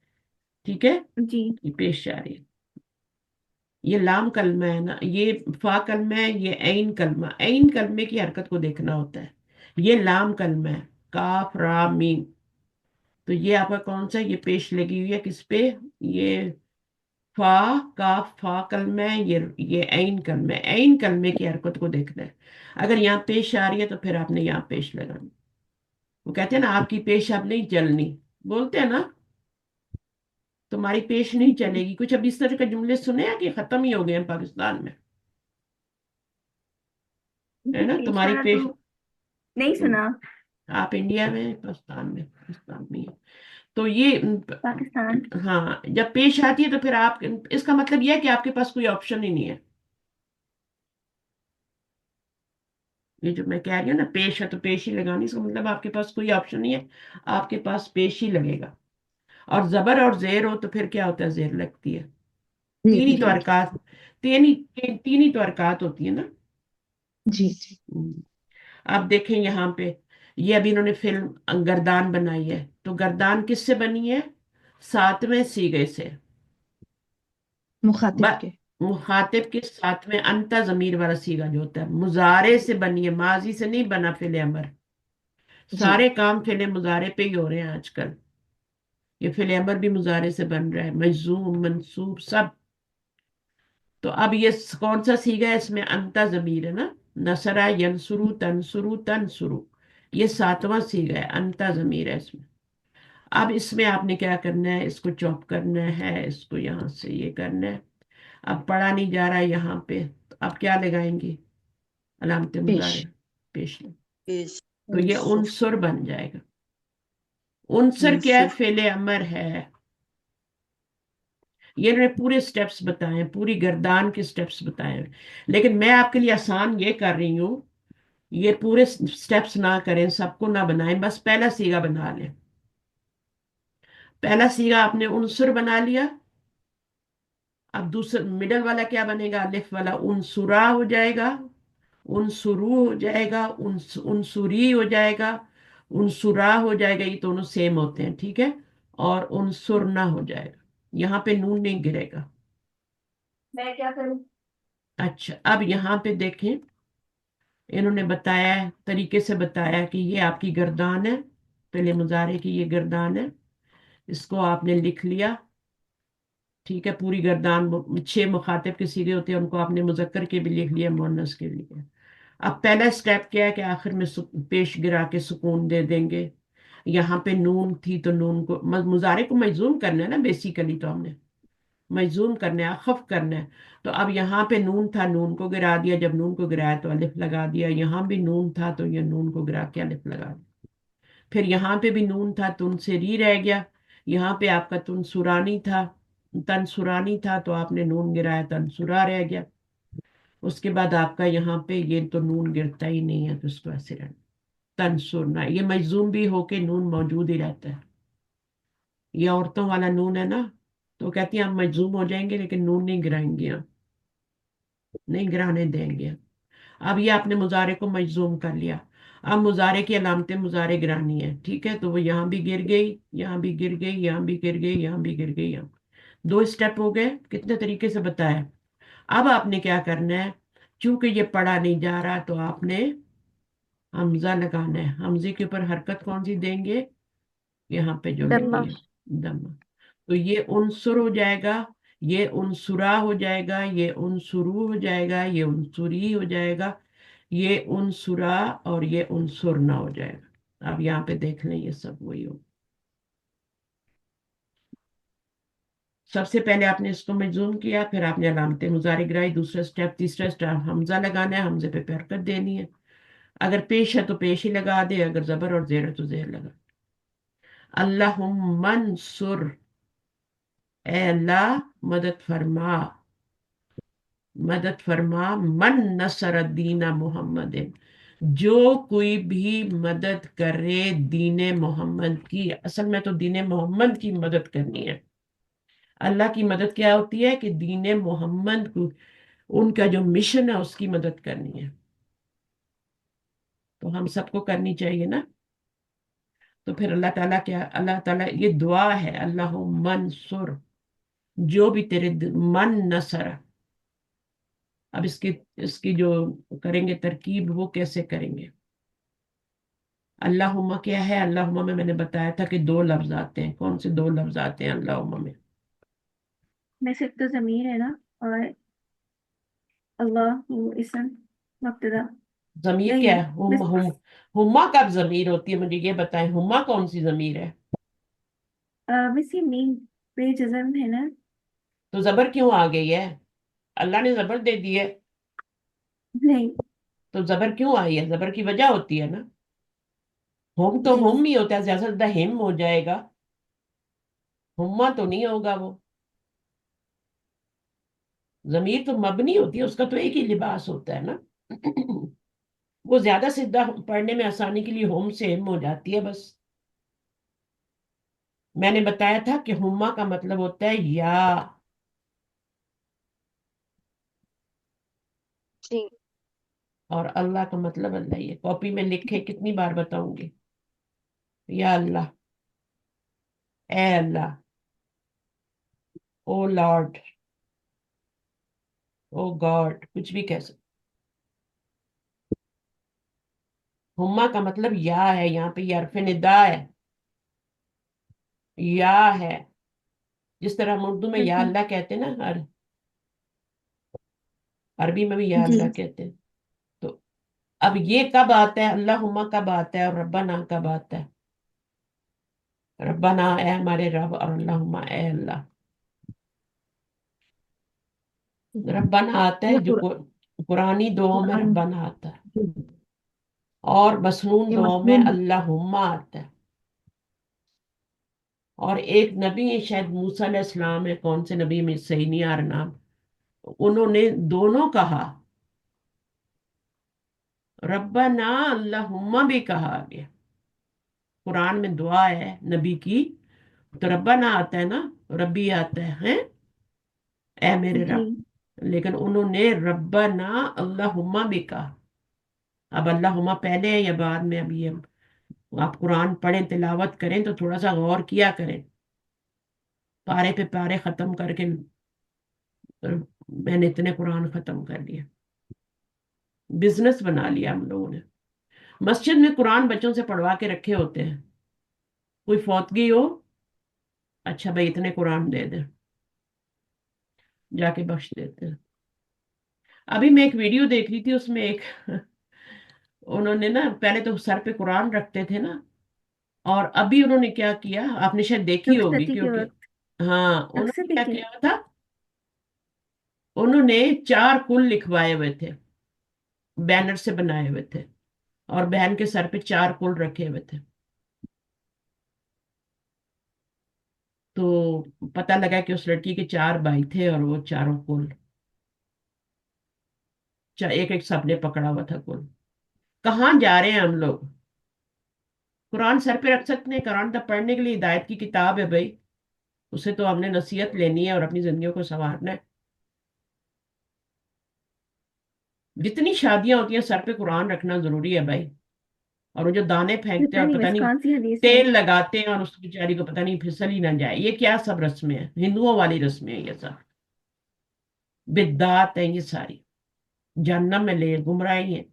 Speaker 1: ठीक है।
Speaker 4: जी।
Speaker 1: ये पेश आ रही है। ये लाम कलमा है ना, ये फा कलमा है, ये ऐन कलमा। ऐन कलमे की हरकत को देखना होता है। ये लाम कलमा है, काफ रा मीम। तो ये आपका कौन सा? ये पेश लगी हुई है किस पे? ये फा, काफ फा कलमा है, ये ऐन कलमा है। ऐन कलमे की हरकत को देखना है। अगर यहाँ पेश आ रही है तो फिर आपने यहाँ पेश लगानी। वो कहते हैं ना, आपकी पेश अब नहीं चलनी, बोलते हैं ना, तुम्हारी पेश नहीं चलेगी। कुछ अब इस तरह के जुमले सुने हैं कि खत्म ही हो गए हैं पाकिस्तान में, है ना?
Speaker 4: पेश
Speaker 1: तुम्हारी
Speaker 4: वाला तो
Speaker 1: पेश,
Speaker 4: नहीं
Speaker 1: तुम,
Speaker 4: सुना।
Speaker 1: आप इंडिया में, पाकिस्तान में है। तो ये
Speaker 4: पाकिस्तान।
Speaker 1: हाँ, जब पेश आती है तो फिर आप, इसका मतलब यह है कि आपके पास कोई ऑप्शन ही नहीं है। ये जो मैं कह रही हूँ ना, पेश है तो पेश ही लगानी, इसका मतलब आपके पास कोई ऑप्शन नहीं है, आपके पास पेश ही लगेगा। और जबर और जेर हो तो फिर क्या होता है? जेर लगती है।
Speaker 2: जी
Speaker 1: तीन ही तो
Speaker 2: जी
Speaker 1: हरकत, तीन ही तो हरकत होती है ना।
Speaker 2: जी जी।
Speaker 1: हम्म। आप देखें यहाँ पे, ये अभी इन्होंने फिल्म गर्दान बनाई है, तो गर्दान किससे बनी है? सातवें सीगे से। ब
Speaker 2: मुखातिब के।
Speaker 1: मुखातिब के साथ में अंता जमीर वाला सीगा जो होता है, मुजारे से बनी है, माजी से नहीं बना फिल अमर।
Speaker 2: जी।
Speaker 1: सारे काम फिल मुजारे पे ही हो रहे हैं आजकल। ये फिल अमर भी मुजारे से बन रहा है, मजूम मंसूब सब। तो अब ये कौन सा सीगा है? इसमें अंता जमीर है ना, नसरा यनसुरु तनसुरु तनसुरु, ये सातवां सीगा है, अंता जमीर है इसमें। अब इसमें आपने क्या करना है? इसको चॉप करना है, इसको यहां से ये करना है। अब पढ़ा नहीं जा रहा है यहाँ पे, तो अब क्या लगाएंगे? अलामत
Speaker 2: पेश।
Speaker 1: मुजारे, पेश लग।
Speaker 3: पेश
Speaker 1: तो ये
Speaker 3: उनसुर
Speaker 1: उनसुर बन जाएगा। उनसुर क्या है?
Speaker 3: उनसुर
Speaker 1: फेले अमर है। ये मैंने पूरे स्टेप्स बताए हैं, पूरी गर्दान के स्टेप्स बताए हैं, लेकिन मैं आपके लिए आसान ये कर रही हूँ, ये पूरे स्टेप्स ना करें, सबको ना बनाएं, बस पहला सीगा बना लें। पहला सीगा आपने उनसुर बना लिया। अब दूसरा मिडल वाला क्या बनेगा? अलिफ वाला उनसुरा हो जाएगा, उनसुरु हो जाएगा, उनसुरी हो जाएगा, उनसुरा हो जाएगा। ये दोनों सेम होते हैं, ठीक है। और उनसुरना हो जाएगा, यहाँ पे नून नहीं गिरेगा।
Speaker 4: मैं क्या करूँ?
Speaker 1: अच्छा अब यहाँ पे देखें, इन्होंने बताया है, तरीके से बताया है कि ये आपकी गर्दान है, पहले मुजारे की ये गर्दान है। इसको आपने लिख लिया, ठीक है। पूरी गर्दान, 6 मुखातिब के सीगे होते हैं, उनको आपने मुजक्कर के भी लिख लिया, मुअन्नस के लिए। अब पहला स्टेप क्या है कि आखिर में पेश गिरा के सुकून दे देंगे। यहाँ पे नून थी तो नून को, मुजारे को मजूम करना है ना, बेसिकली तो हमने मजूम करना है, खफ करना है। तो अब यहाँ पे नून था, नून को गिरा दिया, जब नून को गिराया तो अलिफ लगा दिया। यहाँ भी नून था तो ये नून को गिरा के अलिफ लगा दिया। फिर यहाँ पे भी नून था, तुन से री रह गया। यहाँ पे आपका तुनसुरानी था, तनसुरानी था, तो आपने नून गिराया, तनसुरा रह गया। उसके बाद आपका यहाँ पे ये तो नून गिरता ही नहीं है, तो इसको ऐसे रहना, तनसुरना। ये मजूम भी होके नून मौजूद ही रहता है। ये औरतों वाला नून है ना, तो कहती हैं हम मजूम हो जाएंगे लेकिन नून नहीं गिराएंगे, हम नहीं गिराने देंगे। अब ये आपने मुजारे को मजूम कर लिया। अब मुजारे की अलामतें मुजारे गिरानी है, ठीक है, तो वो यहाँ भी गिर गई, यहाँ भी गिर गई, यहाँ भी गिर गई, यहाँ भी गिर गई, यहाँ। दो स्टेप हो गए, कितने तरीके से बताया। अब आपने क्या करना है, चूंकि ये पढ़ा नहीं जा रहा, तो आपने हमजा लगाना है। हमजे के ऊपर हरकत कौन सी देंगे, यहाँ पे जो
Speaker 7: दम्मा।
Speaker 1: लगी है, दम्मा। तो ये उनसुर हो जाएगा, ये उनसुरा हो जाएगा, ये उनसुरू हो जाएगा, ये उनसुरी हो जाएगा, ये उनसुरा, और ये उनसुरना हो जाएगा। अब यहाँ पे देख लें, ये सब वही हो। सबसे पहले आपने इसको मजूम किया, फिर आपने अलामत मुजारे गिराई, दूसरा स्टेप, तीसरा स्टेप हमजा लगाना है, हमजे पे हरकत देनी है। अगर पेश है तो पेश ही लगा दे, अगर जबर और जेर है तो जेर लगा। अल्लाहुम्मन्सुर, ए अल्लाह मदद फरमा, मदद फरमा, मन नसर दीना मोहम्मद, जो कोई भी मदद करे दीने मोहम्मद की। असल में तो दीने मोहम्मद की मदद करनी है। अल्लाह की मदद क्या होती है कि दीने मोहम्मद को, उनका जो मिशन है उसकी मदद करनी है, तो हम सबको करनी चाहिए ना। तो फिर अल्लाह ताला क्या, अल्लाह ताला ये दुआ है, अल्लाह मंसुर, जो भी तेरे मन नसर। अब इसकी इसकी जो करेंगे तरकीब, वो कैसे करेंगे। अल्लाहुम्मा क्या है, अल्लाहुम्मा में मैंने बताया था कि दो लफ्ज आते हैं। कौन से दो लफ्ज आते हैं अल्लाहुम्मा में।
Speaker 4: में सिर्फ तो जमीर है ना, और अल्लाह वो इसम मुब्तदा।
Speaker 1: जमीर
Speaker 4: नहीं
Speaker 1: क्या
Speaker 4: नहीं,
Speaker 1: है,
Speaker 4: बस
Speaker 1: हुम्मा कब जमीर होती है, मुझे ये बताएं, हुम्मा कौन सी जमीर है।
Speaker 4: बस ये मीम पे जज़म है ना।
Speaker 1: तो जबर क्यों आ गई है, अल्लाह ने जबर दे दी है,
Speaker 4: नहीं।
Speaker 1: तो जबर क्यों आई है, जबर की वजह होती है ना। हुम तो
Speaker 4: जी।
Speaker 1: हुम ही होता है, ज्यादा से ज्यादा हिम हो जाएगा, हुम्मा तो नहीं होगा वो। जमीर तो मबनी होती है, उसका तो एक ही लिबास होता है ना। वो ज्यादा सीधा पढ़ने में आसानी के लिए होम से हिम हो जाती है बस। मैंने बताया था कि हुम्मा का मतलब होता है या।
Speaker 7: जी।
Speaker 1: और अल्लाह का मतलब अल्लाह ही है। कॉपी में लिखे, कितनी बार बताऊंगी, या अल्लाह, ए अल्लाह, ओ लॉर्ड, ओ गॉड, कुछ भी कह सकते। हुम्मा का मतलब या है, यहाँ पे ये हरफ निदा है, या है। जिस तरह हम उर्दू में या
Speaker 4: हम्म।
Speaker 1: अल्लाह कहते हैं ना, अरबी में भी या
Speaker 4: जी।
Speaker 1: अल्लाह कहते हैं। तो अब ये कब आता है, अल्लाहुम्मा कब आता है, और रब्बाना कब आता है। रब्बाना ए हमारे रब, और अल्लाहुम्मा ए अल्लाह। रब्बाना आता
Speaker 2: ये
Speaker 1: है जो कुरानी दुआओं में
Speaker 2: कुरान,
Speaker 1: रब्बाना आता है, और मसनून
Speaker 2: ये
Speaker 1: दुआओं में
Speaker 2: मसनून।
Speaker 1: अल्लाहुम्मा आता है। और एक नबी है, शायद मूसा अलैहिस्सलाम है, कौन से नबी में सही नहीं आ रहा नाम, उन्होंने दोनों कहा, रब्बाना अल्लाहुम्मा भी कहा गया। कुरान में दुआ है नबी की, तो रब्बाना आता है ना, रब्बी आता है, ए मेरे
Speaker 4: जी।
Speaker 1: रब। लेकिन उन्होंने रब्बाना अल्लाहुम्मा भी कहा। अब अल्लाहुम्मा पहले है या बाद में, अभी आप कुरान पढ़ें, तिलावत करें, तो थोड़ा सा गौर किया करें। पारे पे पारे खत्म करके मैंने इतने कुरान खत्म कर लिए, बिजनेस बना लिया हम लोगों ने। मस्जिद में कुरान बच्चों से पढ़वा के रखे होते हैं, कोई फौतगी हो, अच्छा भाई इतने कुरान दे दे, जाके बख्श देते हैं। अभी मैं एक वीडियो देख रही थी, उसमें एक उन्होंने ना, पहले तो सर पे कुरान रखते थे ना, और अभी उन्होंने क्या किया, आपने शायद देखी होगी
Speaker 4: रुखसती के
Speaker 1: क्योंकि,
Speaker 4: वक्त
Speaker 1: हाँ,
Speaker 4: अक्सर
Speaker 1: उन्होंने क्या
Speaker 4: देखे।
Speaker 1: किया था, उन्होंने चार कुल लिखवाए हुए थे, बैनर से बनाए हुए थे, और बहन के सर पे चार कुल रखे हुए थे। पता लगा कि उस लड़की के 4 भाई थे और वो चारों कुल एक एक सबने पकड़ा हुआ था कुल। कहाँ जा रहे हैं हम लोग? कुरान सर पे रख सकते हैं? कुरान तो पढ़ने के लिए हिदायत की किताब है भाई, उसे तो हमने नसीहत लेनी है और अपनी जिंदगी को संवारना है। जितनी शादियां होती हैं सर पे कुरान रखना जरूरी है भाई। और वो जो दाने फेंकते
Speaker 4: पता
Speaker 1: हैं और
Speaker 4: नहीं
Speaker 1: पता
Speaker 4: मिस
Speaker 1: नहीं
Speaker 4: कौन सी हदीस है।
Speaker 1: तेल लगाते हैं और उस बेचारी को पता नहीं फिसल ही ना जाए, ये क्या सब रस्में हैं? हिंदुओं वाली रस्में हैं ये सब, बिद्दात है ये सारी, जहन्नम में ले गुमराही है।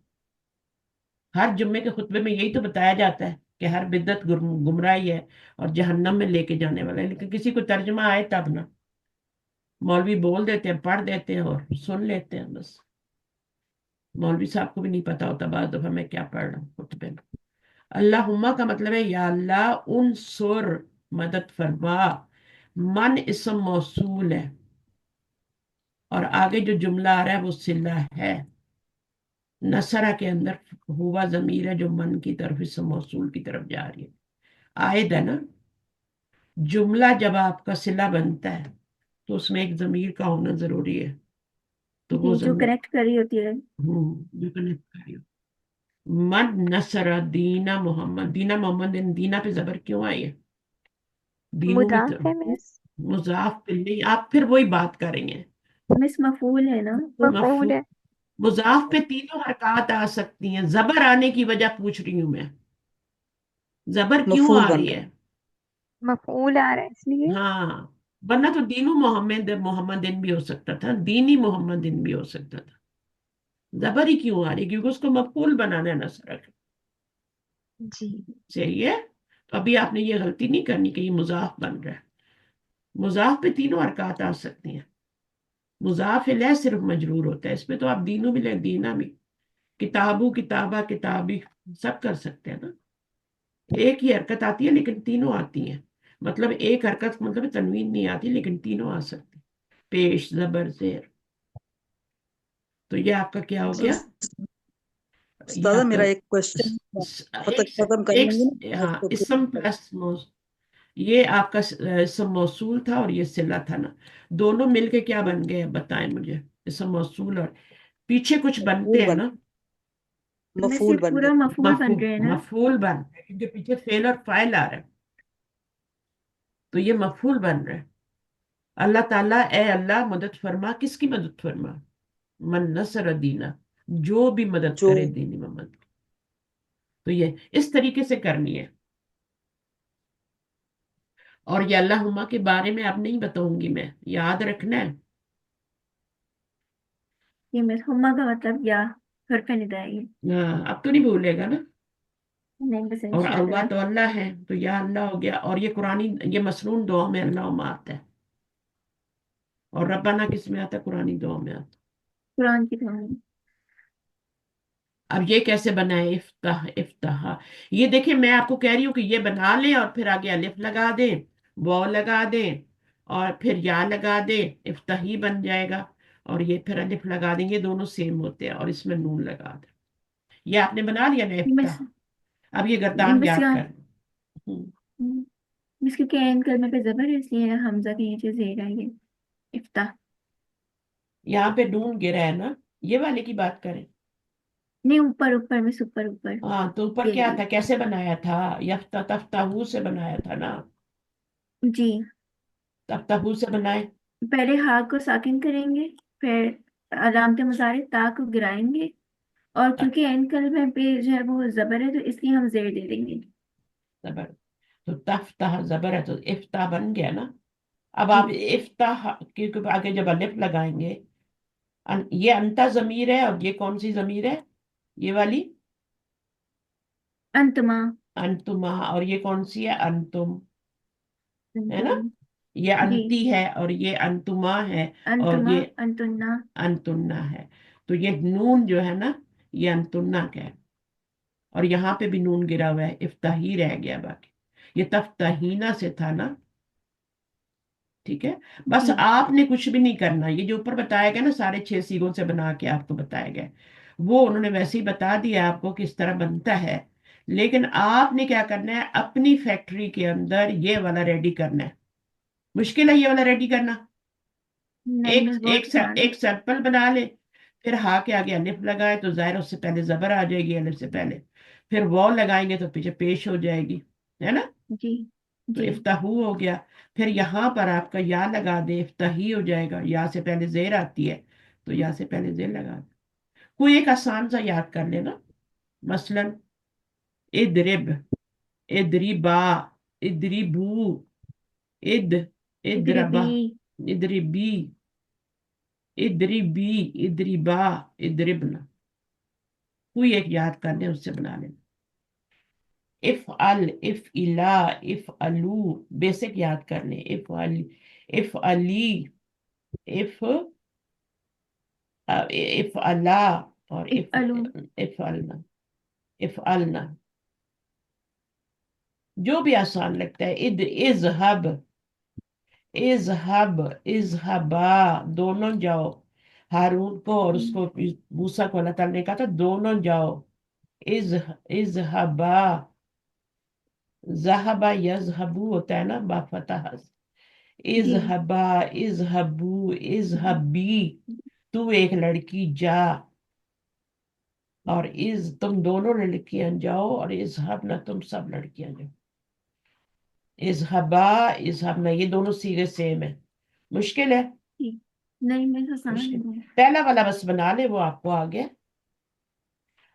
Speaker 1: हर जुम्मे के खुतबे में यही तो बताया जाता है कि हर बिद्दत गुमराही है और जहन्नम में लेके जाने वाला है, लेकिन किसी को तर्जमा आए तब ना। मौलवी बोल देते हैं, पढ़ देते हैं और सुन लेते हैं बस। मौलवी साहब को भी नहीं पता होता बाद दफा मैं क्या पढ़ रहा हूँ खुतबे में। अल्लाहुम्मा का मतलब है या अल्लाह उन सुर, मदद फरमा। मन इसम मौसूल है और आगे जो जुमला आ रहा है वो सिला है। नसरा के अंदर हुआ जमीर है जो मन की तरफ इसम मौसूल की तरफ जा रही है। आयद है ना। जुमला जब आपका सिला बनता है तो उसमें एक जमीर का होना जरूरी है। तो वो
Speaker 4: जी, जो
Speaker 1: जमीर
Speaker 4: करेक्ट कर रही होती है।
Speaker 1: जो कनेक्ट करिए। मन नसरा दीना मोहम्मद, दीना मोहम्मद, दीना पे जबर क्यों आई है? दीनू भी तो
Speaker 7: मुदाफ है मिस।
Speaker 1: मुजाफ पे नहीं, आप फिर वही बात करेंगे।
Speaker 4: मिस मफूल है ना।
Speaker 7: मफऊल है।
Speaker 1: मुजाफ पे तीनों हरकत आ सकती हैं। जबर आने की वजह पूछ रही हूं मैं, जबर क्यों
Speaker 3: मफूल
Speaker 1: आ
Speaker 3: बन
Speaker 1: रही
Speaker 3: रहा
Speaker 1: है?
Speaker 3: है।
Speaker 7: मफऊल आ रहा है इसलिए।
Speaker 1: हाँ, वरना तो दीनू मोहम्मद मोहम्मदिन भी हो सकता था, दीनी मोहम्मदिन भी हो सकता था। जबर ही क्यों आ रही? क्योंकि उसको मफूल बनाना है नसर का।
Speaker 7: जी।
Speaker 1: सही है। तो अभी आपने ये गलती नहीं करनी कि ये मुजाफ बन रहा है। मुजाफ पे तीनों हरकत आ सकती हैं। मुजाफ इलैह सिर्फ मजरूर होता है, इसमें तो आप दीनू भी ले, दीना भी, किताबू किताबा किताबी सब कर सकते हैं ना। एक ही हरकत आती है लेकिन तीनों आती हैं। मतलब एक हरकत मतलब तनवीन नहीं आती लेकिन तीनों आ सकती। पेश जबर जेर। तो ये आपका क्या हो गया? ये
Speaker 3: उस्ताद
Speaker 1: आपका
Speaker 3: मेरा एक क्वेश्चन
Speaker 1: एक
Speaker 3: खत्म कर
Speaker 1: एक
Speaker 3: लेंगे ना
Speaker 1: हाँ,
Speaker 3: तो
Speaker 1: इसम प्लस ये आपका इसम मौसूल था और ये सिला था ना। दोनों मिलके क्या बन गए अब बताएं मुझे? इसम मौसूल और पीछे कुछ बनते
Speaker 3: मफूल
Speaker 1: हैं
Speaker 3: बन
Speaker 1: ना।
Speaker 4: में से
Speaker 3: मफूल बन
Speaker 4: पूरा
Speaker 3: गया।
Speaker 4: मफूल बन रहे हैं ना।
Speaker 1: मफूल बन रहे हैं, क्योंकि पीछे फेल और फाइल आ रहा है तो ये मफूल बन रहा है। अल्लाह ताला, ए अल्लाह मदद फरमा, किसकी मदद फरमा? मन नसर दीना, जो भी मदद
Speaker 3: जो
Speaker 1: करे दीनी मोहम्मद की। तो ये इस तरीके से करनी है। और ये अल्लाहुम्मा के बारे में अब नहीं बताऊंगी मैं, याद रखना है।
Speaker 4: ये मिस हुम्मा का मतलब या हरफ निदा है ये।
Speaker 1: हाँ, अब तो नहीं भूलेगा ना।
Speaker 4: नहीं बस
Speaker 1: और अल्लाह
Speaker 4: इंशाल्लाह।
Speaker 1: तो अल्लाह है, तो या अल्लाह हो गया। और ये कुरानी, ये मसनून दुआ में अल्लाहुम्मा आता है। और रब्बाना किस में आता है? कुरानी दुआ में आता है।
Speaker 4: कुरान की कहानी।
Speaker 1: अब ये कैसे बनाए? इफ्ताह इफ्ताह, ये देखिए मैं आपको कह रही हूँ कि ये बना लें और फिर आगे अलिफ लगा दें, वाव लगा दें और फिर या लगा दें, इफ्ताही बन जाएगा। और ये फिर अलिफ लगा देंगे, दोनों सेम होते हैं, और इसमें नून लगा दें। ये आपने बना लिया ना
Speaker 4: ये
Speaker 1: इफ्ताह।
Speaker 4: मिस
Speaker 1: अब ये गर्दान
Speaker 4: बस
Speaker 1: याद
Speaker 4: यहाँ
Speaker 1: कर। हम्म,
Speaker 4: मिस क्योंकि एन कलमे पे जबर है इसलिए हमजा के नीचे जेर है ये। इफ्ता।
Speaker 1: यहाँ पे नून गिरा है ना, ये वाले की बात करें।
Speaker 4: नहीं ऊपर ऊपर मिस ऊपर ऊपर।
Speaker 1: हाँ, तो ऊपर क्या
Speaker 4: ये
Speaker 1: था? कैसे बनाया था? यफ्ता तफ्ताहू से बनाया था ना।
Speaker 4: जी।
Speaker 1: तफ्ताहू से बनाए।
Speaker 4: पहले हा को साकिन करेंगे, फिर अलामत मुजारे ता को गिराएंगे, और क्योंकि एन कलमे पे जो है वो जबर है तो इसलिए हम जेर दे देंगे।
Speaker 1: जबर, तो तफ्ताह जबर है तो इफ्ता बन गया ना। अब
Speaker 4: जी।
Speaker 1: आप इफ्ताह के आगे जब अलिफ लगाएंगे, ये अंता जमीर है और ये कौन सी जमीर है? ये वाली
Speaker 4: अंतमा।
Speaker 1: अंतुमा। और ये कौन सी है? अंतुम, है ना।
Speaker 4: अंतुम।
Speaker 1: ये
Speaker 4: जी।
Speaker 1: अंती है और ये अंतुमा है और
Speaker 4: अंतमा
Speaker 1: ये
Speaker 4: अंतुन्ना।
Speaker 1: अंतुन्ना है। तो ये नून जो है ना, ये अंतुन्ना का है। और यहाँ पे भी नून गिरा हुआ है, इफ्ताही रह गया बाकी। ये तफ्ताहीना से था ना। ठीक है। बस
Speaker 4: जी।
Speaker 1: आपने कुछ भी नहीं करना, ये जो ऊपर बताया गया ना, सारे 6 सीगों से बना के आपको बताया गया, वो उन्होंने वैसे ही बता दिया आपको किस तरह बनता है। लेकिन आपने क्या करना है, अपनी फैक्ट्री के अंदर ये वाला रेडी करना है। मुश्किल है ये वाला रेडी करना।
Speaker 4: नहीं मिस, बहुत आसान है।
Speaker 1: एक सैंपल बना ले, फिर हा के आगे अलिफ लगाए तो जाहिर है उससे पहले जबर आ जाएगी अलिफ से पहले, फिर वॉव लगाएंगे तो पीछे पेश हो जाएगी, है ना।
Speaker 4: जी
Speaker 1: तो
Speaker 4: जी।
Speaker 1: इफ्ताहू हो गया। फिर यहाँ पर आपका या लगा दे, इफ्ताही हो जाएगा, या से पहले जेर आती है तो या से पहले जेर लगा दे। कोई एक आसान सा याद कर लेना, मसलन इदरिब, इदरिबा, इदरिबू, इद, इदरबा,
Speaker 4: इधरिबी।
Speaker 1: इदरिबी, इदरिबी, इदरिबा, इदरिबना। कोई एक याद कर ले, उससे बना लेना। इफ अल, इफ इला, इफ अलू, बेसिक याद कर ले। If Al, if Ali, if if अला, और
Speaker 4: इफ अलू।
Speaker 1: इफ अलना, इफ अलना, जो भी आसान लगता है। इद, इजहब, इजहब, इजहबा, दोनों जाओ। हारून को और उसको, मूसा को अल्लाह ताला ने कहा था दोनों जाओ। इज, इजहबा, जहबा यजहबू होता है ना बाफतह।
Speaker 4: जी
Speaker 1: इजहबा, इजहबू, इजहबी, तू एक लड़की जा, और इज, तुम दोनों लड़कियां जाओ, और इजहब ना, तुम सब लड़कियां जाओ। इजहबा, इजहब ना, ये दोनों सीधे सेम है। मुश्किल है?
Speaker 4: जी। नहीं मिस, आसान
Speaker 1: मुश्किल।
Speaker 4: है।
Speaker 1: पहला वाला बस बना ले, वो आपको आ गया।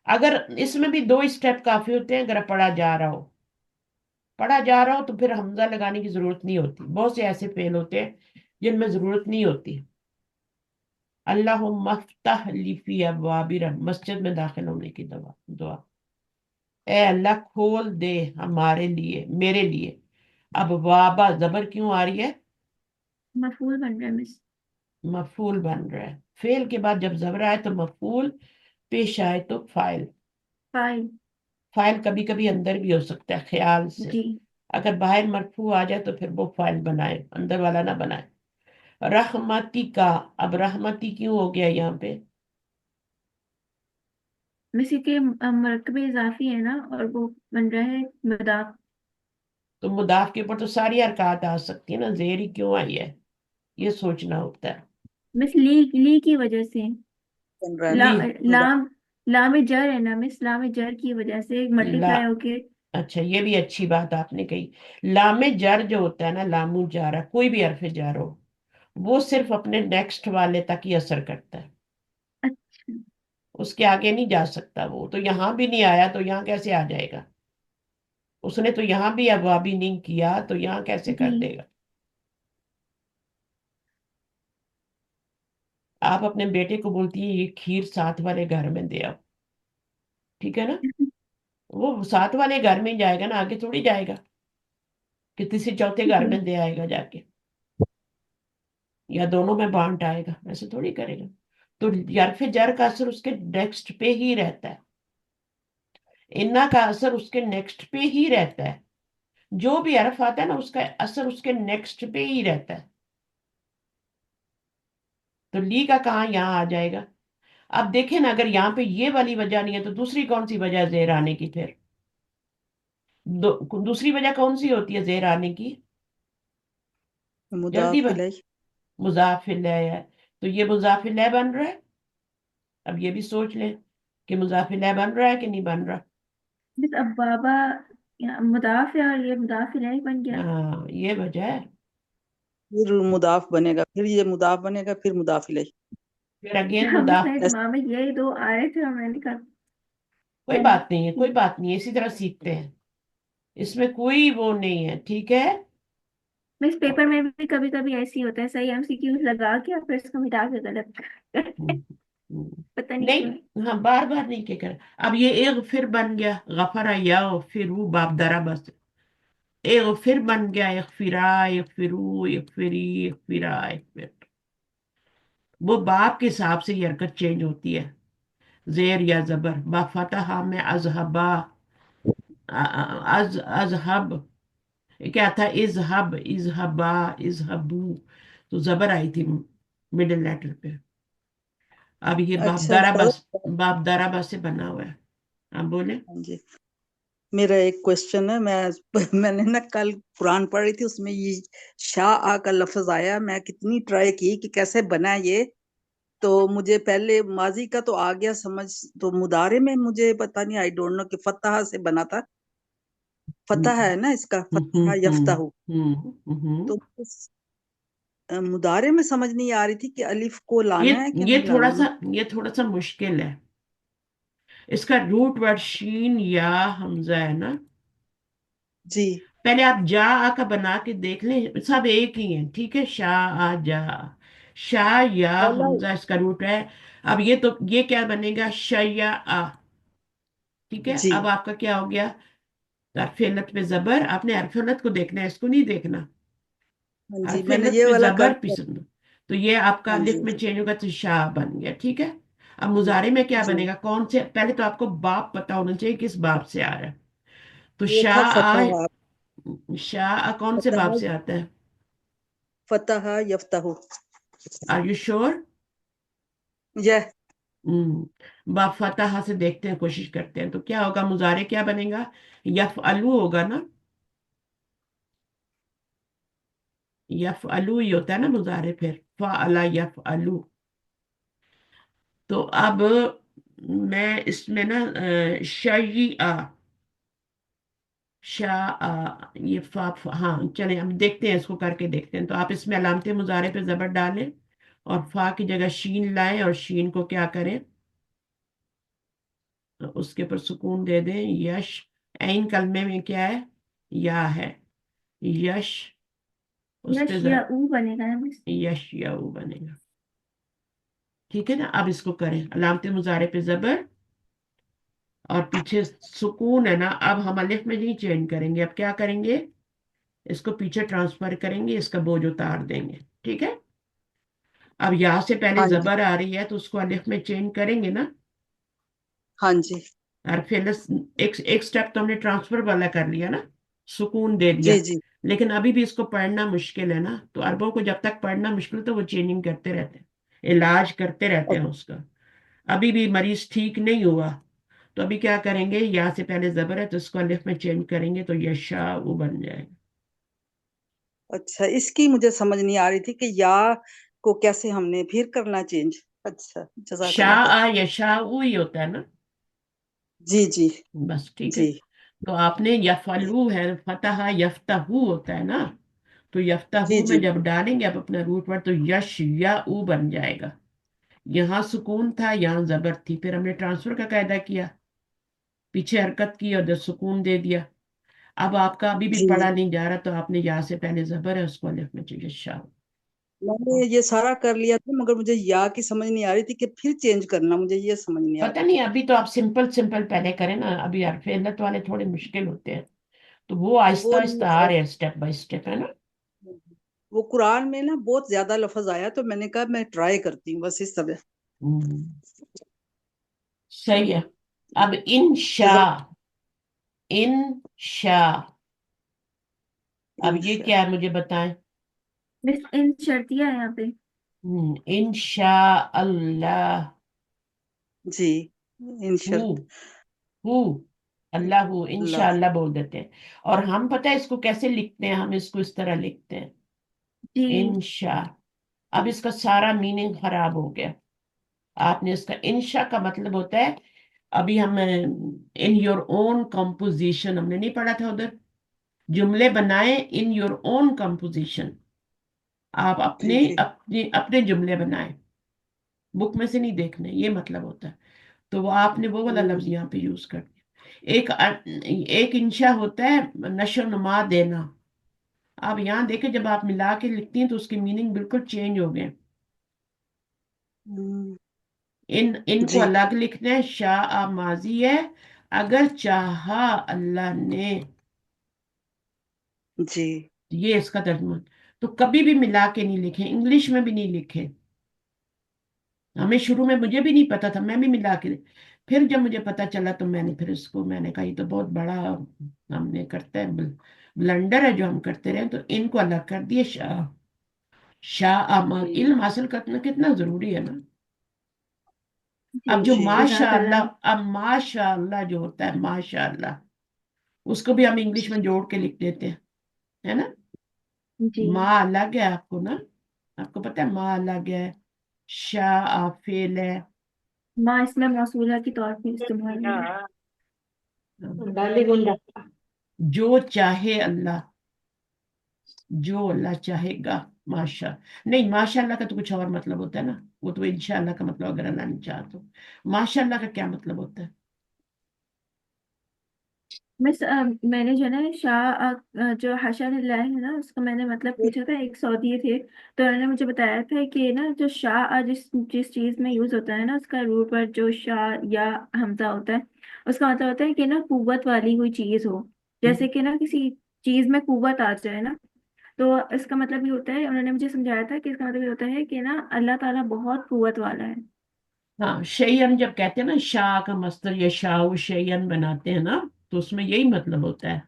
Speaker 1: अगर इसमें भी दो स्टेप काफी होते हैं, अगर पढ़ा जा रहा हो, पढ़ा जा रहा हो तो फिर हमजा लगाने की जरूरत नहीं होती। बहुत से ऐसे फेल होते हैं जिनमें जरूरत नहीं होती। अल्लाहुम्मा फ़्तह ली फी अब्वाबि रहमत, मस्जिद में दाखिल होने की दुआ। ए अल्लाह खोल दे हमारे लिए, मेरे लिए। अब वाबा जबर क्यों आ रही है?
Speaker 4: मफूल बन रहा है मिस।
Speaker 1: मफूल बन रहा है। फेल के बाद जब जबर आए तो मफूल, पेश आए तो फाइल।
Speaker 4: फाइल।
Speaker 1: फाइल कभी कभी अंदर भी हो सकता है ख्याल से।
Speaker 4: जी।
Speaker 1: अगर बाहर मरफू आ जाए तो फिर वो फाइल बनाए, अंदर वाला ना बनाए। रहमती का, अब रहमती क्यों हो गया यहाँ पे?
Speaker 4: मिस के मरकबे इजाफी है ना, और वो बन रहा है मदाफ।
Speaker 1: तो मुदाफ के ऊपर तो सारी हरकत आ सकती है ना, जेर ही क्यों आई है, ये सोचना होता है।
Speaker 4: मिस ली की वजह से।
Speaker 3: बन रहा है
Speaker 4: ला,
Speaker 3: ना
Speaker 1: ली,
Speaker 3: मुदा
Speaker 4: लाम लाम जर है ना मिस, लाम जर की वजह से
Speaker 1: ला,
Speaker 4: मल्टीप्लाई होके।
Speaker 1: अच्छा ये भी अच्छी बात आपने कही। लामे जर जो होता है ना, लामू जारा, कोई भी हरफ जर हो, वो सिर्फ अपने नेक्स्ट वाले तक ही असर करता है,
Speaker 4: अच्छा।
Speaker 1: उसके आगे नहीं जा सकता। वो तो यहाँ भी नहीं आया तो यहाँ कैसे आ जाएगा? उसने तो यहाँ भी अवाबी नहीं किया तो यहाँ कैसे
Speaker 4: जी।
Speaker 1: कर देगा? आप अपने बेटे को बोलती है ये खीर साथ वाले घर में दे आओ, ठीक है ना, वो साथ वाले घर में ही जाएगा ना, आगे थोड़ी जाएगा कि किसी चौथे घर
Speaker 4: जी
Speaker 1: में दे आएगा जाके, या दोनों में बांट आएगा, ऐसे थोड़ी करेगा। तो हरफ जर का असर उसके नेक्स्ट पे ही रहता है, इन्ना का असर उसके नेक्स्ट पे ही रहता है। जो भी हरफ आता है ना, उसका असर उसके नेक्स्ट पे ही रहता है। तो ली का कहाँ यहाँ आ जाएगा? अब देखें ना, अगर यहाँ पे ये वाली वजह नहीं है तो दूसरी कौन सी वजह है जेर आने की? फिर दूसरी वजह कौन सी होती है जेर आने की? जल्दी
Speaker 3: मुदाफ इलैह।
Speaker 1: मुजाफिल है, तो ये मुजाफिल है बन रहा है। अब ये भी सोच लें कि मुजाफिल है बन रहा है कि नहीं बन रहा।
Speaker 4: मिस, अब बाबा मुदाफ है और ये मुदाफ इलैह बन गया।
Speaker 1: हाँ ये वजह है।
Speaker 3: फिर मुदाफ बनेगा, फिर ये मुदाफ बनेगा, फिर मुदाफ इलैह।
Speaker 1: फिर अगेन
Speaker 4: मिस
Speaker 1: मुदाफ।
Speaker 4: मेरे दिमाग में यही दो आ रहे थे और मैंने कहा
Speaker 1: कोई
Speaker 4: चलो।
Speaker 1: बात नहीं है, कोई बात नहीं है, इसी तरह सीखते हैं, इसमें कोई वो नहीं है, ठीक है।
Speaker 4: मिस पेपर में भी कभी कभी ऐसे ही होता है, सही एमसीक्यूज लगा के और फिर इसको मिटा के गलत करते हैं।
Speaker 1: हम्म, हम्म।
Speaker 4: पता नहीं क्यों।
Speaker 1: नहीं, हाँ बार बार नहीं क्या कर। अब ये एक फिर बन गया गफरा, या फिर वो बाप दरा, बस एक फिर बन गया, एक फिरा, एक फिरू, एक फिरी, एक फिरा, एक फिर। वो बाप के हिसाब से ये हरकत चेंज होती है, जेर या जबर। बा फतहा में अजहबा, अजहब, क्या था, इजहब, इजहबा, इजहबू, तो जबर आई थी मिडिल लेटर पे। अब ये
Speaker 3: अच्छा पढ़ो।
Speaker 1: बाप दारा बस से बना हुआ है। आप बोले।
Speaker 3: हाँ जी। मेरा एक क्वेश्चन है। मैंने ना कल कुरान पढ़ रही थी, उसमें ये शाह आ का लफ्ज आया। मैं कितनी ट्राई की कि कैसे बना ये, तो मुझे पहले माजी का तो आ गया समझ, तो मुदारे में मुझे पता नहीं, आई डोंट नो कि फतह से बना था। फतह है ना इसका, फतह यफ्ताहु। तो उस मुदारे में समझ नहीं आ रही थी कि अलिफ को
Speaker 1: ये
Speaker 3: लाना है कि
Speaker 1: ये
Speaker 3: नहीं
Speaker 1: थोड़ा
Speaker 3: लाना।
Speaker 1: सा ये थोड़ा सा मुश्किल है। इसका रूट वर्ड शीन या हमजा है ना।
Speaker 3: जी।
Speaker 1: पहले आप जा आ का बना के देख लें, सब एक ही है, ठीक है। शाह आ जा, शाह या
Speaker 3: पहला।
Speaker 1: हमजा इसका रूट है। अब ये क्या बनेगा, शया आ, ठीक है।
Speaker 3: जी।
Speaker 1: अब आपका क्या हो गया, हरफ पे जबर। आपने हरफ को देखना है, इसको नहीं देखना।
Speaker 3: हाँ जी, मैंने
Speaker 1: हरफ
Speaker 3: ये
Speaker 1: पे
Speaker 3: वाला कर
Speaker 1: जबर
Speaker 3: लिया।
Speaker 1: पिसना, तो ये आपका
Speaker 3: हाँ
Speaker 1: अलिफ
Speaker 3: जी।
Speaker 1: में चेंज होगा तो शाह बन गया, ठीक है। अब मुजारे में क्या
Speaker 3: जी,
Speaker 1: बनेगा, कौन से, पहले तो आपको बाप पता होना चाहिए किस बाप से आ रहा है। तो
Speaker 3: ये था
Speaker 1: शाह आ,
Speaker 3: फतह।
Speaker 1: शाह आ कौन से बाप
Speaker 3: फतह।
Speaker 1: से आता है।
Speaker 3: फतह यफ्ताहु।
Speaker 1: Are you sure.
Speaker 3: यह।
Speaker 1: बाप फतहा से देखते हैं, कोशिश करते हैं, तो क्या होगा, मुजारे क्या बनेगा, यफ अलू होगा ना। यफ अलू ही होता है ना मुजारे, फिर फ़अला यफ अलू। तो अब मैं इसमें ना शय्या, ये हाँ चलें, अब देखते हैं, इसको करके देखते हैं। तो आप इसमें अलामते मुजारे पे जबर डालें और फा की जगह शीन लाएं, और शीन को क्या करें, तो उसके ऊपर सुकून दे दें। यश, ऐन कलमे में क्या है, या है, यश, उस पे
Speaker 4: यश या ऊ बनेगा ना बस।
Speaker 1: यश या वो बनेगा, ठीक है ना। अब इसको करें, अलामते मुजारे पे जबर और पीछे सुकून है ना। अब हम अलिफ में नहीं चेंज करेंगे, अब क्या करेंगे, इसको पीछे ट्रांसफर करेंगे, इसका बोझ उतार देंगे, ठीक है। अब यहाँ से पहले
Speaker 3: हाँ जी।
Speaker 1: जबर आ रही है तो उसको अलिफ में चेंज करेंगे ना।
Speaker 3: हाँ जी।
Speaker 1: और फिर एक एक स्टेप तो हमने ट्रांसफर वाला कर लिया ना, सुकून दे दिया।
Speaker 3: जी। जी।
Speaker 1: लेकिन अभी भी इसको पढ़ना मुश्किल है ना, तो अरबों को जब तक पढ़ना मुश्किल तो वो चेंजिंग करते रहते हैं, इलाज करते रहते हैं उसका। अभी भी मरीज ठीक नहीं हुआ, तो अभी क्या करेंगे, यहाँ से पहले जबर है तो इसको अलिफ में चेंज करेंगे तो यशा वो बन जाएगा।
Speaker 3: अच्छा, इसकी मुझे समझ नहीं आ रही थी कि या को कैसे हमने फिर करना चेंज। अच्छा, जजाकल्ला खैर।
Speaker 1: शाह यशा वो ही होता है ना,
Speaker 3: जी। जी।
Speaker 1: बस ठीक है।
Speaker 3: जी।
Speaker 1: तो आपने यफलू है, फतह यफ्तहू होता है ना, तो
Speaker 3: जी।
Speaker 1: यफ्तहू में
Speaker 3: जी।
Speaker 1: जब डालेंगे आप अपना रूट वर्ड तो यश या ऊ बन जाएगा। यहाँ सुकून था, यहाँ जबर थी, फिर हमने ट्रांसफर का कायदा किया, पीछे हरकत की और जब सुकून दे दिया। अब आपका अभी भी
Speaker 3: जी।
Speaker 1: पढ़ा नहीं जा रहा, तो आपने यहाँ से पहले जबर है उसको अलिफ में चाहिए शाह।
Speaker 3: मैंने ये सारा कर लिया था, मगर मुझे या की समझ नहीं आ रही थी कि फिर चेंज करना, मुझे ये समझ नहीं आ
Speaker 1: पता
Speaker 3: रही
Speaker 1: नहीं,
Speaker 3: थी।
Speaker 1: अभी तो आप सिंपल सिंपल पहले करें ना, अभी हरफ इल्लत वाले थोड़े मुश्किल होते हैं, तो वो आहिस्ता
Speaker 3: वो
Speaker 1: आहिस्ता आ रहे हैं, स्टेप बाय स्टेप, है ना।
Speaker 3: वो कुरान में ना बहुत ज्यादा लफ्ज आया, तो मैंने कहा मैं ट्राई करती हूँ बस इस तरह।
Speaker 1: हम्म, सही है। अब इंशा,
Speaker 3: जजा।
Speaker 1: इंशा, अब ये
Speaker 3: इंशा।
Speaker 1: क्या है मुझे बताएं।
Speaker 4: बस इन शर्तिया है यहाँ पे।
Speaker 1: इंशा अल्लाह,
Speaker 3: जी। इन
Speaker 1: हु
Speaker 3: शर्त।
Speaker 1: हु अल्लाह, इंशा
Speaker 3: अल्लाह।
Speaker 1: अल्लाह बोल देते हैं। और हम पता है इसको कैसे लिखते हैं, हम इसको इस तरह लिखते हैं,
Speaker 4: जी।
Speaker 1: इंशा। अब इसका सारा मीनिंग खराब हो गया। आपने इसका, इंशा का मतलब होता है, अभी हम इन योर ओन कंपोजिशन हमने नहीं पढ़ा था उधर, जुमले बनाए इन योर ओन कंपोजिशन। आप अपने
Speaker 3: जी।
Speaker 1: अपने अपने जुमले बनाए, बुक में से नहीं देखने, ये मतलब होता है। तो वो आपने वो वाला लफ्ज यहाँ पे यूज कर दिया। एक इंशा होता है नशो नुमा देना। आप यहाँ देखें, जब आप मिला के लिखती हैं तो उसकी मीनिंग बिल्कुल चेंज हो गए।
Speaker 3: हम्म।
Speaker 1: इनको
Speaker 3: जी।
Speaker 1: अलग लिखना है, शाह माजी है, अगर चाहा अल्लाह ने,
Speaker 3: जी।
Speaker 1: ये इसका तर्जुमा। तो कभी भी मिला के नहीं लिखे, इंग्लिश में भी नहीं लिखे। हमें शुरू में, मुझे भी नहीं पता था, मैं भी मिला के, फिर जब मुझे पता चला तो मैंने कहा ये तो बहुत बड़ा हमने करता है, ब्लंडर है जो हम करते रहे, तो इनको अलग कर दिए। शाह,
Speaker 3: जी।
Speaker 1: इल्म हासिल करना कितना जरूरी है ना।
Speaker 4: जी।
Speaker 1: अब जो
Speaker 3: जी।
Speaker 1: माशाअल्लाह,
Speaker 4: जज़ाकल्लाह।
Speaker 1: अब माशाअल्लाह जो होता है, माशाअल्लाह, उसको भी हम इंग्लिश में जोड़ के लिख देते हैं, है ना।
Speaker 7: जी।
Speaker 1: माँ अलग है आपको ना, आपको पता है माँ अलग है, शाह फेल है।
Speaker 4: माँ इसमें मौसूला के तौर पे इस्तेमाल हुई है।
Speaker 1: जो चाहे अल्लाह, जो अल्लाह चाहेगा, माशा, नहीं माशाअल्लाह का तो कुछ और मतलब होता है ना, वो तो इंशाअल्लाह का मतलब अगर अल्लाह ने चाहा तो। माशाअल्लाह का क्या मतलब होता है?
Speaker 4: मैंने जो है ना जो हाशा लिल्लाह है ना, उसका मैंने मतलब पूछा था, एक सऊदी थे, तो उन्होंने मुझे बताया था कि ना जो शाह जिस जिस चीज में यूज होता है ना, उसका रूट पर जो शाह या हमजा होता है, उसका मतलब होता है कि ना कुव्वत वाली कोई चीज हो, जैसे कि ना किसी चीज में कुव्वत आ जाए ना, तो इसका मतलब ये होता है, उन्होंने मुझे समझाया था कि इसका मतलब ये होता है कि ना अल्लाह ताला बहुत कुव्वत वाला है।
Speaker 1: हाँ, शयन जब कहते हैं ना, शाह का मस्तर या शाह शयन बनाते हैं ना, तो उसमें यही मतलब होता है,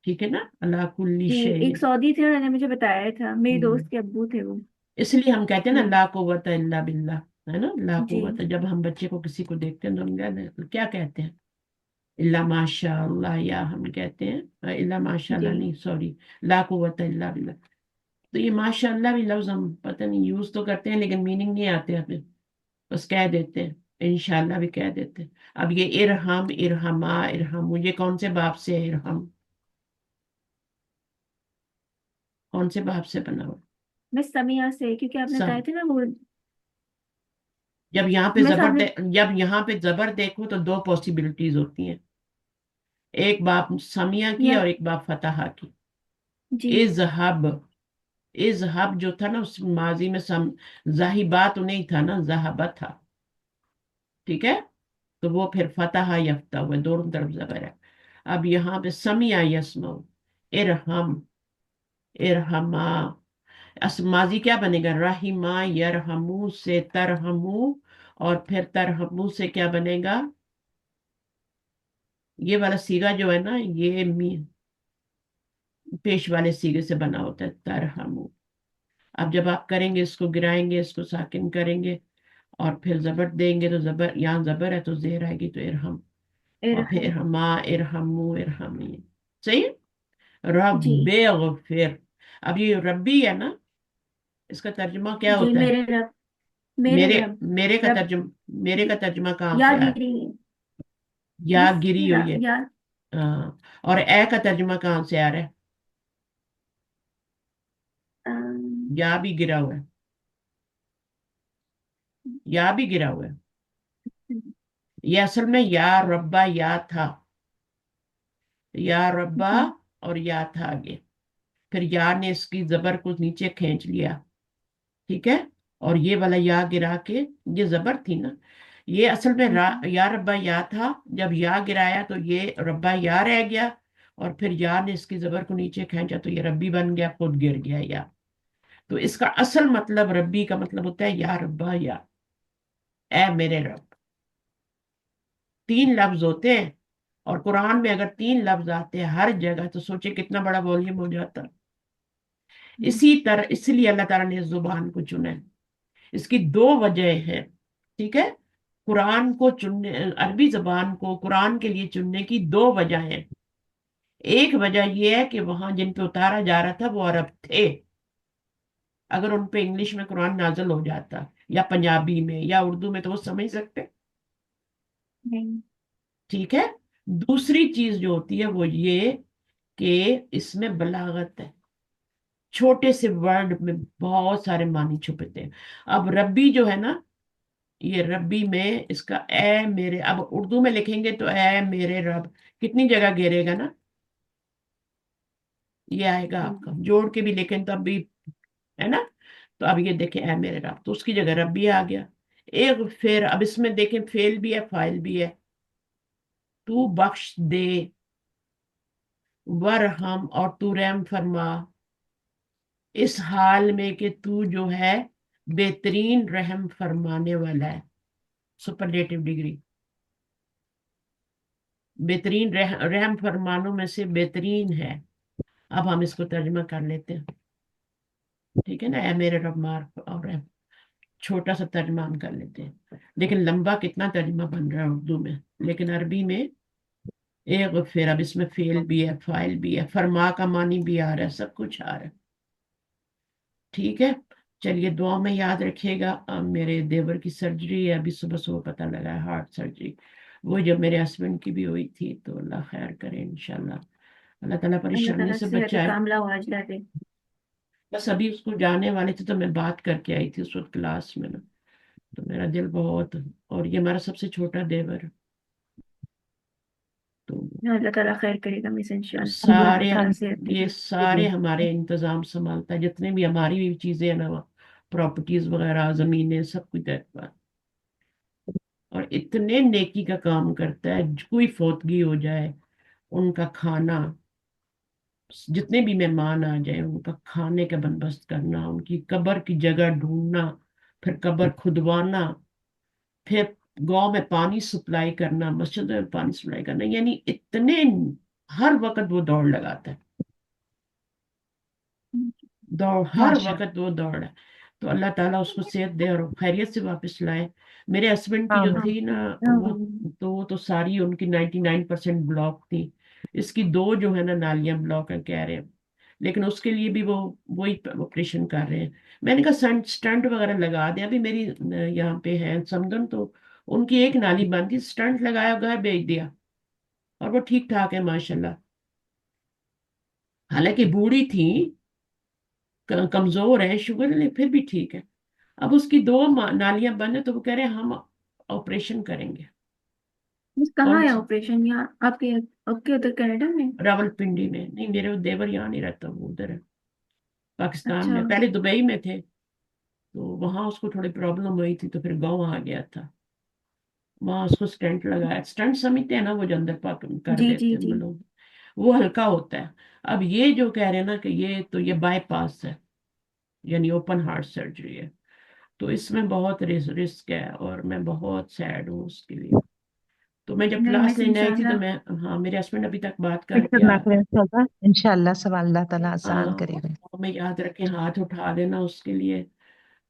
Speaker 1: ठीक है ना, अला कुल्ली
Speaker 4: जी, एक
Speaker 1: शयन।
Speaker 4: सऊदी थे, उन्होंने मुझे बताया था, मेरी
Speaker 1: हम्म,
Speaker 4: दोस्त के अब्बू थे वो।
Speaker 1: इसलिए हम कहते हैं ना,
Speaker 4: जी।
Speaker 1: ला कुव्वत इल्ला बिल्लाह, है ना, ला
Speaker 4: जी।
Speaker 1: कुव्वत। जब हम बच्चे को किसी को देखते हैं तो हम क्या कहते हैं? इल्ला माशा अल्लाह, या हम कहते हैं इल्ला माशा
Speaker 4: जी।
Speaker 1: अल्लाह, नहीं सॉरी, ला कुव्वत इल्ला बिल्लाह। तो ये माशा अल्लाह भी लफ्ज हम पता नहीं यूज तो करते हैं, लेकिन मीनिंग नहीं आते हमें, बस कह देते हैं। इंशाल्लाह भी कह देते हैं। अब ये इरहम, इरहमा, इरहम, ये कौन से बाप से है इरहम? कौन से बाप से बना हुआ?
Speaker 4: मैं समिया से, क्योंकि आपने बताए
Speaker 1: सम।
Speaker 4: थे ना वो।
Speaker 1: जब यहाँ पे
Speaker 4: मैं सामने।
Speaker 1: जब यहाँ पे जबर देखो तो दो पॉसिबिलिटीज होती हैं, एक बाप समिया की
Speaker 4: या।
Speaker 1: और एक बाप फतहा की।
Speaker 4: जी।
Speaker 1: इजहब, इजहब जो था ना, उस माजी में जाहिबा तो नहीं था ना, जहाबा था, ठीक है। तो वो फिर फतहा यफ्ता हुआ, दोनों तरफ जबर है। अब यहाँ पे समिया यसमा, इरहम, इरहमा, माजी क्या बनेगा? रहीमा यरहमू से तरहमू, और फिर तरहमू से क्या बनेगा? ये वाला सीगा जो है ना, ये पेश वाले सीगे से बना होता है, तरहमू। अब जब आप करेंगे, इसको गिराएंगे, इसको साकिन करेंगे, और फिर जबर देंगे, तो जबर, यहाँ जबर है तो जेर आएगी, तो इरहम। और फिर
Speaker 4: इरहम।
Speaker 1: इरहमा, इरहमू, इरहमी। सही है।
Speaker 4: जी।
Speaker 1: रब्बे गफिर। अब ये रब्बी है ना, इसका तर्जुमा क्या
Speaker 4: जी,
Speaker 1: होता है?
Speaker 4: मेरे रब। मेरे
Speaker 1: मेरे,
Speaker 4: रब।
Speaker 1: मेरे का
Speaker 4: रब।
Speaker 1: तर्जुमा, मेरे का तर्जुमा कहाँ
Speaker 4: या
Speaker 1: से आया?
Speaker 4: गिरी।
Speaker 1: या गिरी हुई
Speaker 4: बिस्मिल्लाह
Speaker 1: है।
Speaker 4: या।
Speaker 1: हाँ, और ए का तर्जुमा कहाँ से आ रहा है?
Speaker 4: अम,
Speaker 1: या भी गिरा हुआ है, या भी गिरा हुआ है। ये असल में या रब्बा या था, या रब्बा,
Speaker 4: जी।
Speaker 1: और या था आगे, फिर या ने इसकी जबर को नीचे खींच लिया, ठीक है। और ये वाला या गिरा के, ये जबर थी ना, ये असल में या रब्बा या था, जब या गिराया तो ये रब्बा या रह गया, और फिर या ने इसकी जबर को नीचे खींचा तो ये रब्बी बन गया, खुद गिर गया या। तो इसका असल मतलब, रब्बी का मतलब होता है या रब्बा या, ए मेरे रब। तीन लफ्ज होते हैं, और कुरान में अगर तीन लफ्ज आते हैं हर जगह, तो सोचे कितना बड़ा वॉल्यूम हो जाता। इसी तरह, इसलिए अल्लाह ताला ने इस जुबान को चुना है। इसकी दो वजह है, ठीक है। कुरान को चुनने, अरबी जबान को कुरान के लिए चुनने की दो वजह है। एक वजह यह है कि वहां जिन पे उतारा जा रहा था वो अरब थे, अगर उन पे इंग्लिश में कुरान नाजल हो जाता, या पंजाबी में या उर्दू में, तो वो समझ सकते,
Speaker 4: नहीं।
Speaker 1: ठीक है। दूसरी चीज जो होती है वो ये कि इसमें बलागत है, छोटे से वर्ड में बहुत सारे मानी छुपे थे। अब रब्बी जो है ना, ये रब्बी में इसका ए मेरे, अब उर्दू में लिखेंगे तो ए मेरे रब कितनी जगह घेरेगा ना, ये आएगा आपका, जोड़ के भी लिखें तब भी, है ना। तो अब ये देखें ए मेरे रब, तो उसकी जगह रब्बी आ गया। एक फिर अब इसमें देखें, फेल भी है फाइल भी है। तू बख्श दे, वरहम, और तू रहम फरमा, इस हाल में कि तू जो है बेहतरीन रहम फरमाने वाला है, सुपरलेटिव डिग्री, बेहतरीन रहम फरमानों में से बेहतरीन है। अब हम इसको तर्जमा कर लेते हैं, ठीक है ना, ए मेरे रब मार और रहम। छोटा सा तर्जमा हम कर लेते हैं, लेकिन लंबा कितना तर्जमा बन रहा है उर्दू में, लेकिन अरबी में फिर अब इसमें फेल भी है, फाइल भी है, फरमा का मानी भी आ रहा है, सब कुछ आ रहा है। ठीक है, चलिए दुआ में याद रखिएगा। अब मेरे देवर की सर्जरी है, अभी सुबह सुबह पता लगा है, हार्ट सर्जरी। वो जब मेरे हस्बैंड की भी हुई थी, तो अल्लाह खैर करे इंशाल्लाह, अल्लाह ताला
Speaker 4: अल्लाह
Speaker 1: परेशानी
Speaker 4: ताला
Speaker 1: से
Speaker 4: सेहत
Speaker 1: बचाए।
Speaker 4: कामला वाजिला दे।
Speaker 1: बस अभी उसको जाने वाले थे तो मैं बात करके आई थी उस वक्त क्लास में ना, तो मेरा दिल बहुत, और ये हमारा सबसे छोटा देवर है, तो
Speaker 4: अल्लाह ताला खैर करेगा मिस इंशाल्लाह।
Speaker 1: सारे,
Speaker 4: अल्लाह ताला सेहत दे।
Speaker 1: ये सारे हमारे इंतजाम संभालता है, जितने भी हमारी भी चीजें हैं ना, प्रॉपर्टीज वगैरह, जमीनें, सब कुछ देखता है। और इतने नेकी का काम करता है, कोई फौतगी हो जाए, उनका खाना, जितने भी मेहमान आ जाए उनका खाने का बंदोबस्त करना, उनकी कब्र की जगह ढूंढना, फिर कब्र खुदवाना, फिर गांव में पानी सप्लाई करना, मस्जिद में पानी सप्लाई करना, यानी इतने, हर वक्त वो दौड़ लगाता है, दौड़, हर
Speaker 2: माशा
Speaker 1: वक्त वो दौड़ है। तो अल्लाह ताला उसको सेहत दे और खैरियत से वापस लाए। मेरे हस्बैंड की जो
Speaker 2: आमीन।
Speaker 1: थी ना, वो तो सारी उनकी 99% ब्लॉक थी। इसकी दो जो है ना नालियां ब्लॉक है कह रहे हैं, लेकिन उसके लिए भी वो वही ऑपरेशन कर रहे हैं। मैंने कहा स्टंट स्टंट वगैरह लगा दें, अभी मेरी यहाँ पे है समदन, तो उनकी एक नाली बंद थी, स्टंट लगाया गया, भेज दिया, और वो ठीक ठाक है माशाल्लाह। हालांकि बूढ़ी थी, कमजोर है, शुगर है, फिर भी ठीक है। अब उसकी दो नालियां बंद है, तो वो कह रहे हैं हम ऑपरेशन करेंगे।
Speaker 4: मिस कहाँ
Speaker 1: कौन
Speaker 4: है
Speaker 1: सा?
Speaker 4: ऑपरेशन? यहाँ आपके आपके उधर कनाडा में?
Speaker 1: रावलपिंडी में नहीं, मेरे देवर यहाँ नहीं रहता, वो उधर है पाकिस्तान
Speaker 4: अच्छा।
Speaker 1: में, पहले दुबई में थे, तो वहां उसको थोड़ी प्रॉब्लम हुई थी, तो फिर गाँव आ गया था। वहां उसको स्टेंट लगाया, स्टेंट समझते हैं ना, वो जो अंदर पाक कर
Speaker 4: जी जी
Speaker 1: देते हैं वो
Speaker 4: जी।
Speaker 1: लोग, वो हल्का होता है। अब ये जो कह रहे हैं ना कि ये बाईपास है, यानी ओपन हार्ट सर्जरी है, तो इसमें बहुत रिस्क है, और मैं बहुत सैड हूँ उसके लिए। तो मैं जब
Speaker 4: नहीं
Speaker 1: क्लास
Speaker 4: मिस
Speaker 1: लेने आई थी, तो
Speaker 4: इंशाल्लाह।
Speaker 1: मैं, हाँ, मेरे हस्बैंड अभी तक बात
Speaker 2: फिक्र
Speaker 1: करके
Speaker 2: ना करें, इंशाल्लाह इंशाल्लाह सब अल्लाह ताला आसान करेगा।
Speaker 1: में याद रखें, हाथ उठा देना उसके लिए।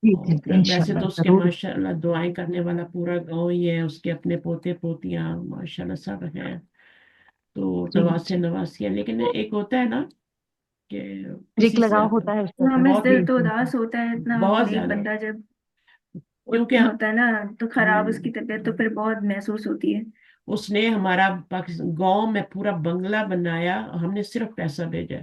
Speaker 2: जी जी
Speaker 1: और वैसे तो
Speaker 2: इंशाल्लाह
Speaker 1: उसके
Speaker 2: जरूर।
Speaker 1: माशाल्लाह दुआएं करने वाला पूरा गांव ही है, उसके अपने पोते पोतियां माशाल्लाह सब हैं, तो
Speaker 2: जी
Speaker 1: नवासे
Speaker 2: जी।
Speaker 1: नवासी है। लेकिन एक होता है ना कि
Speaker 2: एक
Speaker 1: किसी से
Speaker 2: लगाव होता है उसका
Speaker 4: हाँ
Speaker 2: तो
Speaker 4: मिस
Speaker 1: बहुत
Speaker 4: दिल
Speaker 2: जी
Speaker 4: तो
Speaker 2: जी
Speaker 4: उदास होता है इतना,
Speaker 1: बहुत
Speaker 4: नेक
Speaker 1: ज्यादा,
Speaker 4: बंदा जब
Speaker 1: क्योंकि
Speaker 4: होता है ना, तो खराब उसकी तबीयत तो फिर बहुत महसूस होती है।
Speaker 1: उसने हमारा पाकिस्तान गांव में पूरा बंगला बनाया, हमने सिर्फ पैसा भेजा,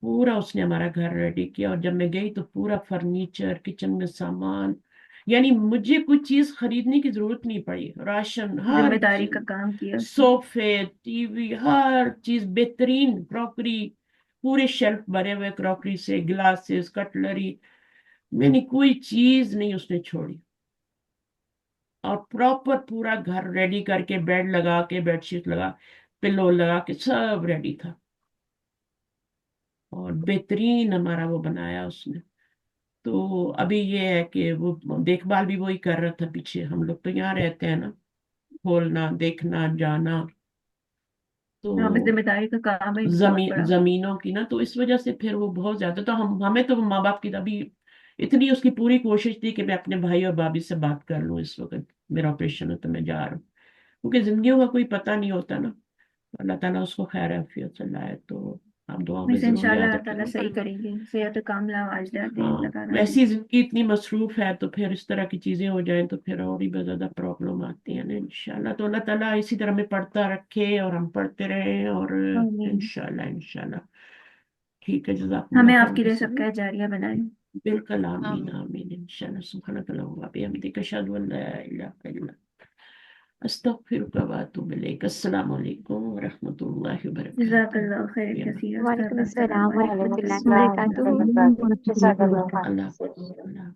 Speaker 1: पूरा उसने हमारा घर रेडी किया। और जब मैं गई तो पूरा फर्नीचर, किचन में सामान, यानी मुझे कोई चीज खरीदने की जरूरत नहीं पड़ी, राशन, हर
Speaker 4: जिम्मेदारी का
Speaker 1: चीज,
Speaker 4: काम किया उसने।
Speaker 1: सोफे, टीवी, हर चीज बेहतरीन, क्रॉकरी, पूरे शेल्फ भरे हुए क्रॉकरी से, ग्लासेस, कटलरी, मैंने कोई चीज नहीं उसने छोड़ी। और प्रॉपर पूरा घर रेडी करके, बेड लगा के, बेडशीट लगा, पिल्लो लगा के, सब रेडी था, और बेहतरीन हमारा वो बनाया उसने। तो अभी ये है कि वो देखभाल भी वही कर रहा था पीछे, हम लोग तो यहाँ रहते हैं ना, खोलना, देखना, जाना,
Speaker 4: हाँ बस
Speaker 1: तो
Speaker 4: जिम्मेदारी का काम है बहुत बड़ा।
Speaker 1: जमीनों की ना, तो इस वजह से फिर वो बहुत ज्यादा, तो हमें तो माँ बाप की तभी इतनी उसकी पूरी कोशिश थी कि मैं अपने भाई और भाभी से बात कर लूँ, इस वक्त मेरा ऑपरेशन है तो मैं जा रहा हूँ, क्योंकि जिंदगियों का कोई पता नहीं होता ना। अल्लाह ताला उसको खैर आफियत से लाए, तो आप दुआ में
Speaker 4: मिस
Speaker 1: जरूर
Speaker 4: इंशाल्लाह
Speaker 1: याद
Speaker 4: अल्लाह ताला
Speaker 1: रखिएगा।
Speaker 4: सही करेंगे, सेहत कामला आजला दे
Speaker 1: हाँ,
Speaker 4: अल्लाह ताला।
Speaker 1: वैसी जिंदगी इतनी मसरूफ है, तो फिर इस तरह की चीजें हो जाएं तो फिर और ही बहुत ज्यादा प्रॉब्लम आती है ना इंशाल्लाह। तो अल्लाह ताला इसी तरह में पढ़ता रखे, और हम पढ़ते रहें, और
Speaker 4: आमीन।
Speaker 1: इंशाल्लाह इंशाल्लाह। ठीक है,
Speaker 4: हमें
Speaker 1: जज़ाकुमुल्लाह खैर
Speaker 4: आपके लिए
Speaker 1: किस्म।
Speaker 4: सबका जारिया बनाए।
Speaker 1: बिल्कुल, आमीन
Speaker 2: आमीन।
Speaker 1: आमीन इंशाल्लाह। सुब्हानकल्लाहुम्मा व बिहम्दिका अशहदु अन ला इलाहा इल्ला अस्तगफिरुका व अतूबु इलैक। अस्सलामु अलैकुम व रहमतुल्लाहि व
Speaker 4: जज़ाकल्लाहु खैरन
Speaker 1: बरकातुहू।
Speaker 4: कसीर।
Speaker 7: वालेकुम
Speaker 4: अस्सलाम
Speaker 7: अस्सलाम व
Speaker 4: वालेकुम
Speaker 7: रहमतुल्लाहि व
Speaker 4: वरहमतुल्लाहि
Speaker 7: बरकातुहू।
Speaker 4: वबरकातुहू।
Speaker 2: वरहमतुल्लाहि वबरकातुहू।
Speaker 1: अल्लाह हाफ़िज़।